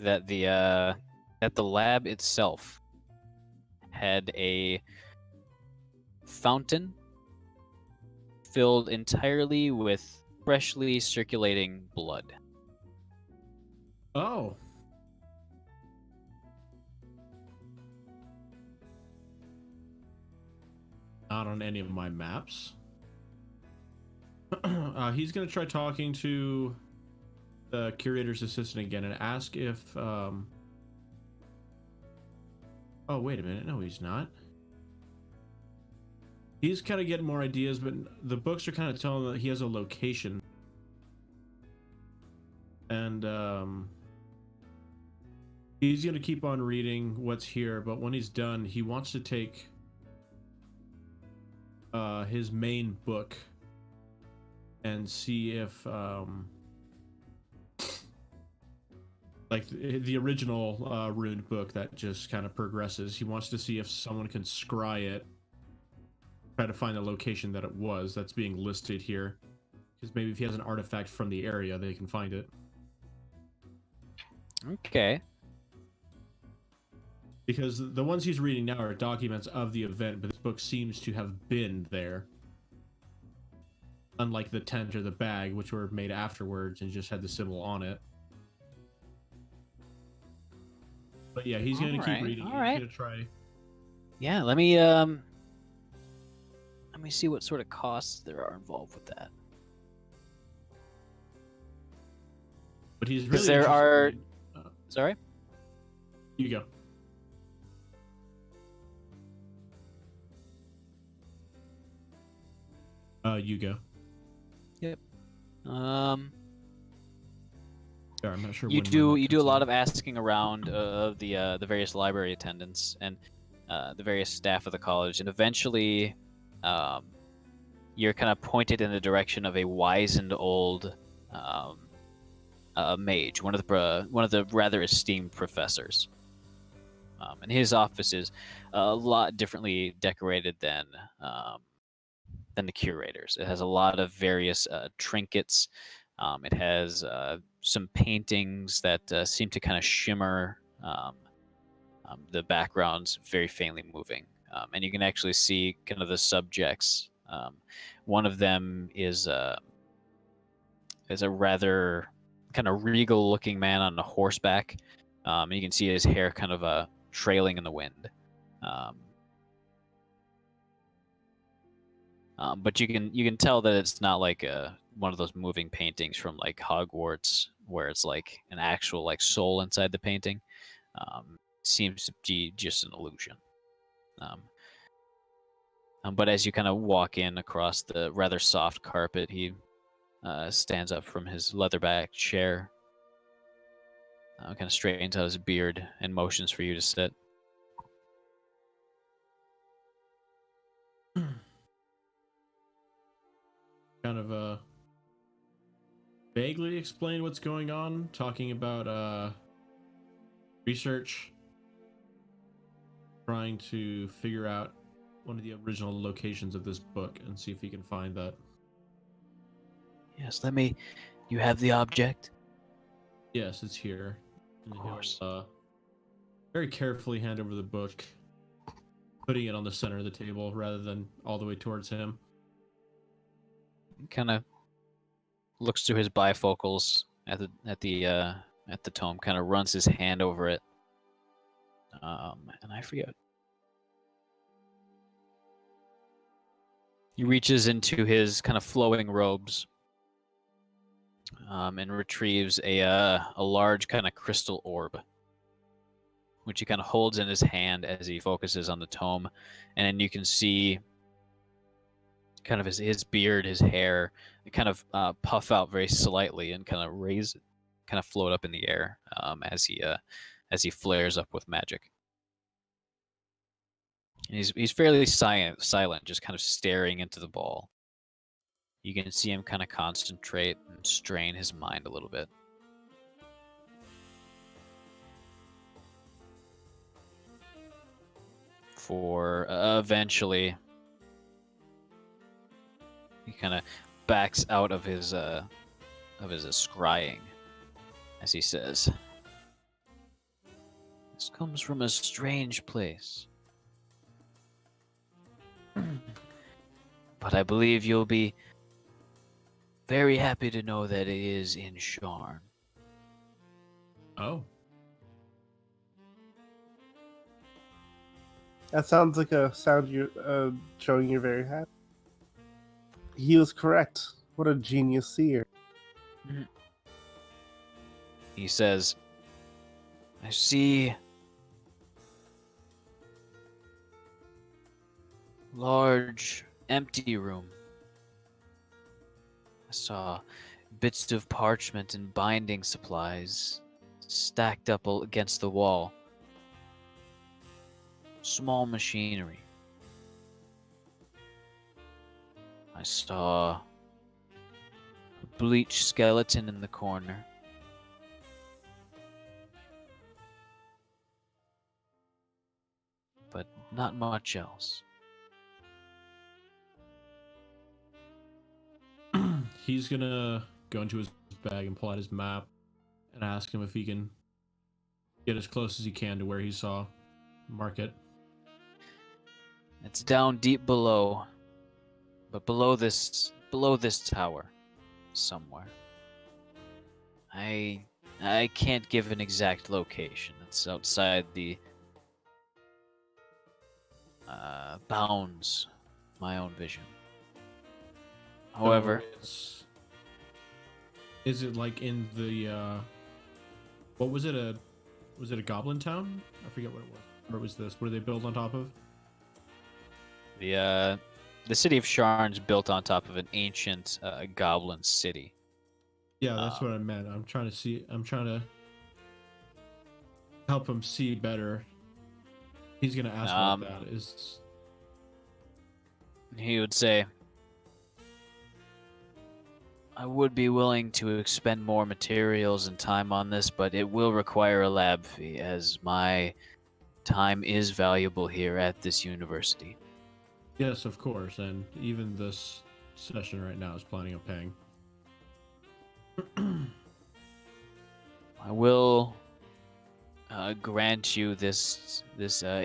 that the lab itself had a fountain filled entirely with freshly circulating blood. Oh. Not on any of my maps. He's gonna try talking to the curator's assistant again and ask if oh, wait a minute. No, he's not. He's kind of getting more ideas, but the books are kind of telling him that he has a location. And he's going to keep on reading what's here, but when he's done, he wants to take his main book and see if like the original runed book that just kind of progresses. He wants to see if someone can scry it, try to find the location that it was that's being listed here, because maybe if he has an artifact from the area, they can find it. Okay. Because the ones he's reading now are documents of the event, but this book seems to have been there. Unlike the tent or the bag, which were made afterwards and just had the symbol on it. But yeah, he's going to keep reading. He's going to try. Yeah, let me see what sort of costs there are involved with that. But he's Because really there are. interested Sorry. You go. You go. Yep. Sorry, I'm not sure. You when do my mic a cuts lot in. of asking around of the various library attendants and the various staff of the college, and eventually, you're kind of pointed in the direction of a wizened old mage, one of the rather esteemed professors. And his office is a lot differently decorated than the curators. It has a lot of various trinkets. It has some paintings that seem to kind of shimmer. The background's very faintly moving, and you can actually see kind of the subjects. One of them is a rather kind of regal-looking man on a horseback. And you can see his hair kind of trailing in the wind. But you can tell that it's not like one of those moving paintings from like Hogwarts, where it's like an actual like soul inside the painting. Seems to be just an illusion. But as you kind of walk in across the rather soft carpet, he stands up from his leatherback chair, kind of straightens out his beard, and motions for you to sit. Kind of vaguely explain what's going on, talking about research, trying to figure out one of the original locations of this book and see if he can find that. Yes, let me. You have the object? Yes, it's here. Of course. He'll, very carefully hand over the book, putting it on the center of the table rather than all the way towards him. Kind of looks through his bifocals at the tome, kind of runs his hand over it. And I forget. He reaches into his kind of flowing robes, and retrieves a large kind of crystal orb, which he kind of holds in his hand as he focuses on the tome, and then you can see kind of his beard, his hair, kind of puff out very slightly and kind of float up in the air as he flares up with magic. And he's fairly silent, just kind of staring into the ball. You can see him kind of concentrate and strain his mind a little bit. For eventually, he kind of backs out of his scrying as he says, "This comes from a strange place. But I believe you'll be very happy to know that it is in Sharn." Oh. That sounds like a sound you showing you're very happy. He was correct. What a genius seer. He says, "I see large empty room. I saw bits of parchment and binding supplies stacked up against the wall. Small machinery. I saw a bleached skeleton in the corner. But not much else." He's gonna go into his bag and pull out his map and ask him if he can get as close as he can to where he saw Market. It's down deep below, but below this tower, somewhere. I can't give an exact location. It's outside the bounds of my own vision. However, is it like in the what was it, a goblin town? I forget what it was. Or was this? What did they build on top of? the city of Sharn's built on top of an ancient goblin city. Yeah, that's what I meant. I'm trying to help him see better. He's gonna ask what that is. He would say, "I would be willing to expend more materials and time on this, but it will require a lab fee, as my time is valuable here at this university." Yes, of course, and even this session right now is planning on paying. I will grant you this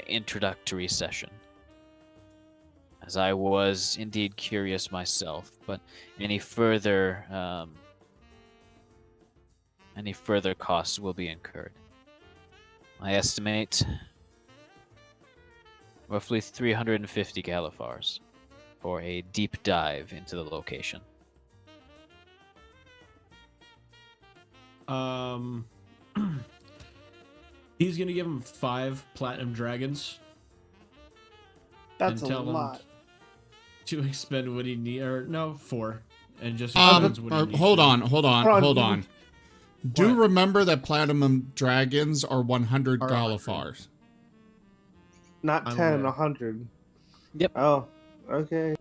introductory session, as I was indeed curious myself. But any further costs will be incurred. I estimate roughly 350 Galifars for a deep dive into the location. He's gonna give him 5 platinum dragons. That's and a tell lot. him to expend what he need, or no, 4, and just hold expends what he needs on. on. Do What? remember that platinum dragons are 100 Are Galifars. Not I'm 10, aware. 100. Yep. Oh, okay.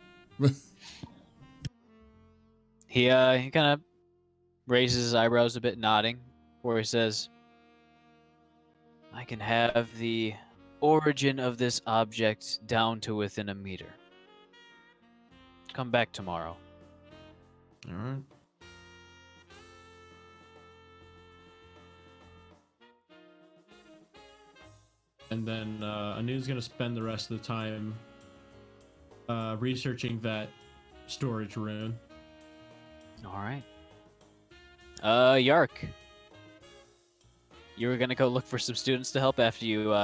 He kind of raises his eyebrows a bit, nodding, where he says, I can have the origin of this object down to within a meter. Come back tomorrow. All right. And then Anu's gonna spend the rest of the time researching that storage rune. All right. Yark. You were gonna go look for some students to help after you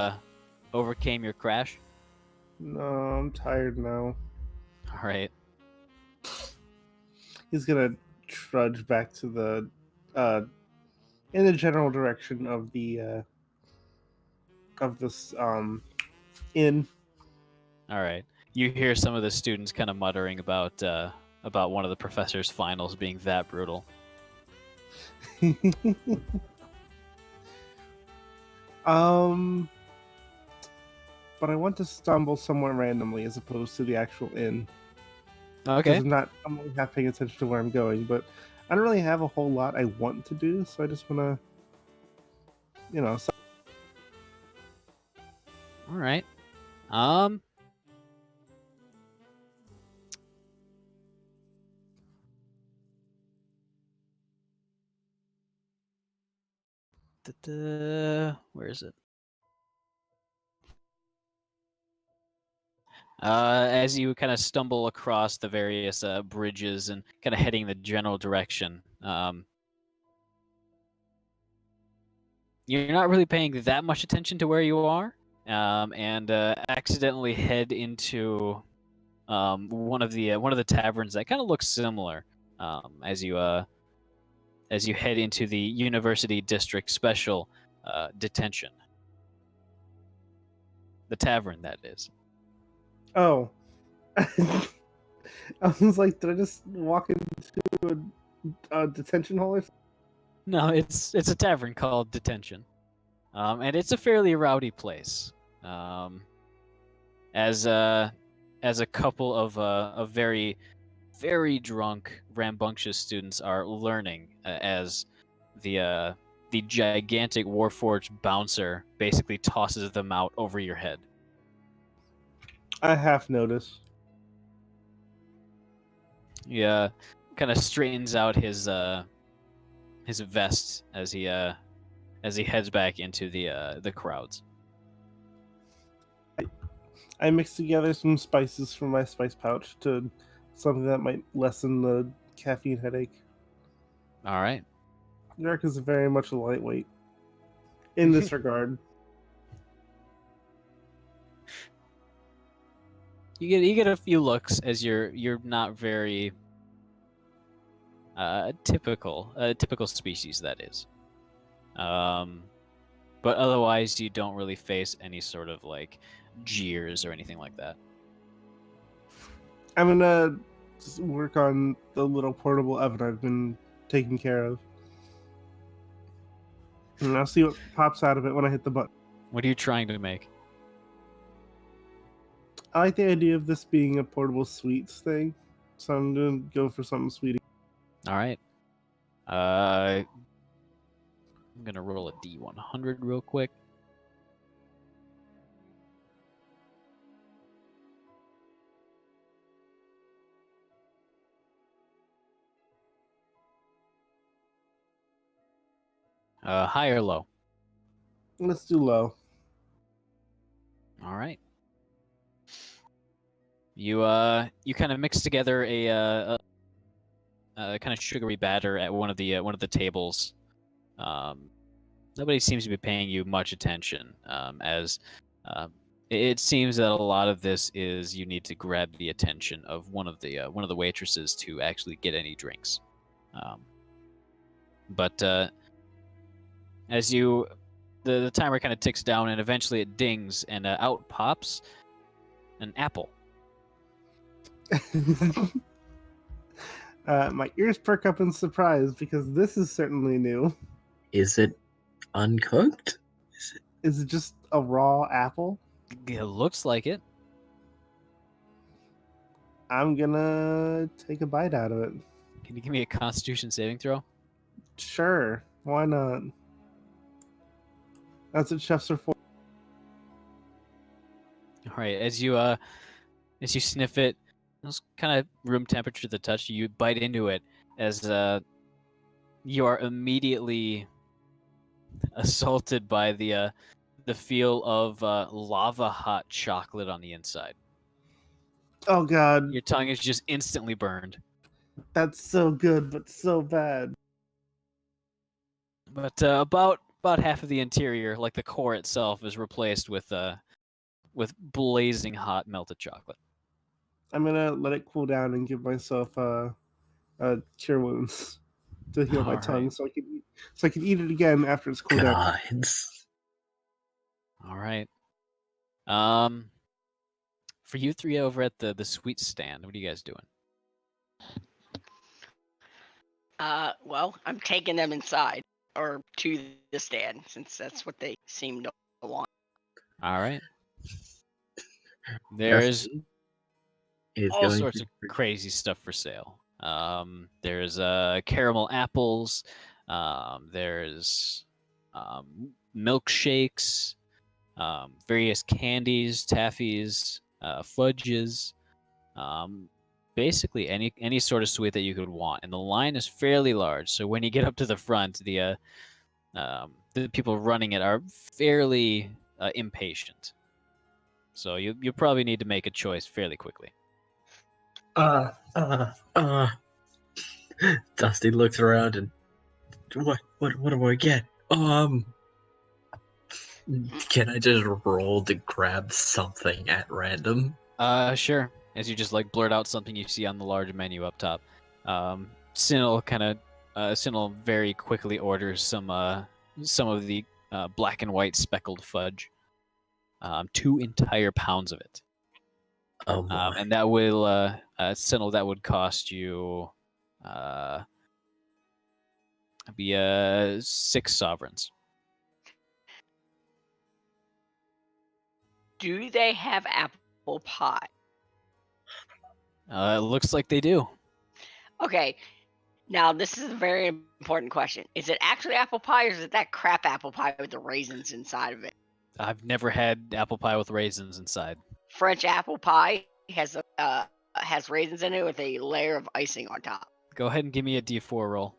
overcame your crash? No, I'm tired now. All right. He's gonna trudge back to the in the general direction of the of this inn. All right. You hear some of the students kind of muttering about one of the professor's finals being that brutal. But I want to stumble somewhere randomly as opposed to the actual inn. Okay. Because I'm only half paying attention to where I'm going, but I don't really have a whole lot I want to do, so I just want to, All right. Where is it? As you kind of stumble across the various bridges and kind of heading the general direction, you're not really paying that much attention to where you are, and accidentally head into one of the taverns that kind of looks similar as you head into the University District Special Detention. The tavern, that is. Oh. I was like, did I just walk into a detention hall or something? No, it's a tavern called Detention, and it's a fairly rowdy place. As a couple of very, very drunk, rambunctious students are learning as the gigantic Warforged bouncer basically tosses them out over your head. I half noticed. Yeah, kind of straightens out his vest as he heads back into the crowds. I mixed together some spices from my spice pouch to something that might lessen the caffeine headache. All right. Derek is very much a lightweight in this regard. You get a few looks as you're not very typical species, that is. But otherwise you don't really face any sort of like jeers or anything like that. I'm gonna just work on the little portable oven I've been taking care of. And I'll see what pops out of it when I hit the button. What are you trying to make? I like the idea of this being a portable sweets thing, so I'm gonna go for something sweet. All right. I'm gonna roll a D100 real quick. High or low? Let's do low. All right. You kind of mix together a kind of sugary batter at one of the tables. Nobody seems to be paying you much attention, as it seems that a lot of this is you need to grab the attention of one of the waitresses to actually get any drinks. But as the timer kind of ticks down and eventually it dings and out pops an apple. My ears perk up in surprise because this is certainly new. Is it uncooked? Is it just a raw apple? It looks like it. I'm gonna take a bite out of it. Can you give me a Constitution saving throw? Sure, why not? That's what chefs are for. All right, as you sniff it, it's kind of room temperature to the touch. You bite into it as you are immediately assaulted by the feel of lava hot chocolate on the inside. Oh god, Your tongue is just instantly burned. that's so good, but so bad. But about half of the interior, like the core itself, is replaced with blazing hot melted chocolate. I'm gonna let it cool down and give myself cure wounds to heal my All tongue, right. so I can eat it again after it's cooled down. Gods. All right. For you three over at the sweet stand, what are you guys doing? Well, I'm taking them inside or to the stand since that's what they seem to want. All right. There's Justin is all going sorts to of crazy stuff for sale. There's caramel apples. There's milkshakes, various candies, taffies, fudges, basically any sort of sweet that you could want. And the line is fairly large, so when you get up to the front, the people running it are fairly impatient. So you probably need to make a choice fairly quickly. Dusty looks around and what do I get? Can I just roll to grab something at random? Sure. As you just like blurt out something you see on the large menu up top. Sinel very quickly orders some of the black and white speckled fudge. 2 entire pounds of it. Oh my. And that will Sinel, that would cost you be 6 sovereigns. Do they have apple pie? It looks like they do. Okay. Now this is a very important question. Is it actually apple pie or is it that crap apple pie with the raisins inside of it? I've never had apple pie with raisins inside. French apple pie has raisins in it with a layer of icing on top. Go ahead and give me a D4 roll.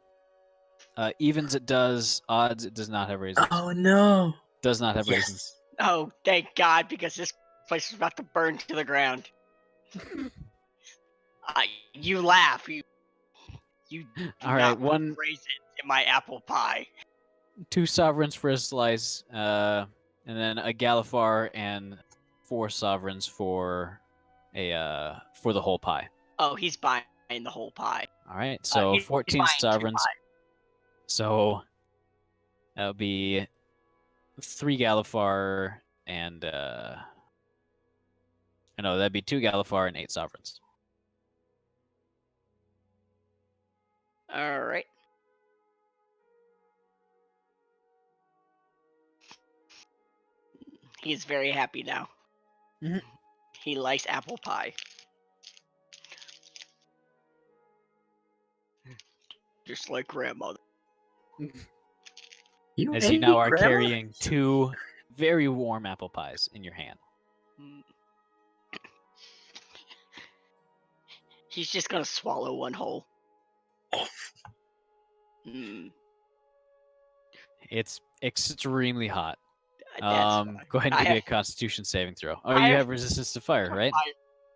Evens it does, odds it does not have raisins. Oh no. Does not have Yes. raisins. Oh, thank God, because this place is about to burn to the ground. You laugh. You do All right, not want one- raisins in my apple pie. 2 sovereigns for a slice, and then a Galifar and 4 sovereigns for the whole pie. Oh, he's buying the whole pie. All right, so He's 14 buying 2 sovereigns. pies. So that'll be 3 Galifar and no, that'd be 2 Galifar and 8 sovereigns. All right. He's very happy now. Mhm. He likes apple pie. Just like grandmother. You As you ate now it, are Grandma? carrying 2 very warm apple pies in your hand. He's just gonna swallow one whole. Mm, It's extremely hot. that's fine. Go ahead and I give me a have- Constitution saving throw. Oh, I you have- have resistance to fire, right?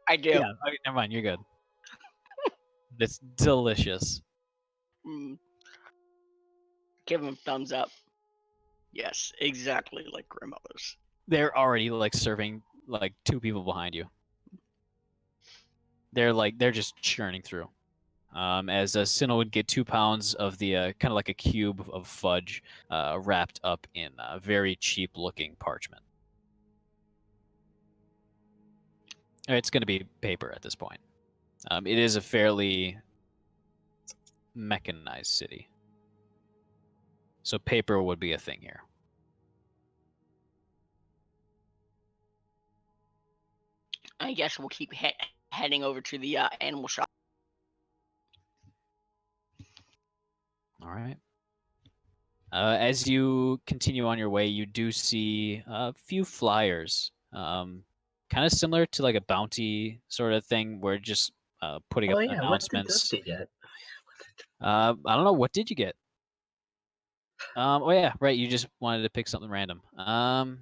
I do. Yeah. Okay, never mind. You're good. It's delicious. Mm. Give him thumbs up. Yes, exactly like grandmother's. They're already like serving like 2 people behind you. They're just churning through. As Sinnoh would get 2 pounds of the kind of like a cube of fudge wrapped up in very cheap looking parchment. It's going to be paper at this point. It is a fairly mechanized city. So paper would be a thing here. I guess we'll keep heading over to the animal shop. All right. As you continue on your way, you do see a few flyers, kind of similar to like a bounty sort of thing, where just putting Oh up yeah, what did announcements. Dusty get? I don't know. What did you get? Oh yeah, right. You just wanted to pick something random. Well,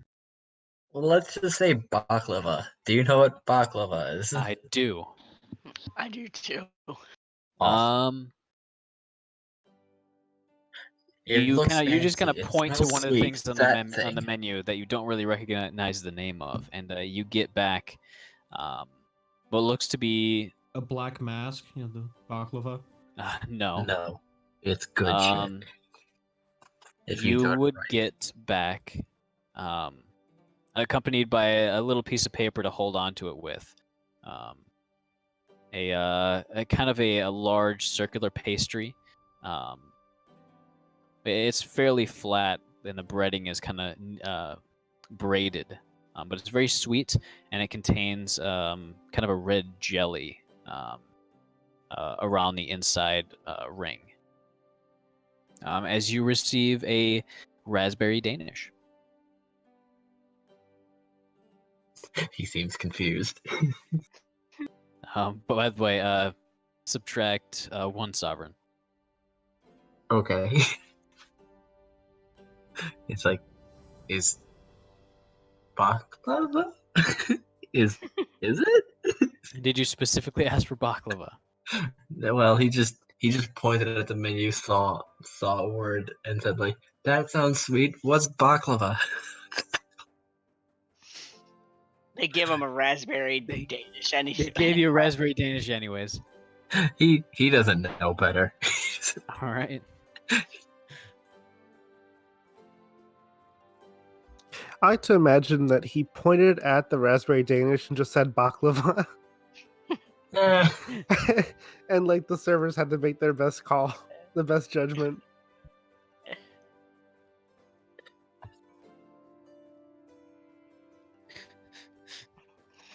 let's just say baklava. Do you know what baklava is? I do. I do too. Awesome. It You looks just kind fancy. of It point to smells one of the sweet. things on That on the thing. menu that you don't really recognize the name of, and you get back what looks to be A black mask, the baklava. no. No, it's good shit. If you You do it would right. get back accompanied by a little piece of paper to hold on to it with. A kind of a large circular pastry. It's fairly flat, and the breading is kind of braided, but it's very sweet, and it contains kind of a red jelly around the inside ring. As you receive a raspberry Danish. He seems confused. But by the way, subtract 1 sovereign. Okay. It's like, is baklava? is it? Did you specifically ask for baklava? Well, he just pointed at the menu, saw a word, and said like, "That sounds sweet. What's baklava?" They give him a raspberry Danish, and They gave you a raspberry Danish anyways. He doesn't know better. All right. I like to imagine that he pointed at the raspberry Danish and just said baklava. And like the servers had to make their best call, the best judgment.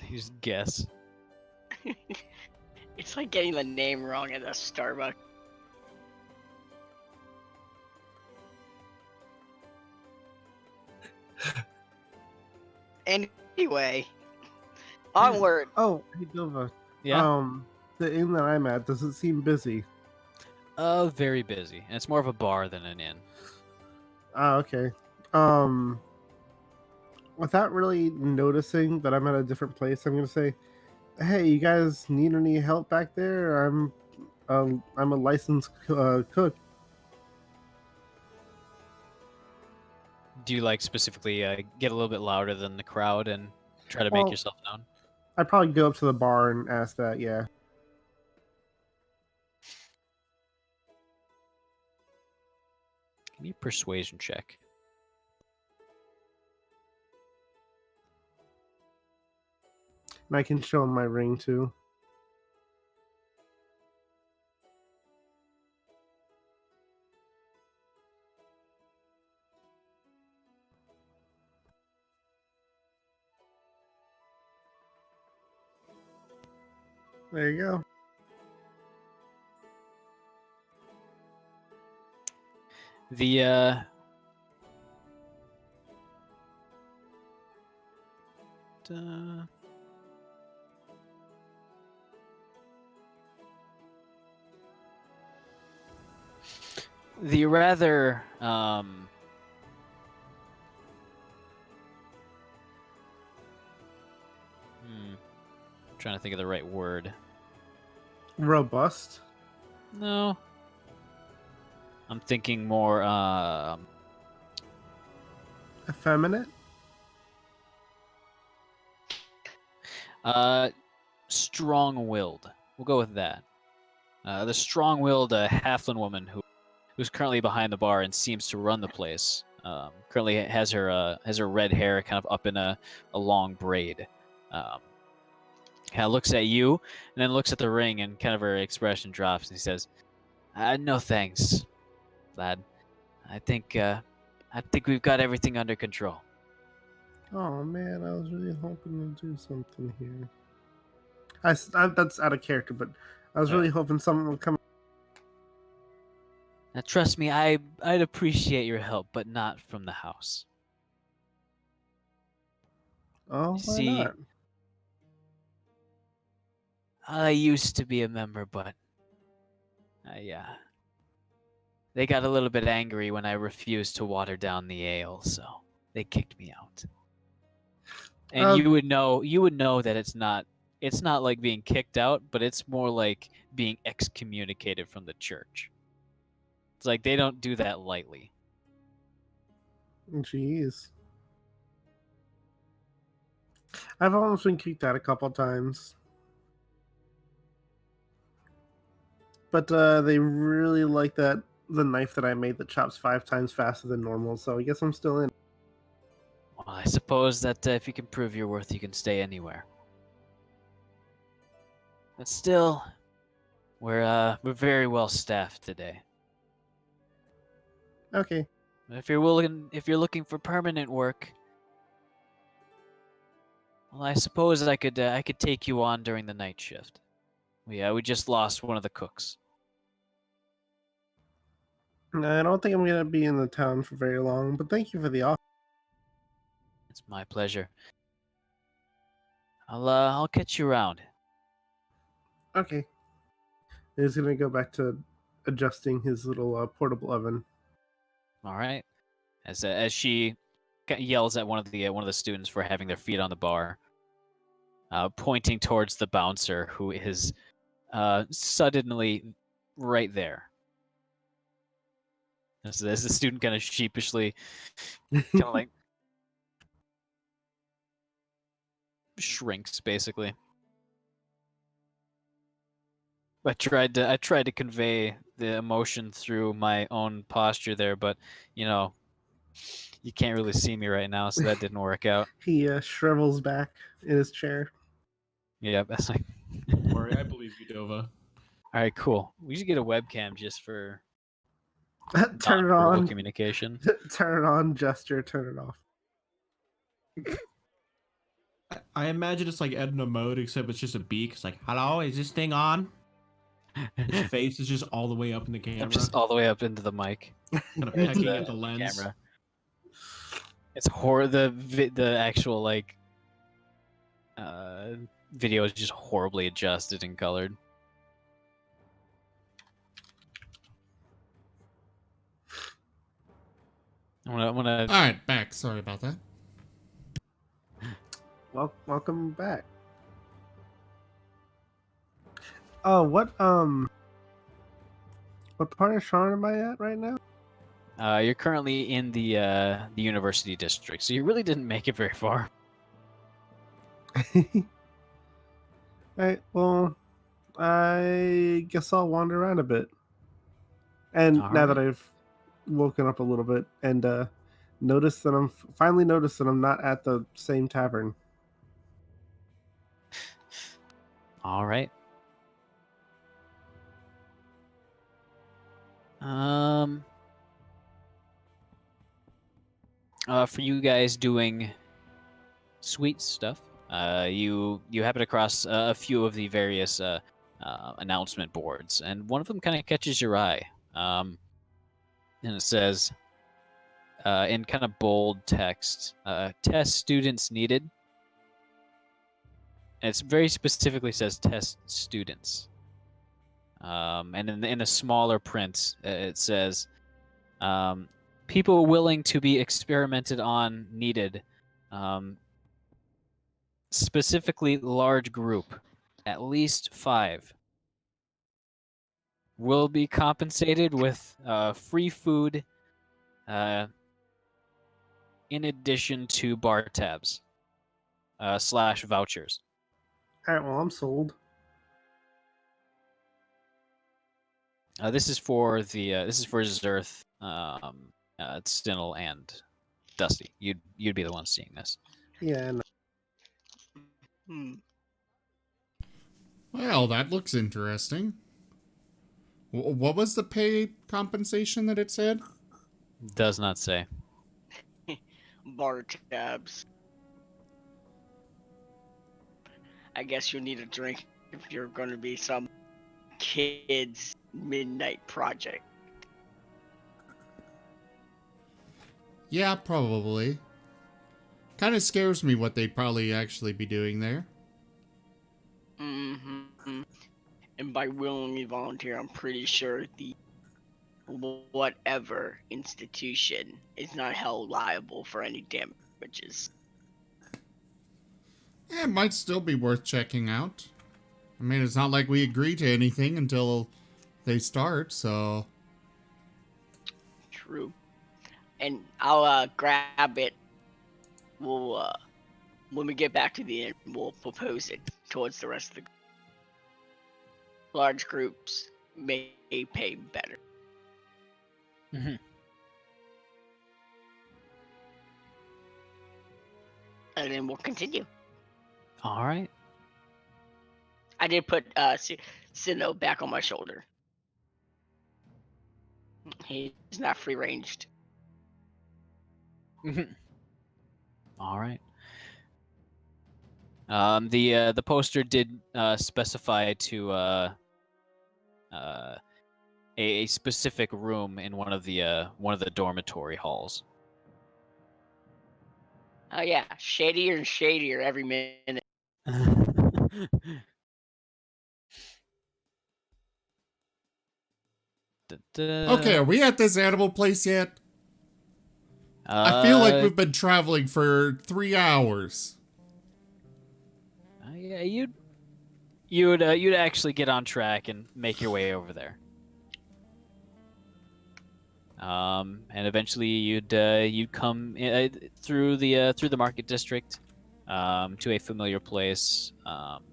You just guess. It's like getting the name wrong at a Starbucks. Anyway, onward. Oh, hey Dova. Yeah. The inn that I'm at, does it seem busy? Very busy. And it's more of a bar than an inn. Ah, okay. Without really noticing that I'm at a different place, I'm gonna say, "Hey, you guys need any help back there? I'm a licensed cook." Do you like specifically get a little bit louder than the crowd and try to Well, make yourself known? I'd probably go up to the bar and ask that. Yeah. Give me a persuasion check. And I can show him my ring too. There you go. The the rather trying to think of the right word. Robust. No. I'm thinking more Effeminate. strong-willed. We'll go with that. The strong-willed halfling woman who's currently behind the bar and seems to run the place. Currently has her red hair kind of up in a long braid. Kind of looks at you and then looks at the ring, and kind of her expression drops, and he says, "No thanks, lad. I think we've got everything under control." Oh man, I was really hoping to do something here. That's out of character, but I was really hoping someone would come. Now, trust me, I'd appreciate your help, but not from the house. Oh, why See, not? I used to be a member, but they got a little bit angry when I refused to water down the ale, so they kicked me out. And Um, you would know that it's not like being kicked out, but it's more like being excommunicated from the church. It's like they don't do that lightly. Jeez. I've almost been kicked out a couple times. But they really like the knife that I made that chops 5 times faster than normal, so I guess I'm still in. Well, I suppose that if you can prove your worth, you can stay anywhere. But still, we're very well staffed today. Okay. If you're looking for permanent work, well, I suppose I could take you on during the night shift. We just lost one of the cooks. I don't think I'm going to be in the town for very long, but thank you for the offer. It's my pleasure. I'll catch you around. Okay. He's going to go back to adjusting his little portable oven. All right. As she yells at one of the students for having their feet on the bar, pointing towards the bouncer who is suddenly right there. As the student kind of sheepishly, kind of like shrinks, basically. I tried to convey the emotion through my own posture there, but you can't really see me right now, so that didn't work out. He shrivels back in his chair. Yeah, that's like. Don't worry, I believe you, Dova. All right, cool. We should get a webcam just for Turn it nonverbal on. communication. Turn it on, gesture, turn it off. I imagine it's like Edna mode, except it's just a beak. It's like, hello, is this thing on? His face is just all the way up in the camera. I'm just all the way up into the mic. Kind of pecking at the lens. Camera. It's the actual like video is just horribly adjusted and colored. I'm gonna. All right, back. Sorry about that. Well, welcome back. Oh, what part of Sharn am I at right now? You're currently in the university district, so you really didn't make it very far. Alright, well, I guess I'll wander around a bit. And now that I've woken up a little bit and finally noticed that I'm not at the same tavern. All right. For you guys doing sweet stuff, you happen across a few of the various announcement boards, and one of them kind of catches your eye. And it says, in kind of bold text, test students needed. And it very specifically says test students. And in the smaller print, it says, people willing to be experimented on needed. Specifically, large group, at least 5. Will be compensated with free food in addition to bar tabs / vouchers. Alright, well, I'm sold. This is for Zerth, Stinnel, and Dusty. You'd be the one seeing this. Yeah, no. Well, that looks interesting. What was the pay compensation that it said? Does not say. Bar tabs. I guess you need a drink if you're going to be some kid's midnight project. Yeah, probably. Kind of scares me what they'd probably actually be doing there. Mm-hmm. And by willingly volunteer, I'm pretty sure the whatever institution is not held liable for any damages. Yeah, it might still be worth checking out. I mean, it's not like we agree to anything until they start, so... True. And I'll grab it. We'll when we get back to the end, we'll propose it towards the rest of the large groups. May pay better. Mhm. And then we'll continue. All right. I did put Sinnoh back on my shoulder. He's not free ranged. All right. The poster did specify to a specific room in one of the dormitory halls. Oh yeah, shadier and shadier every minute. Okay, are we at this animal place yet? I feel like we've been traveling for 3 hours. Yeah, you'd actually get on track and make your way over there. And eventually you'd come through the market district to a familiar place, kind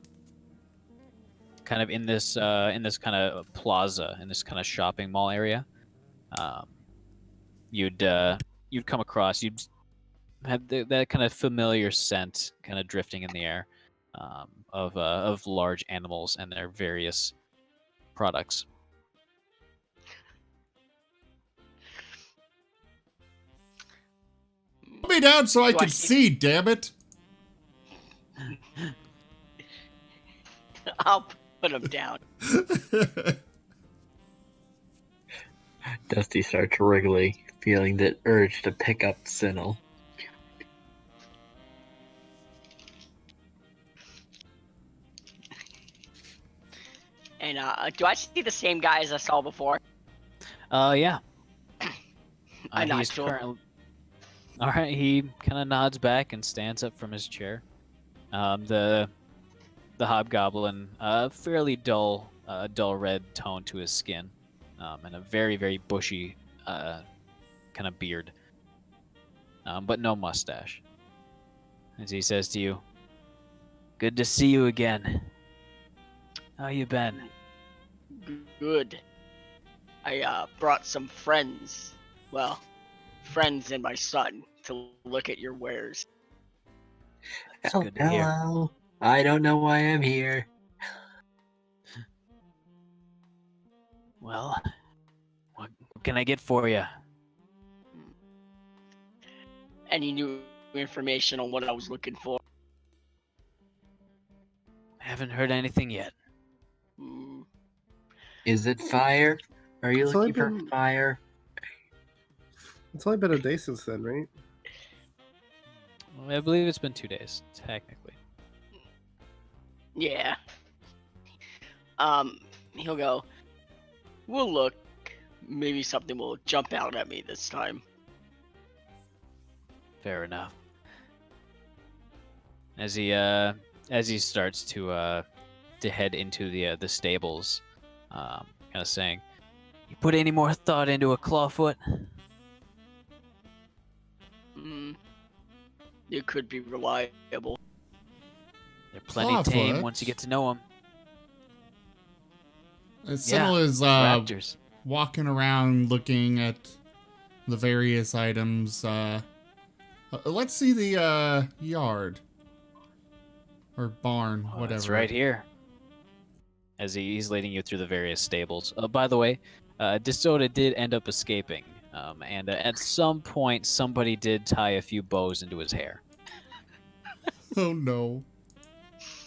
of in this kind of plaza, in this kind of shopping mall area. You'd come across, you'd have that kind of familiar scent kind of drifting in the air, of large animals and their various products. Put me down so I Do I can see- see, damn it! I'll put him down. Dusty starts wriggling, feeling the urge to pick up Sinnoh. And do I see the same guy as I saw before? Yeah. I'm not He's sure. currently... All right, he kind of nods back and stands up from his chair. The hobgoblin, fairly dull red tone to his skin, and a very, very bushy kind of beard, but no mustache. As he says to you, "Good to see you again. How you been?" Good. I brought some friends. Well, friends and my son to look at your wares. That's good to hear. Hello. I don't know why I'm here. Well, what can I get for you? Any new information on what I was looking for? Haven't heard anything yet. Hmm. Is it fire? Are you It's only looking for been- fire? It's only been a day since then, right? Well, I believe it's been 2 days, technically. Yeah. He'll go, we'll look. Maybe something will jump out at me this time. Fair enough. As he starts to head into the stables, kind of saying, "You put any more thought into a clawfoot?" It could be reliable. They're plenty tame Clawfoot? once you get to know them. Sinnoh is Raptors. walking around looking at the various items. Let's see the yard. Or barn, Oh, whatever. it's right here. As he's leading you through the various stables. By the way, Dissota did end up escaping. And at some point, somebody did tie a few bows into his hair. Oh no.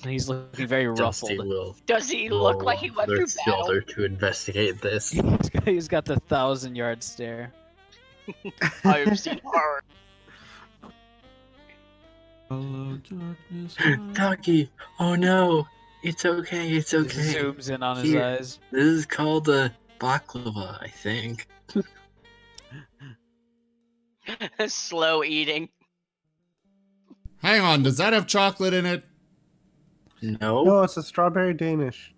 He's looking very Dusty ruffled. will Does he look like he went their through battle? shoulder to investigate this. He's got the 1,000-yard stare. I have seen horror. Hello, darkness. Doggy, oh no, it's okay, it's He okay. zooms in on his Here. eyes. This is called a baklava, I think. Slow eating. Hang on, does that have chocolate in it? No, No, it's a strawberry Danish.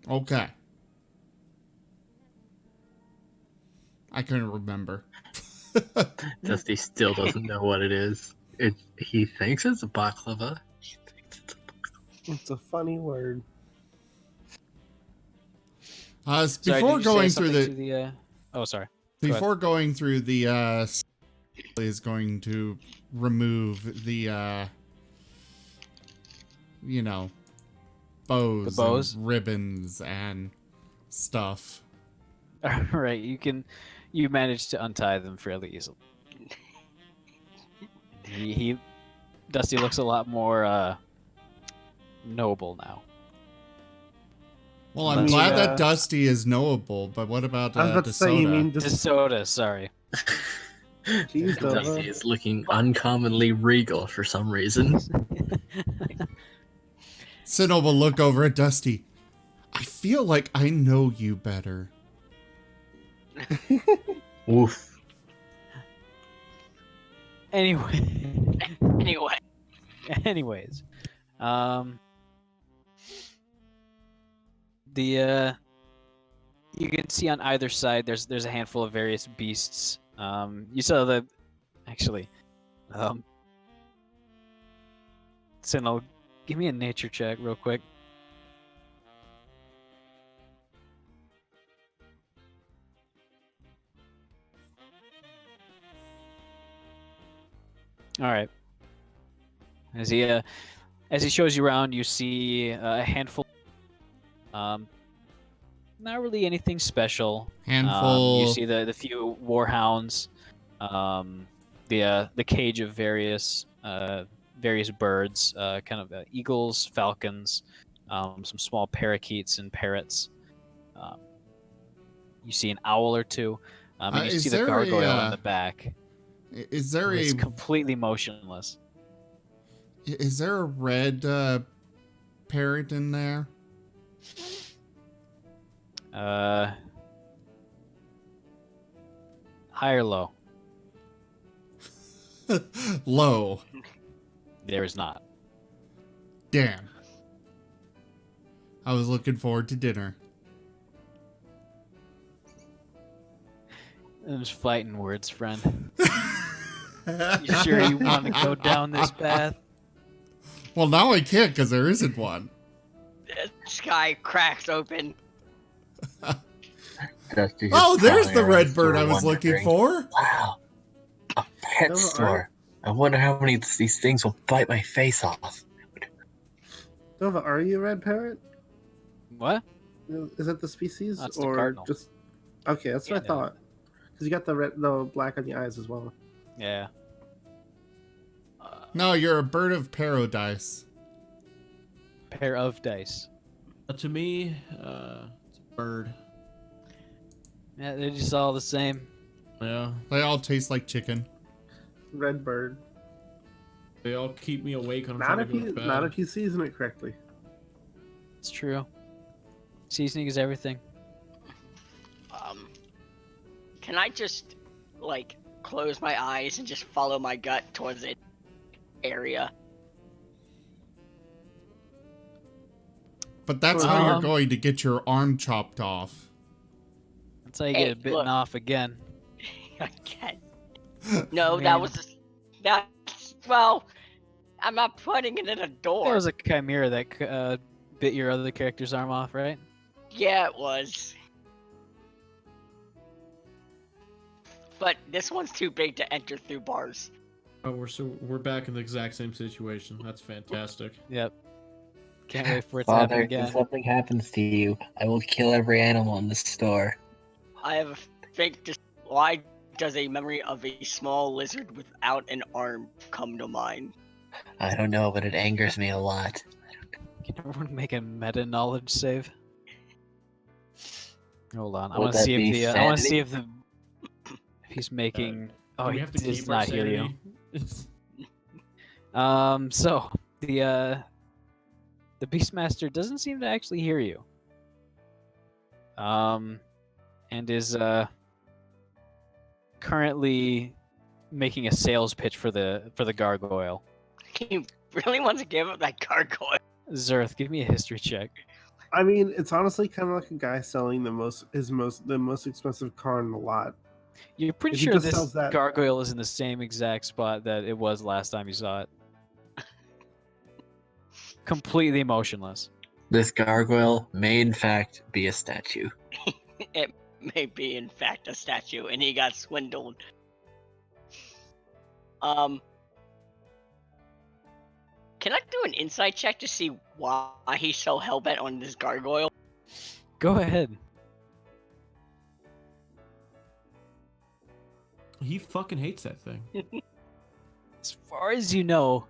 Okay. I couldn't remember. Dusty still doesn't know what it is. He thinks it's a baklava. He thinks it's a It's a funny word. Sorry, Before did you going say through something the to the Oh, sorry. Go ahead. before going through the is going to remove the you know, bows, bows? and ribbons and stuff. All right, you managed to untie them fairly easily. He Dusty looks a lot more noble now. Well, I'm Unless- glad that Dusty is knowable, but what about I was about to say, you Dissota? mean just Dissota, sorry. Jeez, Nova. Dusty is looking uncommonly regal for some reason. Sinnoh will look over at Dusty. I feel like I know you better. Oof. Anyway. Anyway, Anyways, the you can see on either side there's a handful of various beasts. You saw Sinnoh, give me a nature check real quick. All right. As he shows you around, you see a handful. Not really anything special. Handful. You see the few warhounds, the cage of various birds, kind of eagles, falcons, some small parakeets and parrots. You see an owl or two, and you Is see the there gargoyle a, in the back. Is there It's a completely motionless. is there a red parrot in there? High or low? Low. There is not. Damn. I was looking forward to dinner. Those fighting words, friend. You sure you want to go down this path? Well, now I can't because there isn't one. the sky cracks open. Dusty Oh, just there's prowling the around red the store bird I was looking wondering, for. Wow, a pet No, store. I wonder how many of these things will bite my face off. Nova, are you a red parrot? What? Is that the species That's the or cardinal. just? Okay, that's what I Yeah. thought. Because you got the black on the eyes as well. Yeah. No, you're a bird of paradise. Pair of dice. To me, it's a bird. Yeah, they're just all the same. Yeah, They all taste like chicken. Red bird. they all keep me awake when I'm Not trying if to go to you bed. not if you season it correctly. It's true. Seasoning is everything. Can I just like close my eyes and just follow my gut towards it area? But that's how you're Um, going to get your arm chopped off. That's how you Hey, get bitten look. off again. I can't. No, Man. that was well. I'm not putting it in a door. That was a chimera that bit your other character's arm off, right? Yeah, it was. But this one's too big to enter through bars. Oh, we're back in the exact same situation. That's fantastic. Yep. Can't wait for it to happen Father, again. if something happens to you, I will kill every animal in the store. I have a think. Just why does a memory of a small lizard without an arm come to mind? I don't know, but it angers me a lot. Can everyone make a meta knowledge save? Hold on. I Would want to that see if be the I want to sanity? see if He's making. Oh, Do he we have to does keep our not hear you. sanity? So the Beastmaster doesn't seem to actually hear you. And is currently making a sales pitch for the gargoyle. He really wants to give up that gargoyle. Zerth, give me a history check. I mean, it's honestly kind of like a guy selling the most expensive car in the lot. You're pretty If he sure just this sells that- gargoyle is in the same exact spot that it was last time you saw it. Completely motionless. This gargoyle may in fact be a statue. It may be, in fact, a statue, and he got swindled. Can I do an insight check to see why he's so hellbent on this gargoyle? Go ahead. He fucking hates that thing. As far as you know,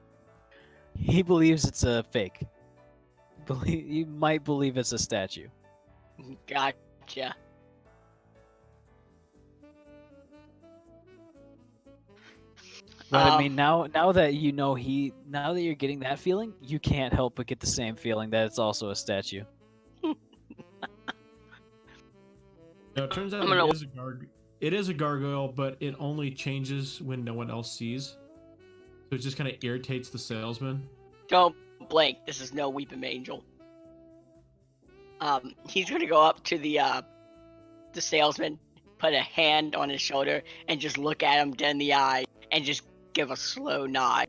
he believes it's a fake. You might believe it's a statue. Gotcha. But I mean, now that you know now that you're getting that feeling, you can't help but get the same feeling that it's also a statue. No, it turns out I'm gonna- it is a gargoyle, but it only changes when no one else sees. So it just kind of irritates the salesman. Don't blink. This is no weeping angel. He's gonna go up to the salesman, put a hand on his shoulder, and just look at him dead in the eye, and just give a slow nod,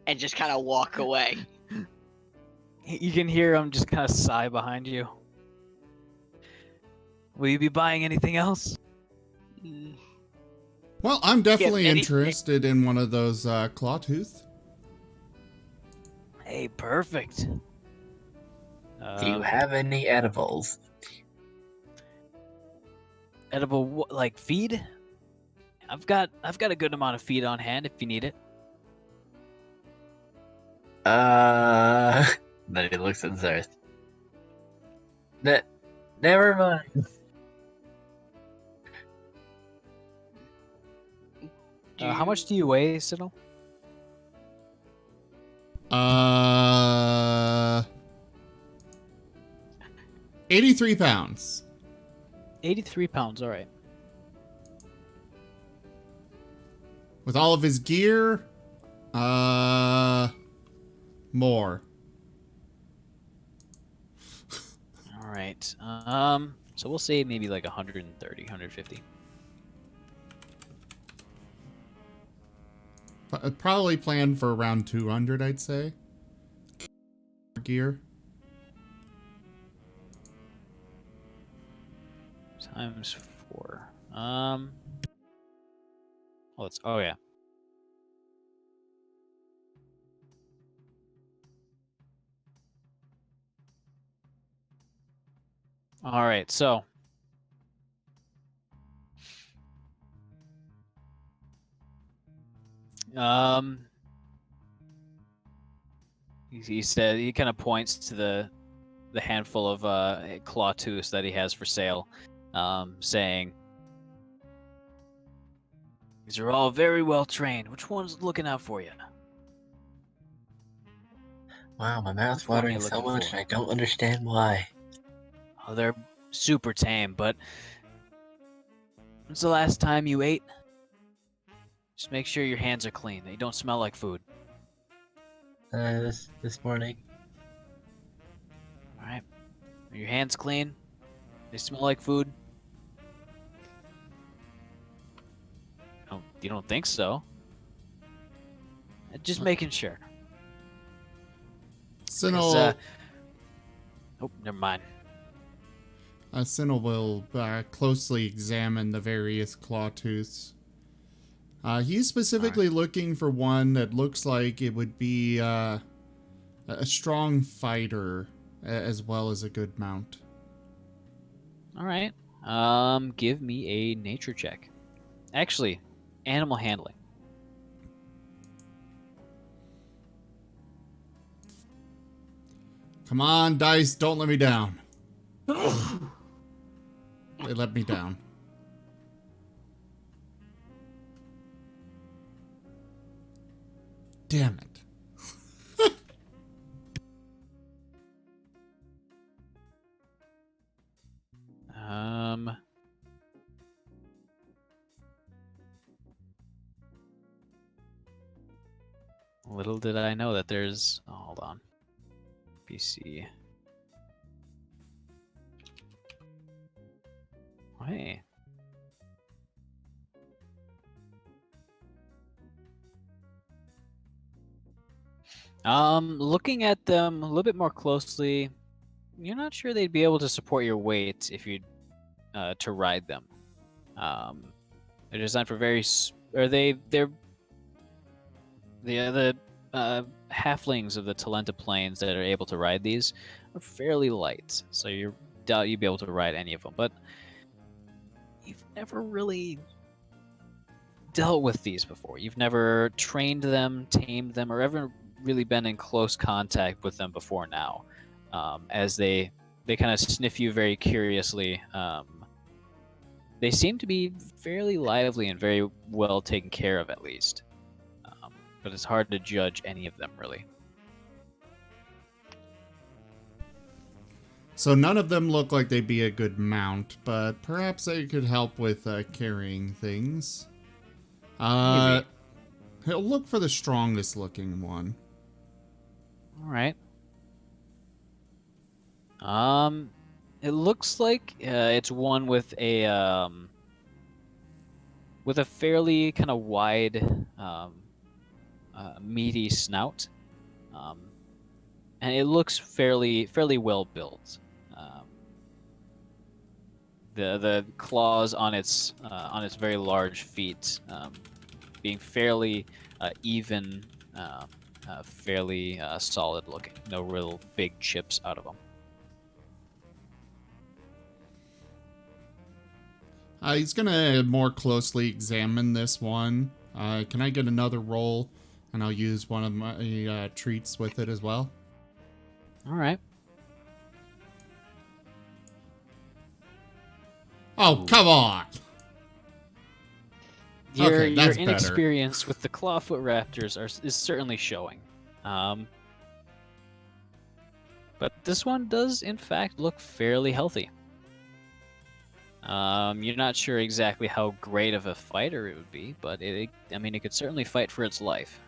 and just kind of walk away. You can hear him just kind of sigh behind you. Will you be buying anything else? Well, I'm definitely anything. interested in one of those claw tooth. Hey, perfect. Do you have any edibles? Edible like feed? I've got a good amount of feed on hand if you need it. Then he looks at Zarth. Never mind. How much do you weigh, Siddle? 83 pounds. 83 pounds, all right. With all of his gear, more. All right. So we'll say maybe like 130, 150. Probably planned for around 200, I'd say. Gear. Times 4. Oh, yeah. All right, so he said he kind of points to the handful of claw tooths that he has for sale, saying, "These are all very well trained. Which one's looking out for you?" Wow, my mouth's Which one are you watering so looking much for? and I don't understand why. Oh, they're super tame, but when's the last time you ate? Just make sure your hands are clean. They don't smell like food. This morning. All right. Are your hands clean? They smell like food? Oh, you don't think so? Just making sure. Sinnoh, Oh, never mind. Sinnoh will closely examine the various claw tooths. He's specifically looking for one that looks like it would be a strong fighter as well as a good mount. All right. Give me a nature check. Actually, animal handling. Come on, dice, don't let me down. They let me down. Damn it. Little did I know that there's. Oh, hold on. PC. Hey. Looking at them a little bit more closely, you're not sure they'd be able to support your weight if you to ride them. They're designed for very they're the halflings of the Talenta Plains that are able to ride these are fairly light, so you doubt you'd be able to ride any of them. But you've never really dealt with these before. You've never trained them, tamed them, or ever really been in close contact with them before now. As they kind of sniff you very curiously. They seem to be fairly lively and very well taken care of, at least. But it's hard to judge any of them, really. So none of them look like they'd be a good mount, but perhaps they could help with carrying things. He'll look for the strongest looking one. All right. It looks like it's one with a fairly kind of wide, meaty snout, and it looks fairly well built. The claws on its very large feet being fairly even, fairly solid looking. No real big chips out of them. He's gonna more closely examine this one. Can I get another roll? And I'll use one of my treats with it as well. All right. Oh, come on! Your Okay, that's better. inexperience with the clawfoot raptors is certainly showing. But this one does, in fact, look fairly healthy. You're not sure exactly how great of a fighter it would be, but it could certainly fight for its life.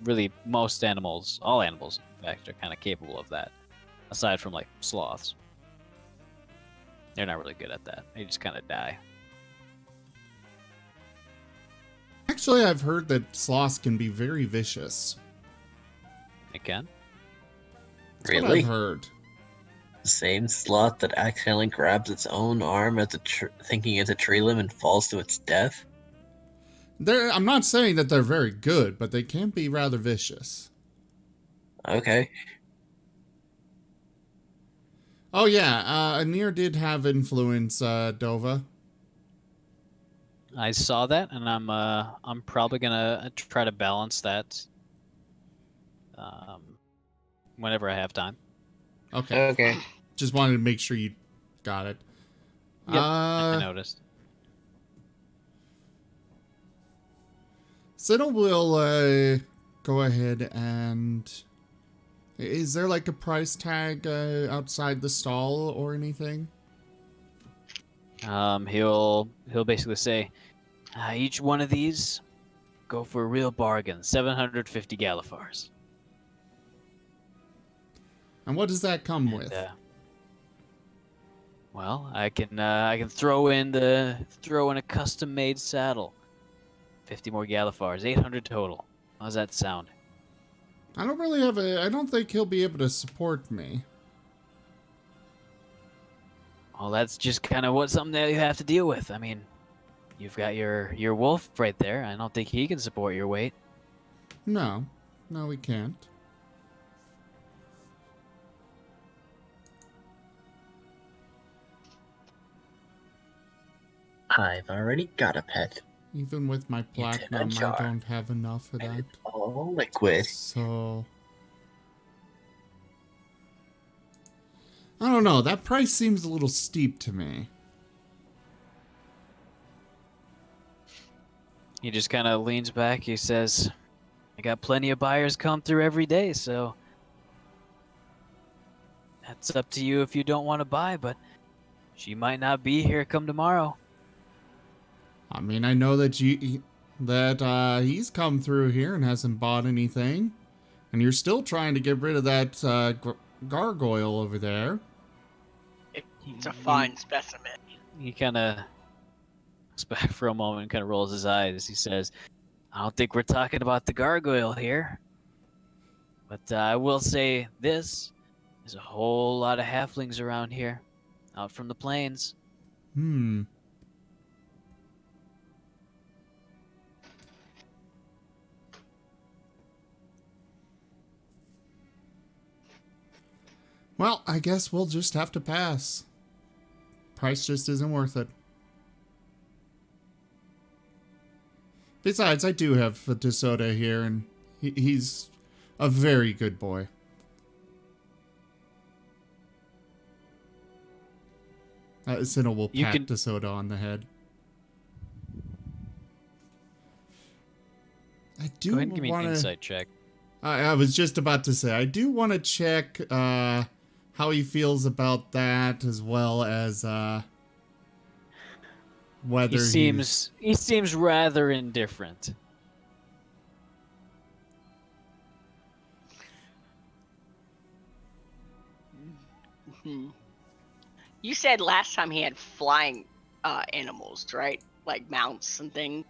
Really, most animals, all animals, in fact, are kind of capable of that. Aside from, like, sloths. They're not really good at that. They just kind of die. Actually, I've heard that sloths can be very vicious. They can? That's what Really? I've heard. The same sloth that accidentally grabs its own arm as thinking it's a tree limb and falls to its death? I'm not saying that they're very good, but they can be rather vicious. Okay. Oh yeah, Anir did have influence, Dova. I saw that, and I'm probably gonna try to balance that whenever I have time. Okay. Okay. Just wanted to make sure you got it. Yep, I noticed. Siddle will go ahead and... Is there like a price tag outside the stall or anything? He'll basically say, each one of these, go for a real bargain, 750 Galifars. And what does that come with? Well, I can throw in a custom-made saddle, 50 more Galifars, 800 total. How's that sound? I don't really have I don't think he'll be able to support me. Well, that's just kind of something that you have to deal with. I mean, you've got your wolf right there. I don't think he can support your weight. No, we can't. I've already got a pet. Even with my platinum, I jar. don't have enough of And that. it's all liquid. So... I don't know, that price seems a little steep to me. He just kind of leans back. He says, I got plenty of buyers come through every day, so that's up to you if you don't want to buy, but she might not be here come tomorrow. I mean, I know that he's come through here and hasn't bought anything, and you're still trying to get rid of that gargoyle over there. It's a fine specimen. He kind of looks back for a moment and kind of rolls his eyes. He says, I don't think we're talking about the gargoyle here. But I will say this. There's a whole lot of halflings around here. Out from the plains. Well, I guess we'll just have to pass. Price just isn't worth it. Besides, I do have a Dissota here, and he's a very good boy. Sinnoh will pat Dissota on the head. I do Go ahead and give me an insight check. I was just about to say, I do want to check how he feels about that, as well as whether he seems rather indifferent. You said last time he had flying animals, right? Like mounts and things.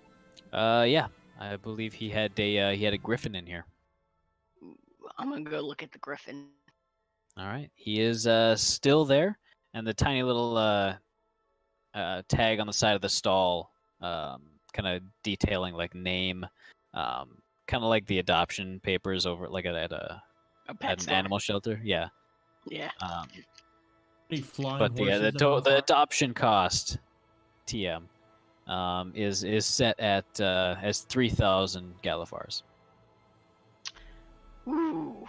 Yeah, I believe he had a griffin in here. I'm gonna go look at the griffin. All right, he is still there, and the tiny little tag on the side of the stall, kind of detailing like name, kind of like the adoption papers over like at an animal shelter. Yeah. Yeah. But the adoption cost, TM, is set at as 3,000 Galifars. Ooh.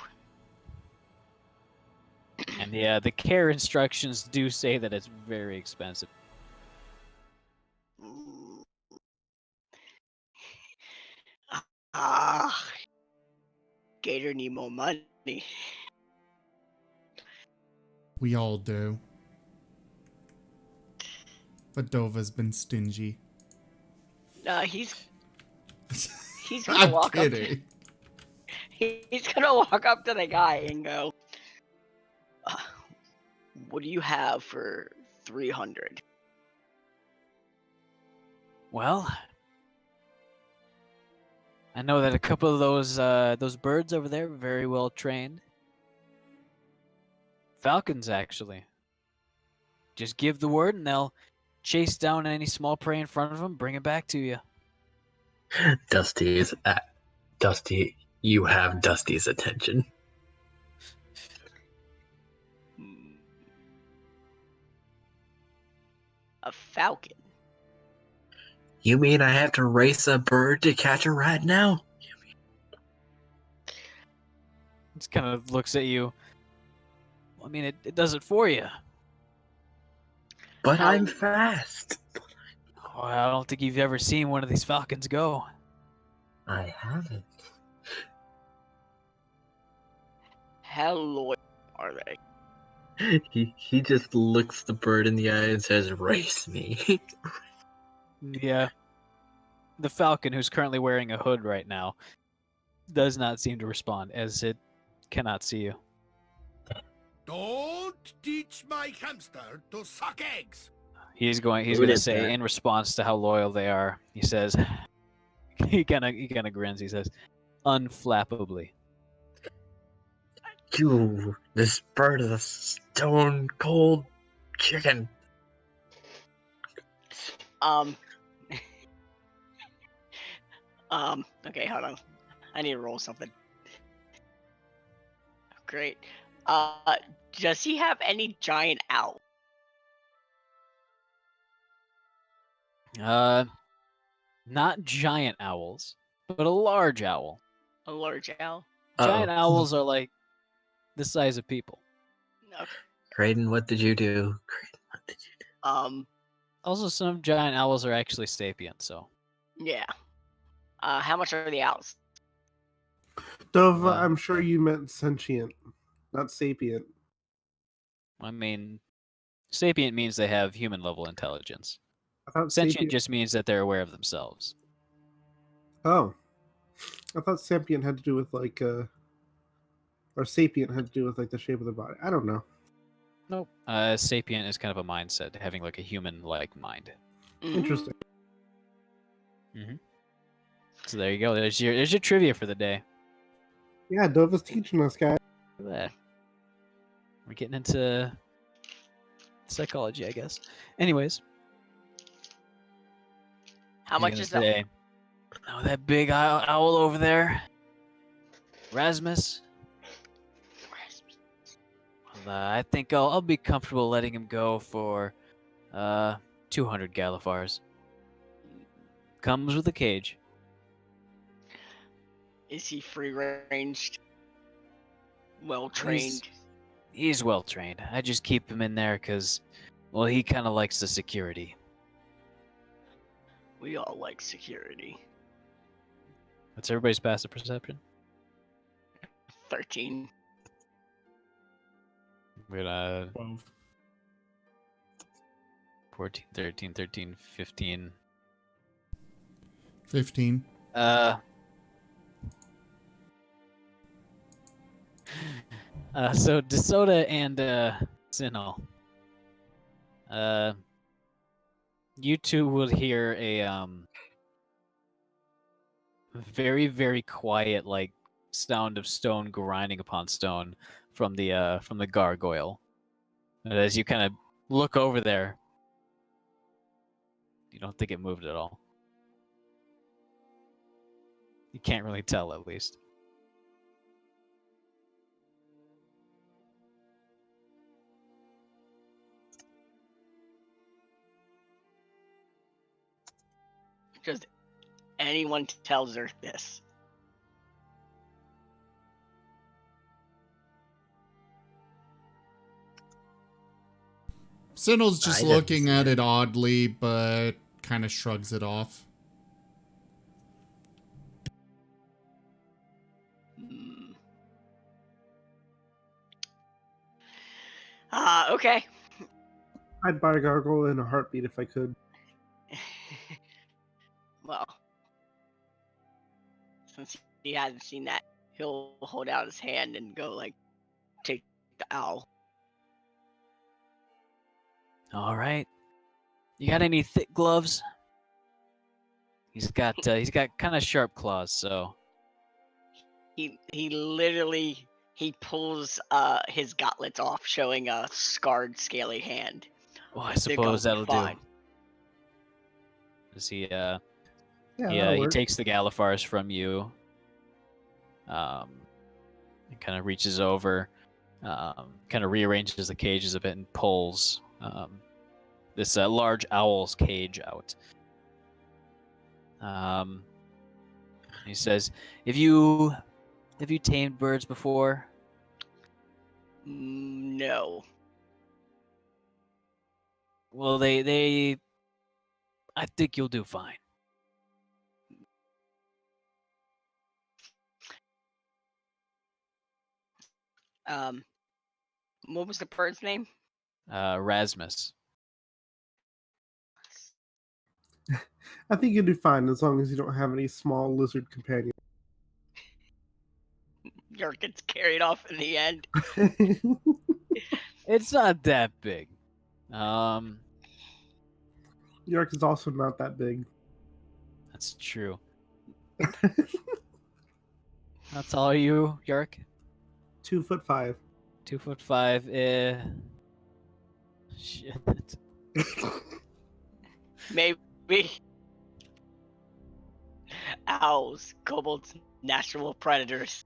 And the care instructions do say that it's very expensive. Gator need more money. we all do. But Dova's been stingy. He's gonna I'm walk kidding. up. He's gonna walk up to the guy and go, "What do you have for 300?" Well, I know that a couple of those birds over there are very well trained. Falcons, actually. Just give the word and they'll chase down any small prey in front of them, bring it back to you. Dusty, you have Dusty's attention. A falcon. You mean I have to race a bird to catch a rat now? Just kind of looks at you. I mean, it does it for you. But I'm fast. Oh, I don't think you've ever seen one of these falcons go. I haven't. How loyal are they? He just looks the bird in the eye and says, "Race me." Yeah. The falcon, who's currently wearing a hood right now, does not seem to respond, as it cannot see you. Don't teach my hamster to suck eggs. He's going Who to did say, that? in response to how loyal they are, he says, he kind of grins. He says, "Unflappably." This bird is a stone cold chicken. Okay, hold on. I need to roll something. Great. Does he have any giant owl? Not giant owls, but a large owl. A large owl? Giant owls are like the size of people. No. Creighton, what did you do? Also, some giant owls are actually sapient, so. Yeah. How much are the owls? Dova, I'm sure you meant sentient, not sapient. I mean, sapient means they have human level intelligence. I thought Sentient just means that they're aware of themselves. Oh. I thought sapient had to do with like or sapient had to do with like the shape of the body. I don't know. Nope. Sapient is kind of a mindset, having like a human-like mind. Interesting. So there you go. There's your trivia for the day. Yeah, Dova's teaching us, guys. Look at that. We're getting into psychology, I guess. Anyways. How much is that? Today. Oh, that big owl over there. Rasmus. I think I'll be comfortable letting him go for 200 Galifars. Comes with a cage. Is he free ranged? Well trained? He's well trained. I just keep him in there because, well, he kind of likes the security. We all like security. What's everybody's passive perception? 13. We're at 12. 14, 13, 15. 15. So Dissota and Sinal. You two will hear a very, very quiet like sound of stone grinding upon stone from the gargoyle. And as you kind of look over there, you don't think it moved at all. You can't really tell, at least. Does anyone tells her this? Sinno's just I looking didn't at see it oddly, but kind of shrugs it off. Okay. I'd buy a gargoyle in a heartbeat if I could. Well, since he hasn't seen that, he'll hold out his hand and go like, take the owl. All right. You got any thick gloves? He's got kind of sharp claws, so. He literally pulls his gauntlets off, showing a scarred, scaly hand. Well, I They go, suppose that'll "Fine." do. Does he? Yeah, He takes the Galifars from you. And kind of reaches over, kind of rearranges the cages a bit and pulls this large owl's cage out. He says, "Have you tamed birds before?" No. Well, I think you'll do fine. What was the bird's name? Rasmus. I think you'll do fine as long as you don't have any small lizard companions. York gets carried off in the end. It's not that big. York is also not that big. That's true. How tall are you, Yark? 2'5". 2'5". Shit. Maybe. Owls, kobolds, natural predators.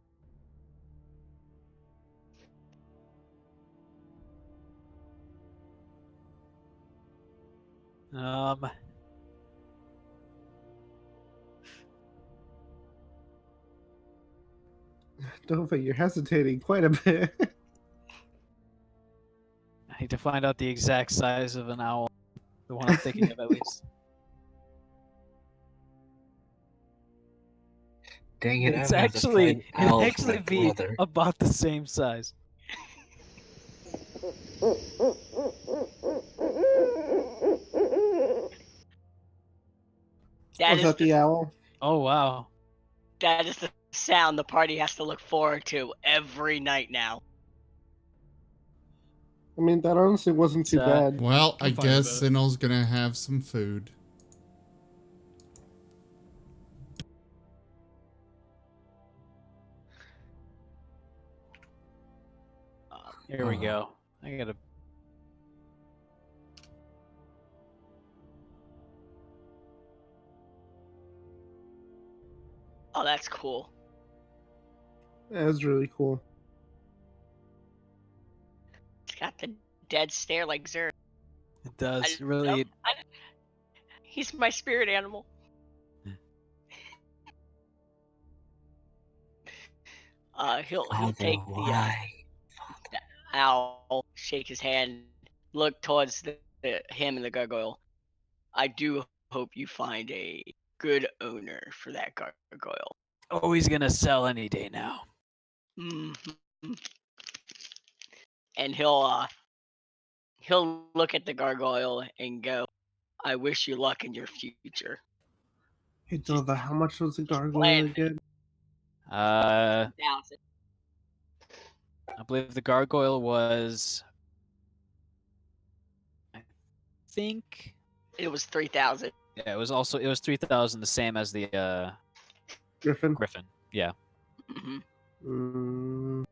Dova, you're hesitating quite a bit. I need to find out the exact size of an owl. The one I'm thinking of, at least. Dang it! I'm It's gonna have to actually find Al it for my actually be brother. about the same size. That Was is that the owl? Oh wow. that is the sound the party has to look forward to every night now. I mean, that honestly wasn't too bad. Well, I I'm fine guess with it. Sinnoh's gonna have some food. Here we go. I gotta. Oh, that's cool. That was really cool. It's got the dead stare like Zer. It does I really. love- He's my spirit animal. He'll Father, take the why? owl, shake his hand, look towards him and the gargoyle. I do hope you find a good owner for that gargoyle. Oh, he's gonna sell any day now. Mhm. And he'll look at the gargoyle and go, "I wish you luck in your future." Hey, Dova, how much was the gargoyle Plan. again? I 1,000. believe the gargoyle was. I think. It was 3,000. Yeah, it was 3,000, the same as the Griffin? griffin. Yeah. Mm,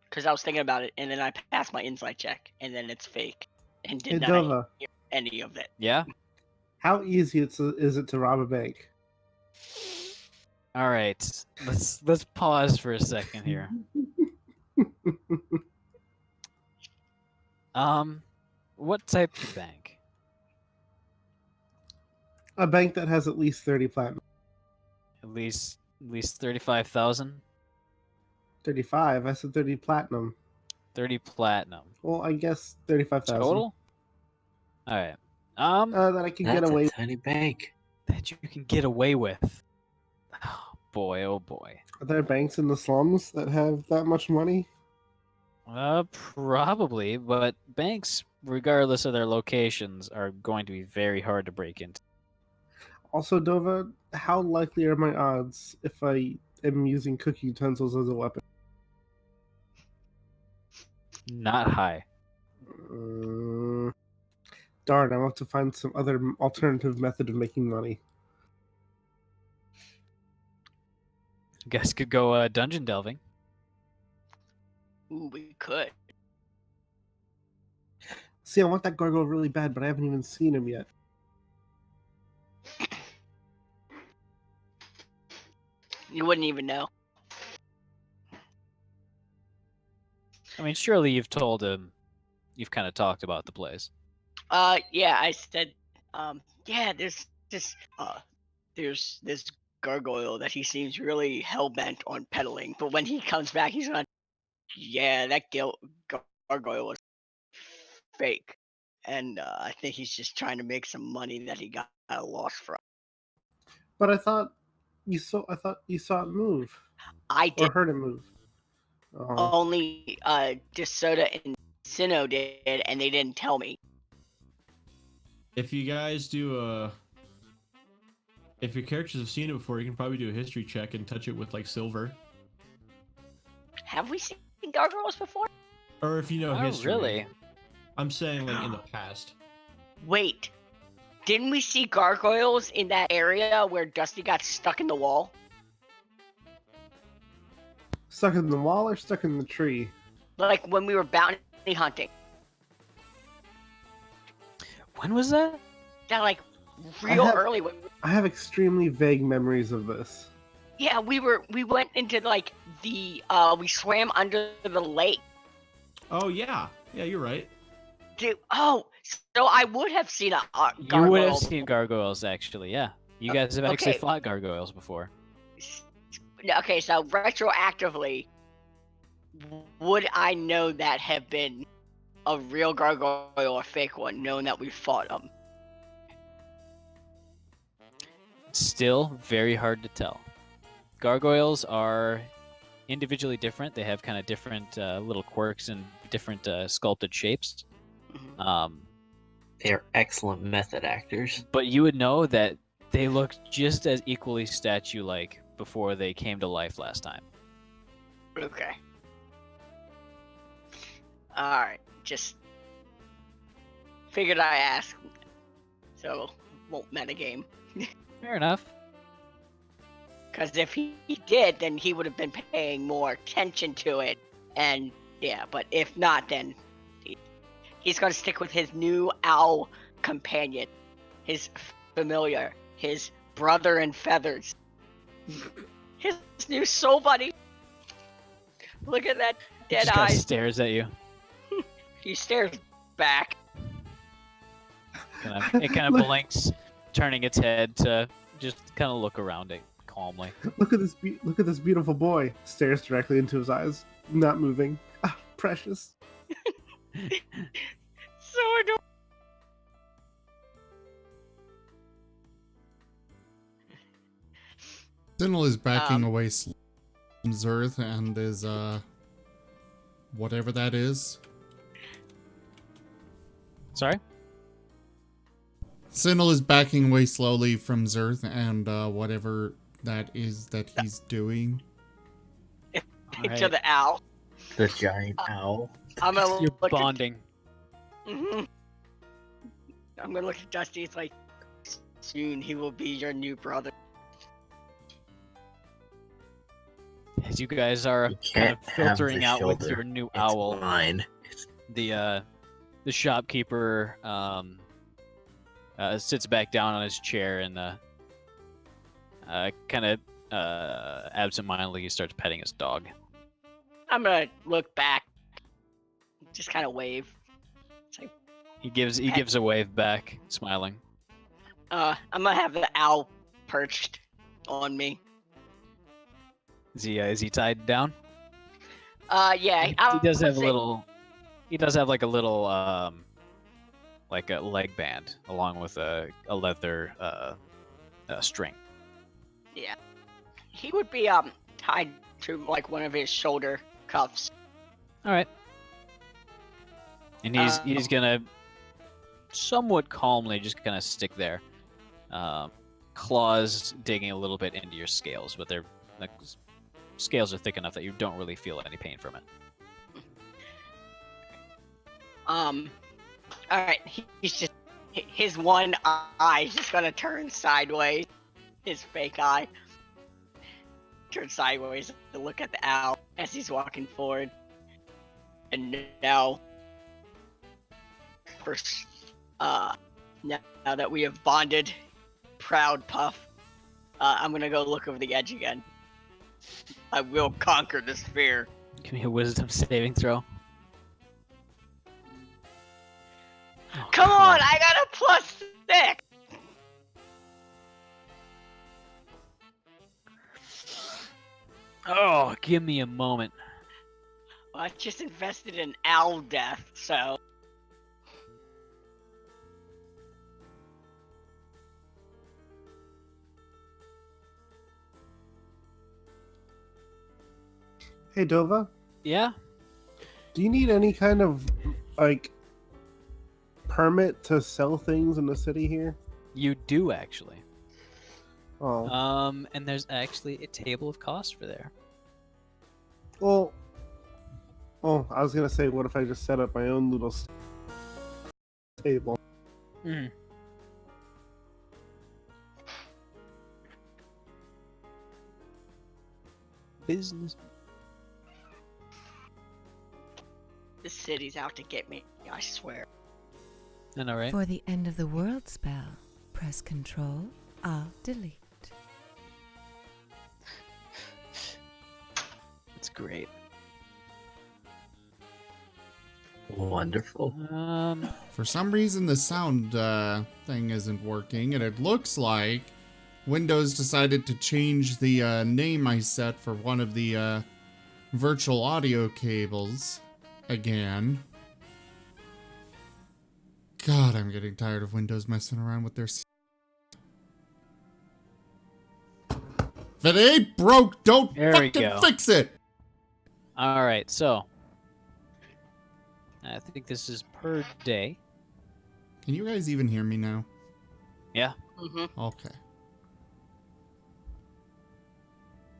Because I was thinking about it, and then I passed my insight check, and then it's fake, and hey, did not Dova, hear any of it. Yeah. how easy is it to rob a bank? All right. Let's pause for a second here. What type of bank? A bank that has at least 30 platinum. At least 35,000. 35? I said 30 platinum. 30 platinum. Well, I guess 35,000. Total? All right. That I can get That's away a with. tiny bank. That you can get away with. Oh boy, oh boy. Are there banks in the slums that have that much money? Probably, but banks, regardless of their locations, are going to be very hard to break into. Also, Dova, how likely are my odds if I am using cooking utensils as a weapon? Not high. Darn, I'll have to find some other alternative method of making money. Guess could go dungeon delving. Ooh, we could. See, I want that gargoyle really bad, but I haven't even seen him yet. You wouldn't even know. I mean, surely you've told him. You've kind of talked about the place. Yeah, I said, yeah, there's this gargoyle that he seems really hell bent on peddling, but when he comes back, he's not. Yeah, that gargoyle was fake, and I think he's just trying to make some money that he got lost from. But I thought you saw it move I or did. heard it move. Oh. Only Dissota and Sinnoh did, and they didn't tell me. If you guys do if your characters have seen it before, you can probably do a history check and touch it with like silver. Have we seen gargoyles before? Or if you know Oh, history. really? I'm saying like in the past. Wait, didn't we see gargoyles in that area where Dusty got stuck in the wall? Stuck in the wall or stuck in the tree? Like when we were bounty hunting. When was that? That like real have- early. I have extremely vague memories of this. Yeah, we went into like the we swam under the lake. Oh yeah. Yeah, you're right. Dude, oh, so I would have seen a You gargoyle. would have seen gargoyles, actually. Yeah, you guys have actually okay. fought gargoyles before. Okay, so retroactively, would I know that have been a real gargoyle or a fake one, knowing that we fought them? Still very hard to tell. Gargoyles are individually different. They have kind of different little quirks and different sculpted shapes. They're excellent method actors. But you would know that they looked just as equally statue-like before they came to life last time. Okay. Alright, just figured I asked. So, won't metagame. Fair enough. Because if he did, then he would have been paying more attention to it. And, yeah, but if not, then he's going to stick with his new owl companion. His familiar. His brother in feathers. His new soul buddy. Look at that dead Just kind eye. of stares at you. He stares back. It kind of blinks, turning its head to just kind of look around it calmly. Look at this beautiful boy. Stares directly into his eyes, not moving. Ah, precious. So adorable. Sentinel is backing away from Zerth and is, whatever that is. Sorry? Sentinel is backing away slowly from Zerth and, whatever that is that he's doing. To the owl. The giant owl. I'm gonna You're look bonding. I'm gonna look at Dusty. It's like, soon he will be your new brother. As you guys are You kind can't of filtering have the out with shoulder. your new It's owl, mine. the shopkeeper sits back down on his chair and kind of absentmindedly starts petting his dog. I'm gonna look back, just kind of wave. It's like, He gives a wave back, smiling. I'm gonna have the owl perched on me. Is he tied down? Yeah. He does have a little. He does have like a little like a leg band along with a leather string. Yeah. He would be tied to like one of his shoulder cuffs. All right. And he's gonna somewhat calmly just kind of stick there, claws digging a little bit into your scales, but they're the scales are thick enough that you don't really feel any pain from it. All right. He's just his one eye is just gonna turn sideways. His fake eye turn sideways to look at the owl as he's walking forward. And now, first, now that we have bonded, proud Puff, I'm gonna go look over the edge again. I will conquer this fear. Give me a wisdom saving throw. Oh, Come on, I got a +6. Oh, give me a moment. Well, I just invested in owl death, so. Hey, Dova, Yeah? do you need any kind of, like, permit to sell things in the city here? You do actually. Oh, And there's actually a table of cost for there. well, I was gonna say, what if I just set up my own little table? Mm. Business. The city's out to get me, I swear. I know, right? For the end of the world spell, press Control, Alt, Delete. It's great. Wonderful. For some reason, the sound thing isn't working, and it looks like Windows decided to change the name I set for one of the virtual audio cables again. God, I'm getting tired of Windows messing around with their... If it ain't broke, don't There we fucking go. fix it. All right, so I think this is per day. Can you guys even hear me now? Yeah. Mm-hmm. Okay.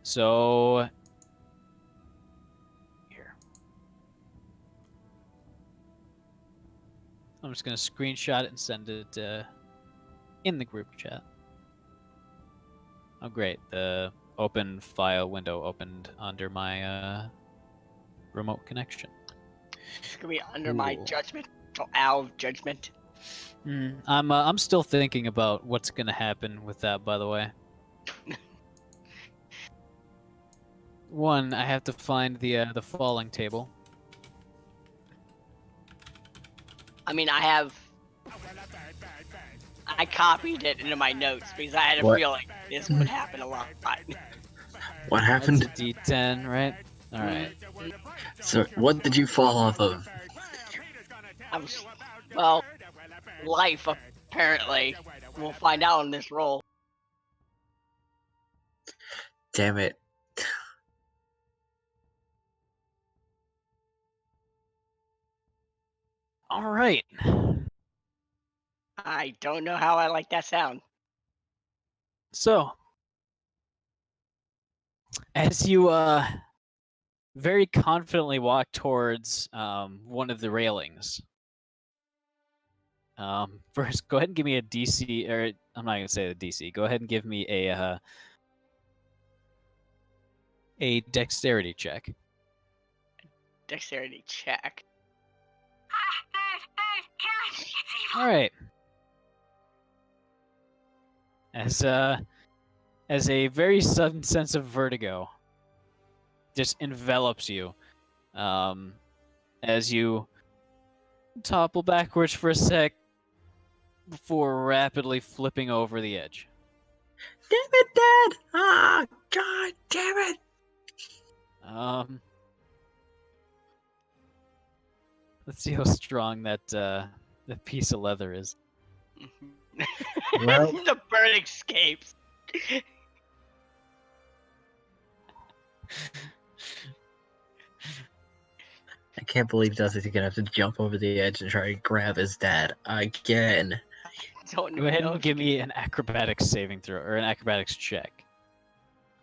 So here, I'm just gonna screenshot it and send it in the group chat. Oh, great! The open file window opened under my remote connection. It's gonna be under my Cool. judgment. Our judgment. I'm still thinking about what's gonna happen with that. By the way, one, I have to find the falling table. I mean, I copied it into my notes because I had a What? feeling this would happen a lot. What That's happened? a D10, right? All right. So, what did you fall off of? Well, life apparently. We'll find out in this roll. Damn it. All right. I don't know how I like that sound. So, as you very confidently walk towards one of the railings, first go ahead and give me a DC, or I'm not gonna say the DC. Go ahead and give me a dexterity check. Dexterity check. All right. As a very sudden sense of vertigo just envelops you, as you topple backwards for a sec before rapidly flipping over the edge. Damn it, Dad! Ah, God damn it! Let's see how strong that piece of leather is. Well- The bird escapes. I can't believe Dusty's gonna have to jump over the edge and try to grab his dad again. Don't Go ahead know and if give you me an acrobatics saving throw, or an acrobatics check.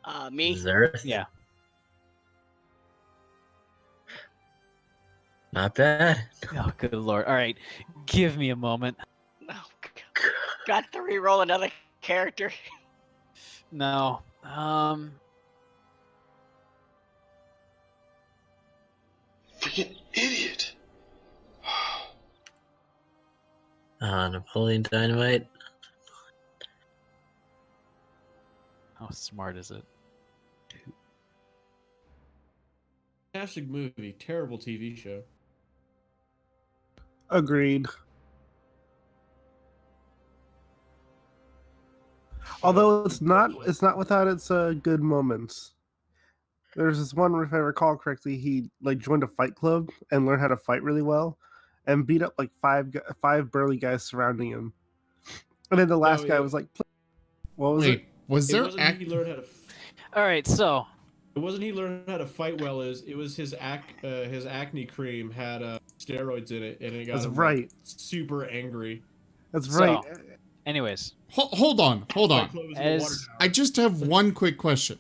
can- me. Zerth? Yeah. Not bad. Oh, good lord. All right. Give me a moment. Oh, God. Got to re-roll another character. No. Freaking idiot. Napoleon Dynamite. How smart is it? Fantastic movie, terrible TV show. Agreed. Although it's not without its good moments. There's this one, if I recall correctly, he like joined a fight club and learned how to fight really well, and beat up like five burly guys surrounding him. And then the last guy was like, "What was Wait, it?" was It there wasn't he learned how to. All right, so It wasn't he learned how to fight well. It was his acne cream had steroids in it, and it got That's him right. like, super angry. That's So- right. anyways, Hold on. Fight Club was in the water As- tower. I just have one quick question.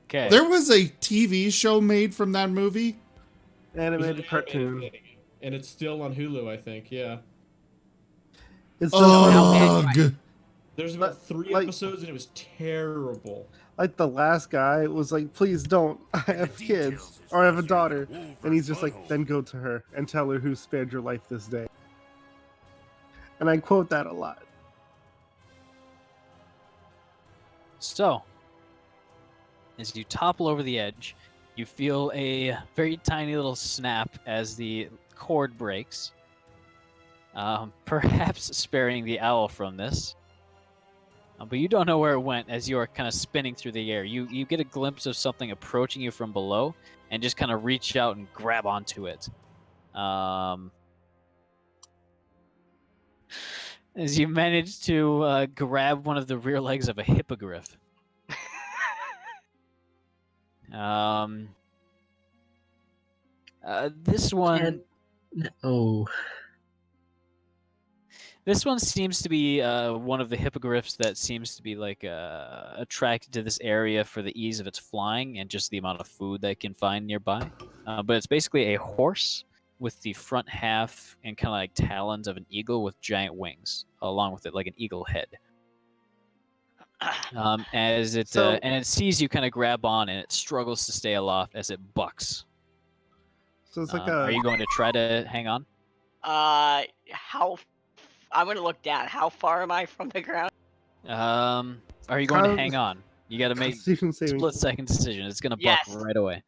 okay. There was a TV show made from that movie? It was an Animated cartoon. thing, and it's still on Hulu, I think. Yeah, It's Ugh. there's about But, 3 like- episodes, and it was terrible. like the last guy was like, "Please don't. I have kids or I have a daughter," and he's just like, "Then go to her and tell her who spared your life this day." And I quote that a lot. So, as you topple over the edge, you feel a very tiny little snap as the cord breaks, perhaps sparing the owl from this. But you don't know where it went as you are kind of spinning through the air. You get a glimpse of something approaching you from below and just kind of reach out and grab onto it. As you manage to grab one of the rear legs of a hippogriff. This one. Oh. This one seems to be one of the hippogriffs that seems to be like attracted to this area for the ease of its flying and just the amount of food that it can find nearby. But it's basically a horse with the front half and kind of like talons of an eagle with giant wings along with it, like an eagle head. As it So- and it sees you kind of grab on and it struggles to stay aloft as it bucks. So it's like Are you going to try to hang on? How? I'm gonna look down. How far am I from the ground? Are you going to hang on? You got to make Constitution saving. split-second decision. It's gonna buck Yes. right away.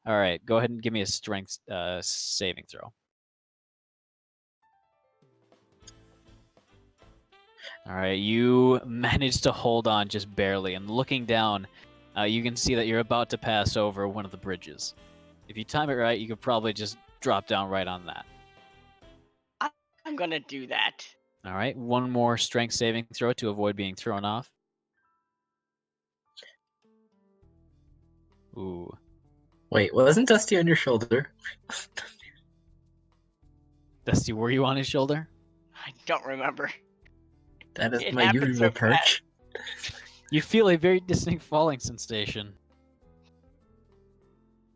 All right, go ahead and give me a strength saving throw. All right, you managed to hold on just barely, and looking down, you can see that you're about to pass over one of the bridges. If you time it right, you could probably just drop down right on that. I'm gonna do that. All right, one more strength saving throw to avoid being thrown off. Ooh. Wait, wasn't Dusty on your shoulder? Dusty, were you on his shoulder? I don't remember. That is It my happened usual so fast. perch. You feel a very distinct falling sensation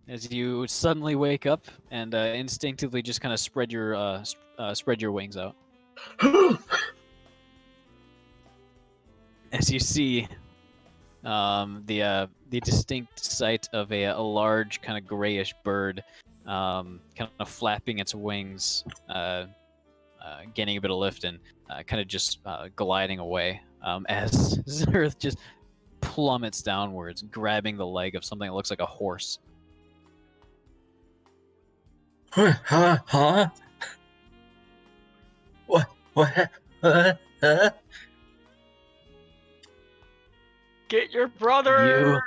as you suddenly wake up and instinctively just kind of spread your wings out. As you see the distinct sight of a large kind of grayish bird kind of flapping its wings, gaining a bit of lift and kind of just gliding away as Zerth just plummets downwards, grabbing the leg of something that looks like a horse. Huh? What? Get your brother.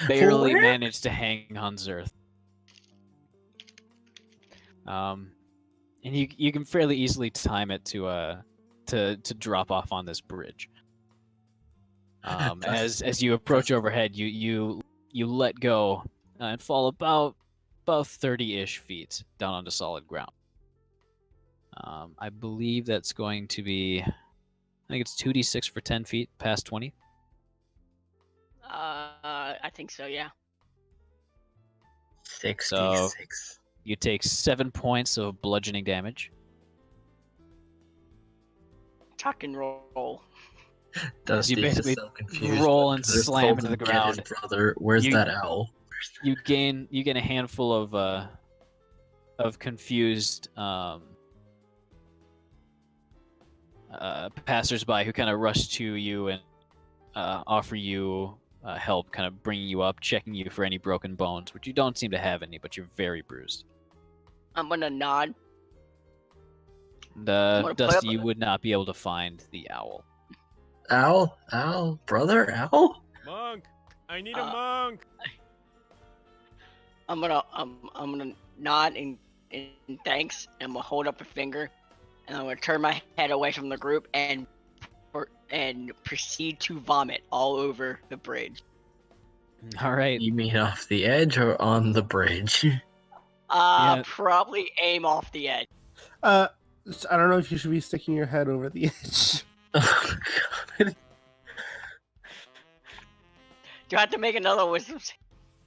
You barely What? managed to hang on Zerth. And you can fairly easily time it to drop off on this bridge. As you approach overhead, you let go and fall about 30-ish feet down onto solid ground. I believe that's going to be, I think it's 2d6 for 10 feet past 20. I think so. Yeah. 66. You take 7 points of bludgeoning damage. Tuck and roll. Dusty's basically just so confused. roll and Zerth slam told into him the to get his ground. brother. Where's You- that owl? You gain a handful of confused passersby who kind of rush to you and offer you help, kind of bringing you up, checking you for any broken bones, which you don't seem to have any, but you're very bruised. I'm gonna nod. The wanna put Dusty, up- you would not be able to find the owl. Owl? Brother? Owl? Monk! I need Uh, a monk! I'm gonna nod in thanks, and I'm gonna hold up a finger, and I'm gonna turn my head away from the group and proceed to vomit all over the bridge. All right. You mean off the edge or on the bridge? Yeah. Probably aim off the edge. I don't know if you should be sticking your head over the edge. Oh, God. Do I have to make another wisdom save?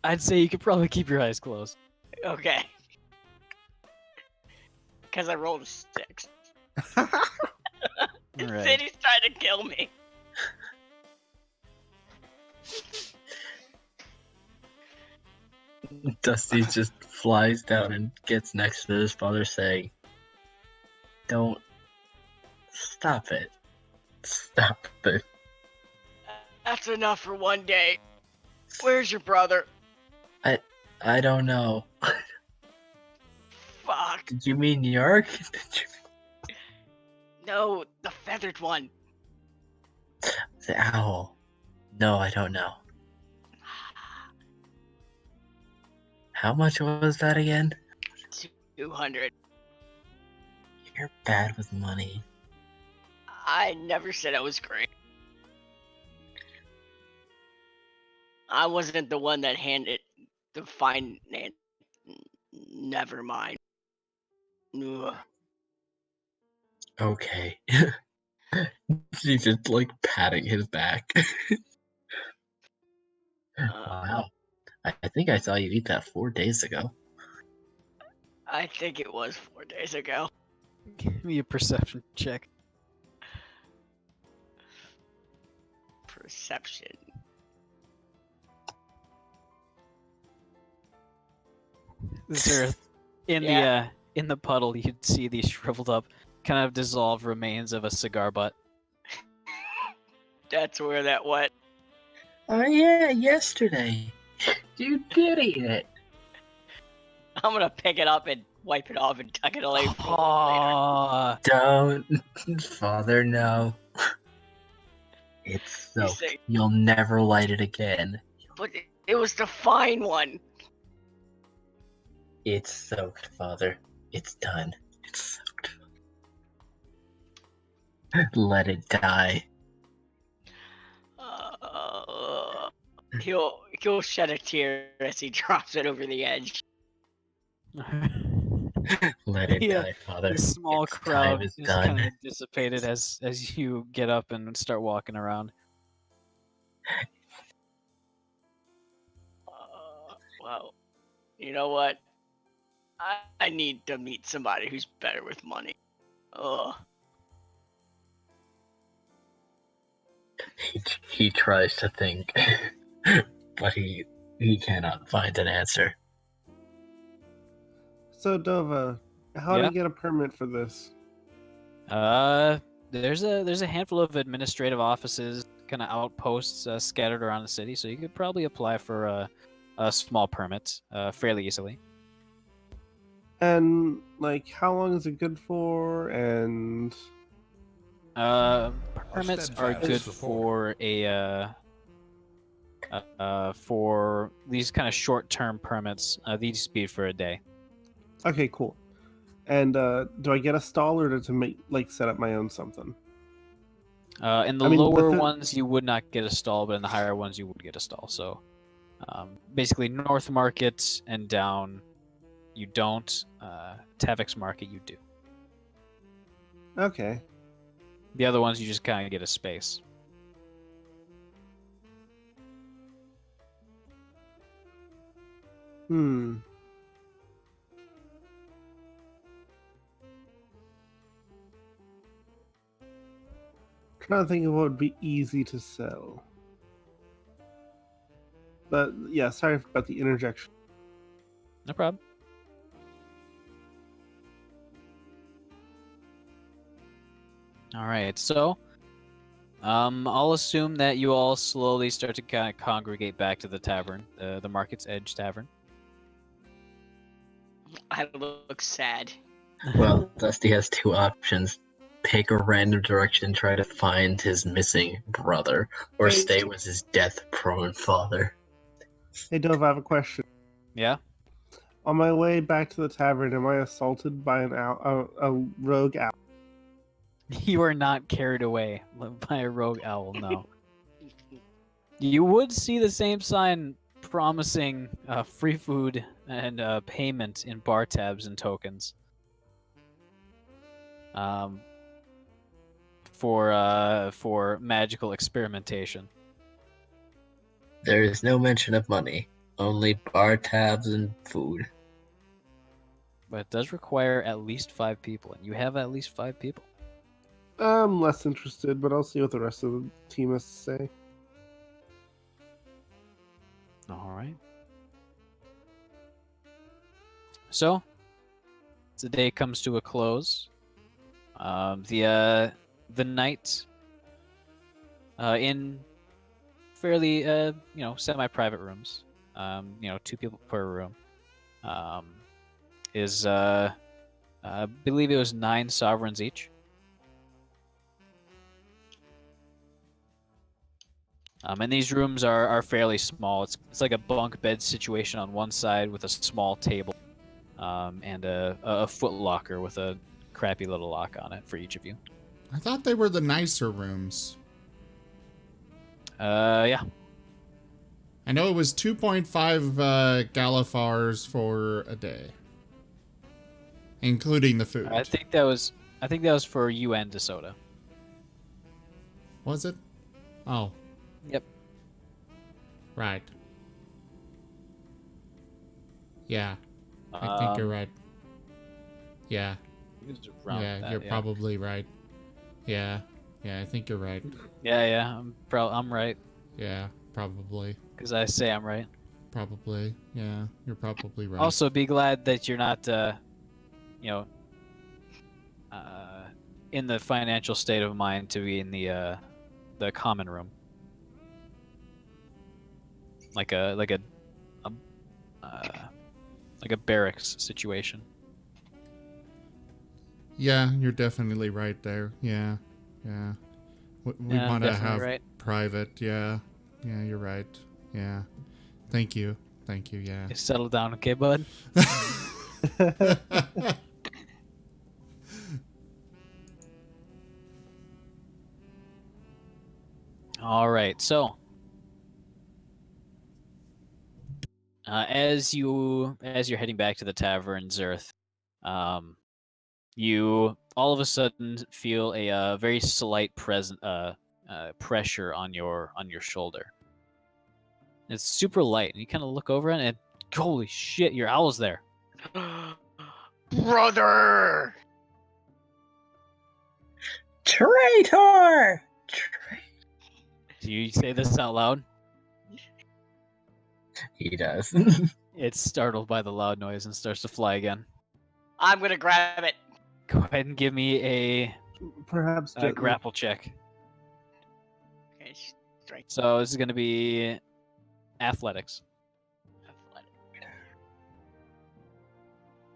I'd say you could probably keep your eyes closed. Okay. Because I rolled a 6. All And right. City's trying to kill me. Dusty just flies down and gets next to his father, saying, "Don't stop it. Stop it." That's enough for one day. Where's your brother? I don't know. Fuck. Did you mean York? No, the feathered one. The owl. No, I don't know. How much was that again? 200. You're bad with money. I never said I was great. I wasn't the one that handed the finance. Never mind. Ugh. Okay. She's just like patting his back. Wow. I think I saw you eat that 4 days ago. I think it was 4 days ago. Give me a perception check. Perception. Sir, in the puddle, you'd see the shriveled up, kind of dissolved remains of a cigar butt. That's where that went. Oh yeah, yesterday. You did eat it. I'm gonna pick it up and wipe it off and tuck it away for later. Oh, Don't, Father, no. It's You soaked. say- You'll never light it again. But it was the fine one. It's soaked, Father. It's done. It's soaked. Let it die. He'll shed a tear as he drops it over the edge. Let it Yeah, die, Father. the small Its crowd time is is done. kind of dissipated as you get up and start walking around. Well, you know what? I need to meet somebody who's better with money. Ugh. He tries to think, but he cannot find an answer. So Dova, how do Yeah? you get a permit for this? There's a handful of administrative offices, kind of outposts scattered around the city, so you could probably apply for a small permit fairly easily. And like, how long is it good for? And Permits are good for for these kind of short-term permits. These be for a day. okay, cool. And do I get a stall or to make like set up my own something? In the I mean, lower ones, you would not get a stall, but in the higher ones, you would get a stall. So, basically, North Market and down, you don't. Tavix Market, you do. Okay. The other ones, you just kind of get a space. Trying to think of what would be easy to sell. But yeah, sorry about the interjection. No problem. All right, so I'll assume that you all slowly start to kind of congregate back to the tavern, the Market's Edge Tavern. I look sad. Well, Dusty has two options. Pick a random direction and try to find his missing brother, or Hey. stay with his death-prone father. Hey Dove, I have a question. Yeah? On my way back to the tavern, am I assaulted by a rogue owl? You are not carried away by a rogue owl, no. You would see the same sign promising free food and payment in bar tabs and tokens. For magical experimentation. There is no mention of money, only bar tabs and food. But it does require at least 5 people, and you have at least 5 people. I'm less interested, but I'll see what the rest of the team has to say. All right. So, as the day comes to a close, the night in fairly semi-private rooms, 2 people per room, is I believe it was 9 sovereigns each. And these rooms are fairly small. It's like a bunk bed situation on one side with a small table, and a foot locker with a crappy little lock on it for each of you. I thought they were the nicer rooms. Yeah. I know it was 2.5 Galifars for a day, including the food. I think that was for you and Dissota. Was it? Oh. Yep. Right. Yeah. I think you're right. Yeah. Yeah, you're probably right. Yeah. Yeah, I think you're right. Yeah. I'm right. Yeah, probably. Because I say I'm right. Probably. Yeah, you're probably right. Also, be glad that you're not, in the financial state of mind to be in the common room. Like a barracks situation. Yeah, you're definitely right there. Yeah. We want to have private. Yeah, you're right. Yeah. Thank you. Yeah. You settle down, okay, bud? All right. So, as you're heading back to the tavern, Zerth, you all of a sudden feel a very slight pressure on your shoulder. It's super light, and you kind of look over it, and holy shit, your owl's there. Brother! Traitor! Do you say this out loud? He does. It's startled by the loud noise and starts to fly again. I'm gonna grab it. Go ahead and give me a Perhaps grapple check. Okay, strength. So this is going to be athletics.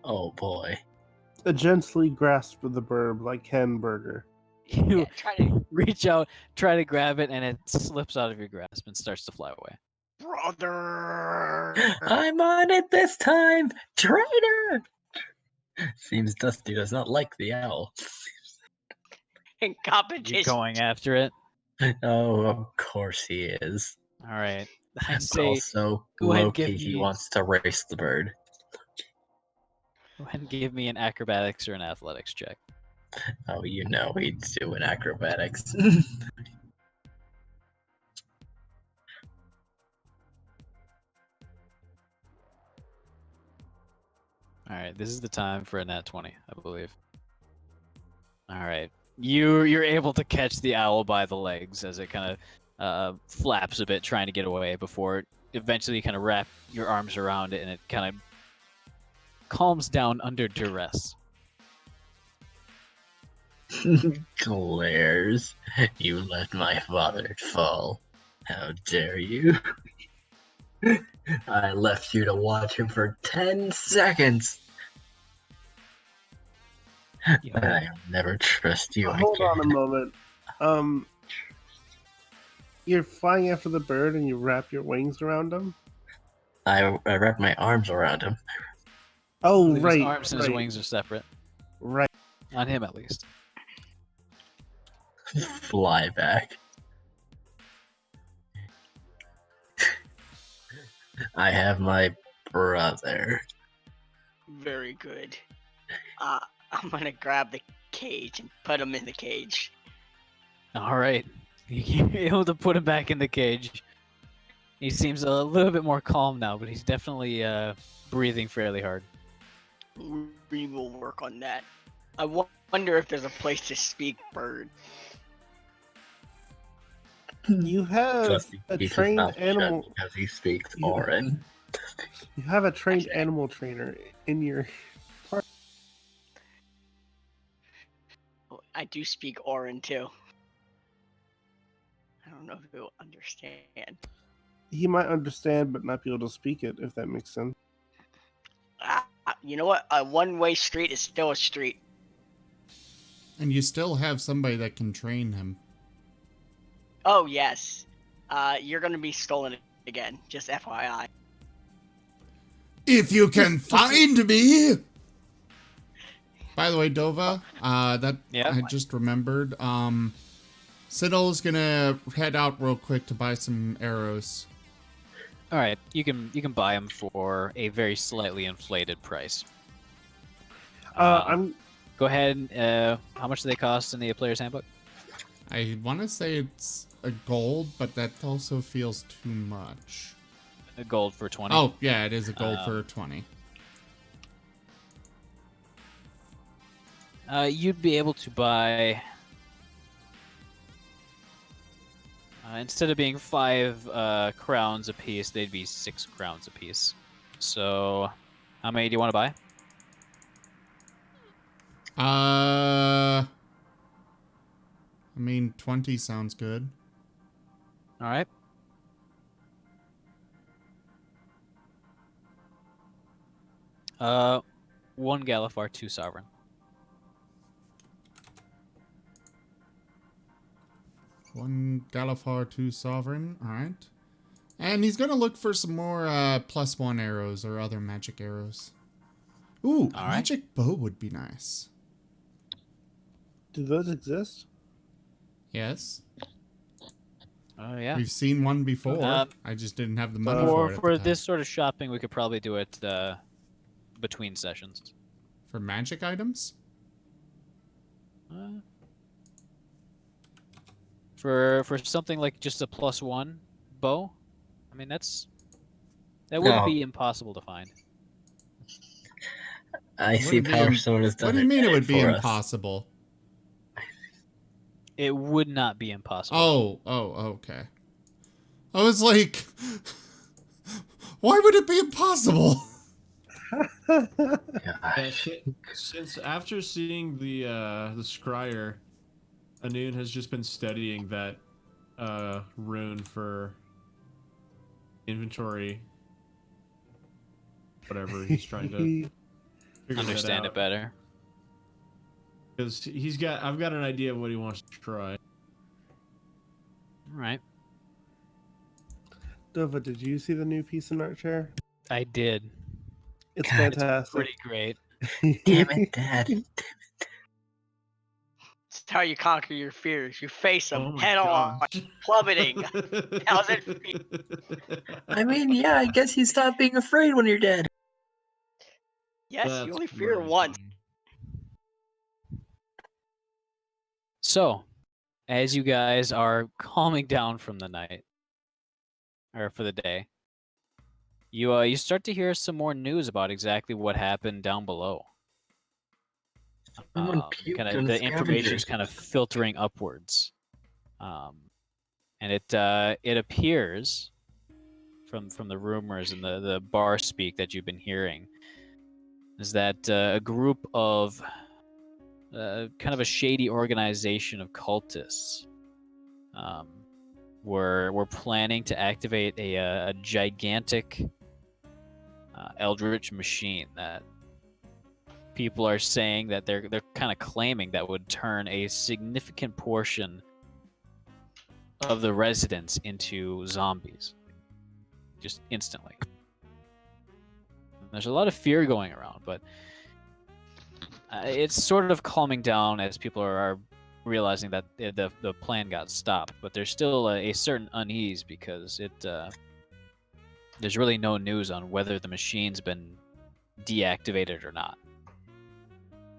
Oh boy. Gently grasp the bird like Ken Burger. You Try to... reach out, try to grab it, and it slips out of your grasp and starts to fly away. Brother! I'm on it this time! Traitor! Seems Dusty does not like the owl. In competition. You're going after it? Oh, of course he is. All right. I But say, also, go ahead and give low-key, he me- wants to race the bird. go ahead and give me an acrobatics or an athletics check. Oh, you know he'd do an acrobatics. All right, this is the time for a nat 20, I believe. All right, you're able to catch the owl by the legs as it kind of flaps a bit, trying to get away before it eventually kind of wrap your arms around it, and it kind of calms down under duress. Glares. You let my father fall. How dare you? I left you to watch him for 10 seconds. I'll never trust you Hold again. on a moment. You're flying after the bird and you wrap your wings around him? I wrap my arms around him. Oh, His right. arms and his wings are separate. Right. On him, at least. Fly back. I have my brother. Very good. I'm gonna grab the cage and put him in the cage. All right. You're able to put him back in the cage. He seems a little bit more calm now, but he's definitely breathing fairly hard. We will work on that. I wonder if there's a place to speak bird. You have Dusty a keeps his trained mouth shut animal. because he speaks You- Orin. You have a trained animal trainer in your. I do speak Orin too. I don't know if he'll understand. He might understand, but not be able to speak it. If that makes sense. You know what? A one-way street is still a street. And you still have somebody that can train him. Oh yes. You're gonna be stolen again. Just FYI. If you can find me. By the way, Dova, I just remembered. Siddle's gonna head out real quick to buy some arrows. All right, you can buy them for a very slightly inflated price. I'm Go ahead. How much do they cost in the player's handbook? I want to say it's a gold, but that also feels too much. A gold for 20. Oh, yeah, it is a gold for 20. You'd be able to buy. Instead of being 5 crowns a piece, they'd be 6 crowns a piece. So, how many do you want to buy? I mean, 20 sounds good. All right. One Galifar, 2 Sovereign. One Galifar, 2 Sovereign. Alright. And he's gonna look for some more +1 arrows or other magic arrows. Ooh, a magic bow would be nice. Do those exist? Yes. Oh, yeah. We've seen one before. I just didn't have the money for it. For this sort of shopping, we could probably do it between sessions. For magic items? For something like just a +1 bow, I mean that wouldn't be impossible to find. I see Power Stone has done it. What do you mean it would be for us. impossible? It would not be impossible. Oh, okay. I was like, why would it be impossible? Since after seeing the scryer, Anun has just been studying that rune for inventory. Whatever he's trying to understand it better. Because I've got an idea of what he wants to try. All right. Dova, did you see the new piece in art chair? I did. It's fantastic. It's pretty great. Damn it, Dad. It's how you conquer your fears. You face them head on, plummeting 1,000 feet. I mean, yeah, I guess you stop being afraid when you're dead. Yes, you only fear once. So, as you guys are calming down from the night, or for the day, you start to hear some more news about exactly what happened down below. Someone puked Kind in of the the information's scavengers. kind of filtering upwards, and it appears from the rumors and the bar speak that you've been hearing is that a group of kind of a shady organization of cultists were planning to activate a gigantic eldritch machine that people are saying that they're kind of claiming that would turn a significant portion of the residents into zombies just instantly. There's a lot of fear going around, but it's sort of calming down as people are realizing that the plan got stopped. But there's still a certain unease because there's really no news on whether the machine's been deactivated or not,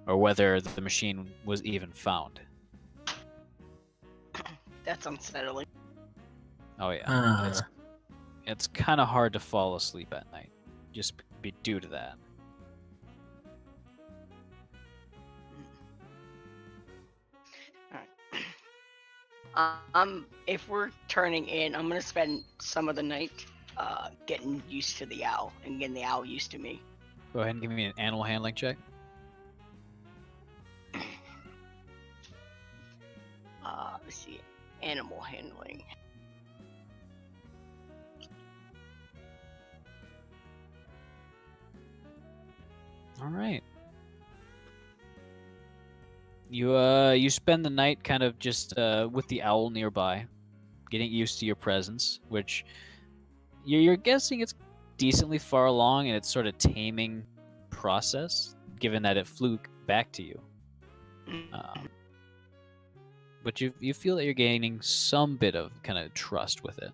or whether the machine was even found. That's unsettling. Oh yeah, it's kind of hard to fall asleep at night, just be due to that. If we're turning in, I'm gonna spend some of the night getting used to the owl and getting the owl used to me. Go ahead and give me an animal handling check. Let's see, animal handling. All right. You spend the night kind of just with the owl nearby, getting used to your presence, which you're guessing it's decently far along in its sort of taming process, given that it flew back to you. But you feel that you're gaining some bit of kind of trust with it.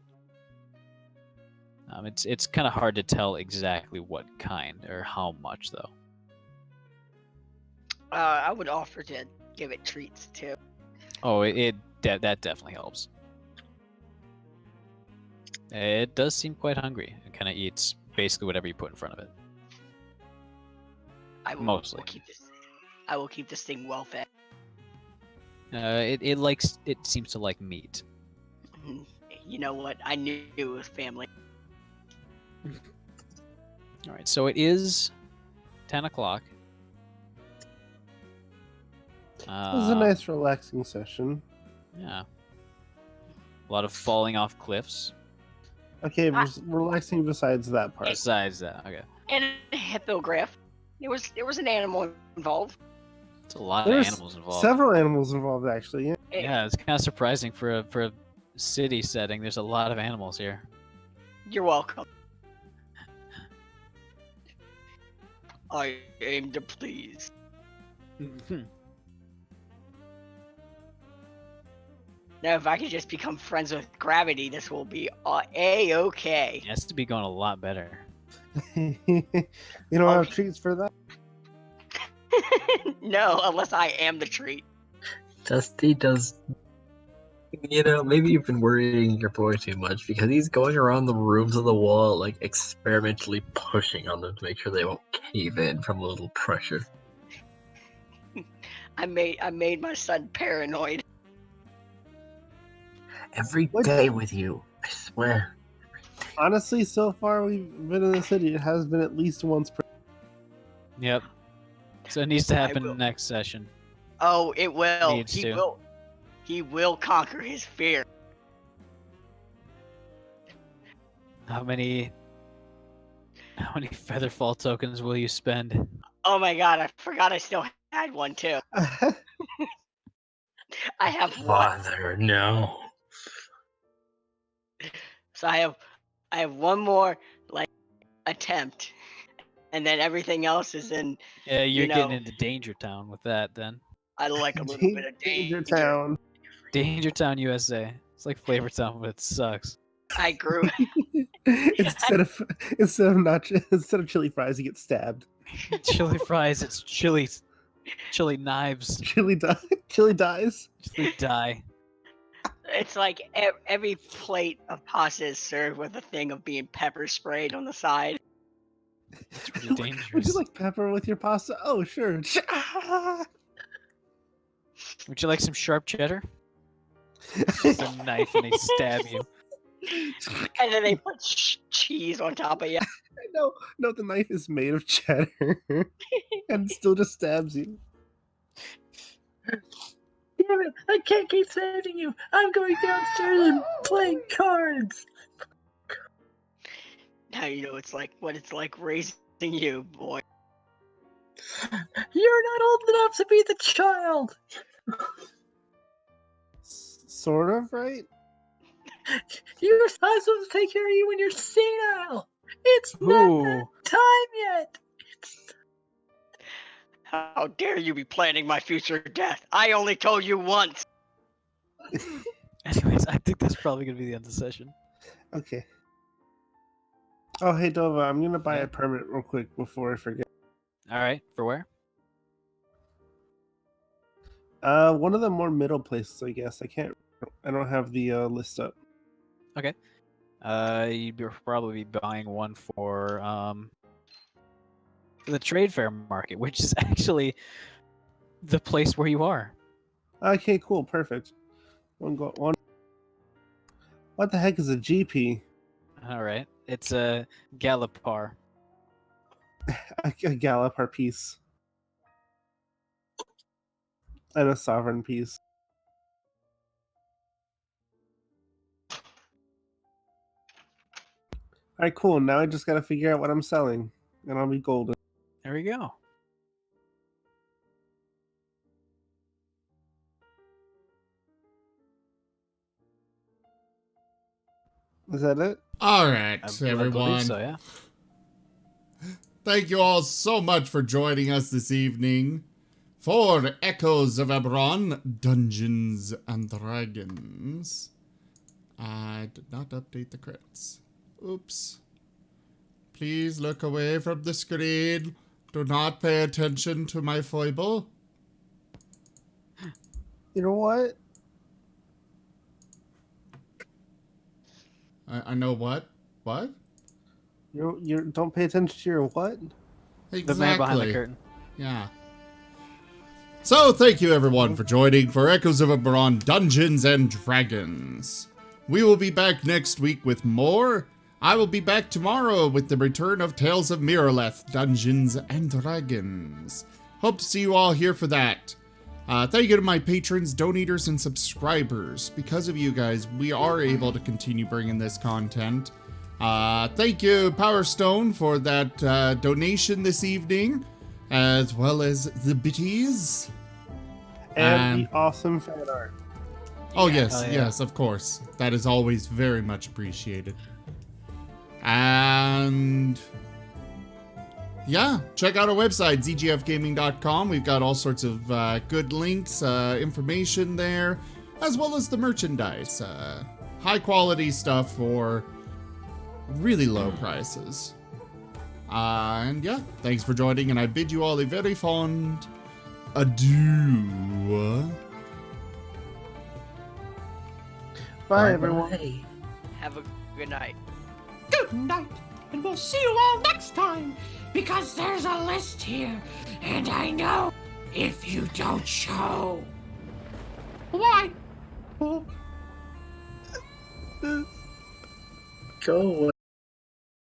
It's kind of hard to tell exactly what kind or how much though. I would offer to give it treats too. Oh, that definitely helps. It does seem quite hungry. It kind of eats basically whatever you put in front of it. I will Mostly. I will keep this thing well fed. It seems to like meat. You know what? I knew it was family. All right, so it is 10 o'clock. It was a nice, relaxing session. Yeah. A lot of falling off cliffs. Okay, relaxing besides that part. Besides that, okay. And a hippogriff. There was an animal involved. It's a lot There's of animals involved. Several animals involved, actually. Yeah. Yeah, it's kind of surprising for a city setting. There's a lot of animals here. You're welcome. I aim to please. Now, if I could just become friends with gravity, this will be A-okay. It has to be going a lot better. You don't have treats for that? No, unless I am the treat. Dusty does. You know, maybe you've been worrying your boy too much because he's going around the rooms of the wall, like experimentally pushing on them to make sure they won't cave in from a little pressure. I made my son paranoid. Every day with you, I swear. Honestly, so far we've been in the city, it has been at least once per. Yep. So it needs to happen next session. Oh, it will. Needs He to. will. He will conquer his fear. How many Featherfall tokens will you spend? Oh my god, I forgot I still had one too. I have one. Father, no. So I have one more attempt, and then everything else is in. Yeah, you're getting into Danger Town with that then. I like a little bit of danger. Town. Danger Town, USA. It's like Flavor Town, but it sucks. I grew. instead of chili fries, you get stabbed. Chili fries, it's chili knives. Chili dies. Chili die. It's like every plate of pasta is served with a thing of being pepper sprayed on the side. It's really dangerous. Would you like pepper with your pasta? Oh, sure. Would you like some sharp cheddar? Just a knife and they stab you. And then they put cheese on top of you. No, the knife is made of cheddar. And it still just stabs you. Damn it, I can't keep saving you. I'm going downstairs and playing cards. Now you know what it's like raising you, boy. You're not old enough to be the child. Sort of, right? You're supposed to take care of you when you're senile. It's not that time yet. How dare you be planning my future death? I only told you once. Anyways, I think that's probably going to be the end of the session. Okay. Oh, hey, Dova, I'm going to buy a permit real quick before I forget. Alright, for where? One of the more middle places, I guess. I don't have the list up. Okay. You'd probably be buying one for the trade fair market, which is actually the place where you are. Okay, cool, perfect. One. What the heck is a GP? All right, it's a Gallopar. A Gallopar piece. And a sovereign piece. Alright, cool. Now I just gotta figure out what I'm selling. And I'll be golden. There we go. Is that it? All right, I believe everyone. so, yeah. Thank you all so much for joining us this evening for Echoes of Eberron, Dungeons and Dragons. I did not update the credits. Oops. Please look away from the screen. Do not pay attention to my foible. You know what? I know what? What? You don't pay attention to your what? Exactly. The man behind the curtain. Yeah. So, thank you everyone for joining for Echoes of Eberron Dungeons and Dragons. We will be back next week with more. I will be back tomorrow with the return of Tales of Miraleth Dungeons and Dragons. Hope to see you all here for that. Thank you to my patrons, donators, and subscribers. Because of you guys, we are able to continue bringing this content. Thank you, Power Stone, for that donation this evening, as well as the bitties. And the awesome fan art. Oh, yes, Oh, yeah. yes, of course. That is always very much appreciated. And yeah, check out our website, zgfgaming.com. We've got all sorts of good links, information there, as well as the merchandise. High quality stuff for really low prices. And yeah, thanks for joining, and I bid you all a very fond adieu. Bye, everyone. Bye. Have a good night. Good night, and we'll see you all next time, because there's a list here, and I know if you don't show. Why? Go away.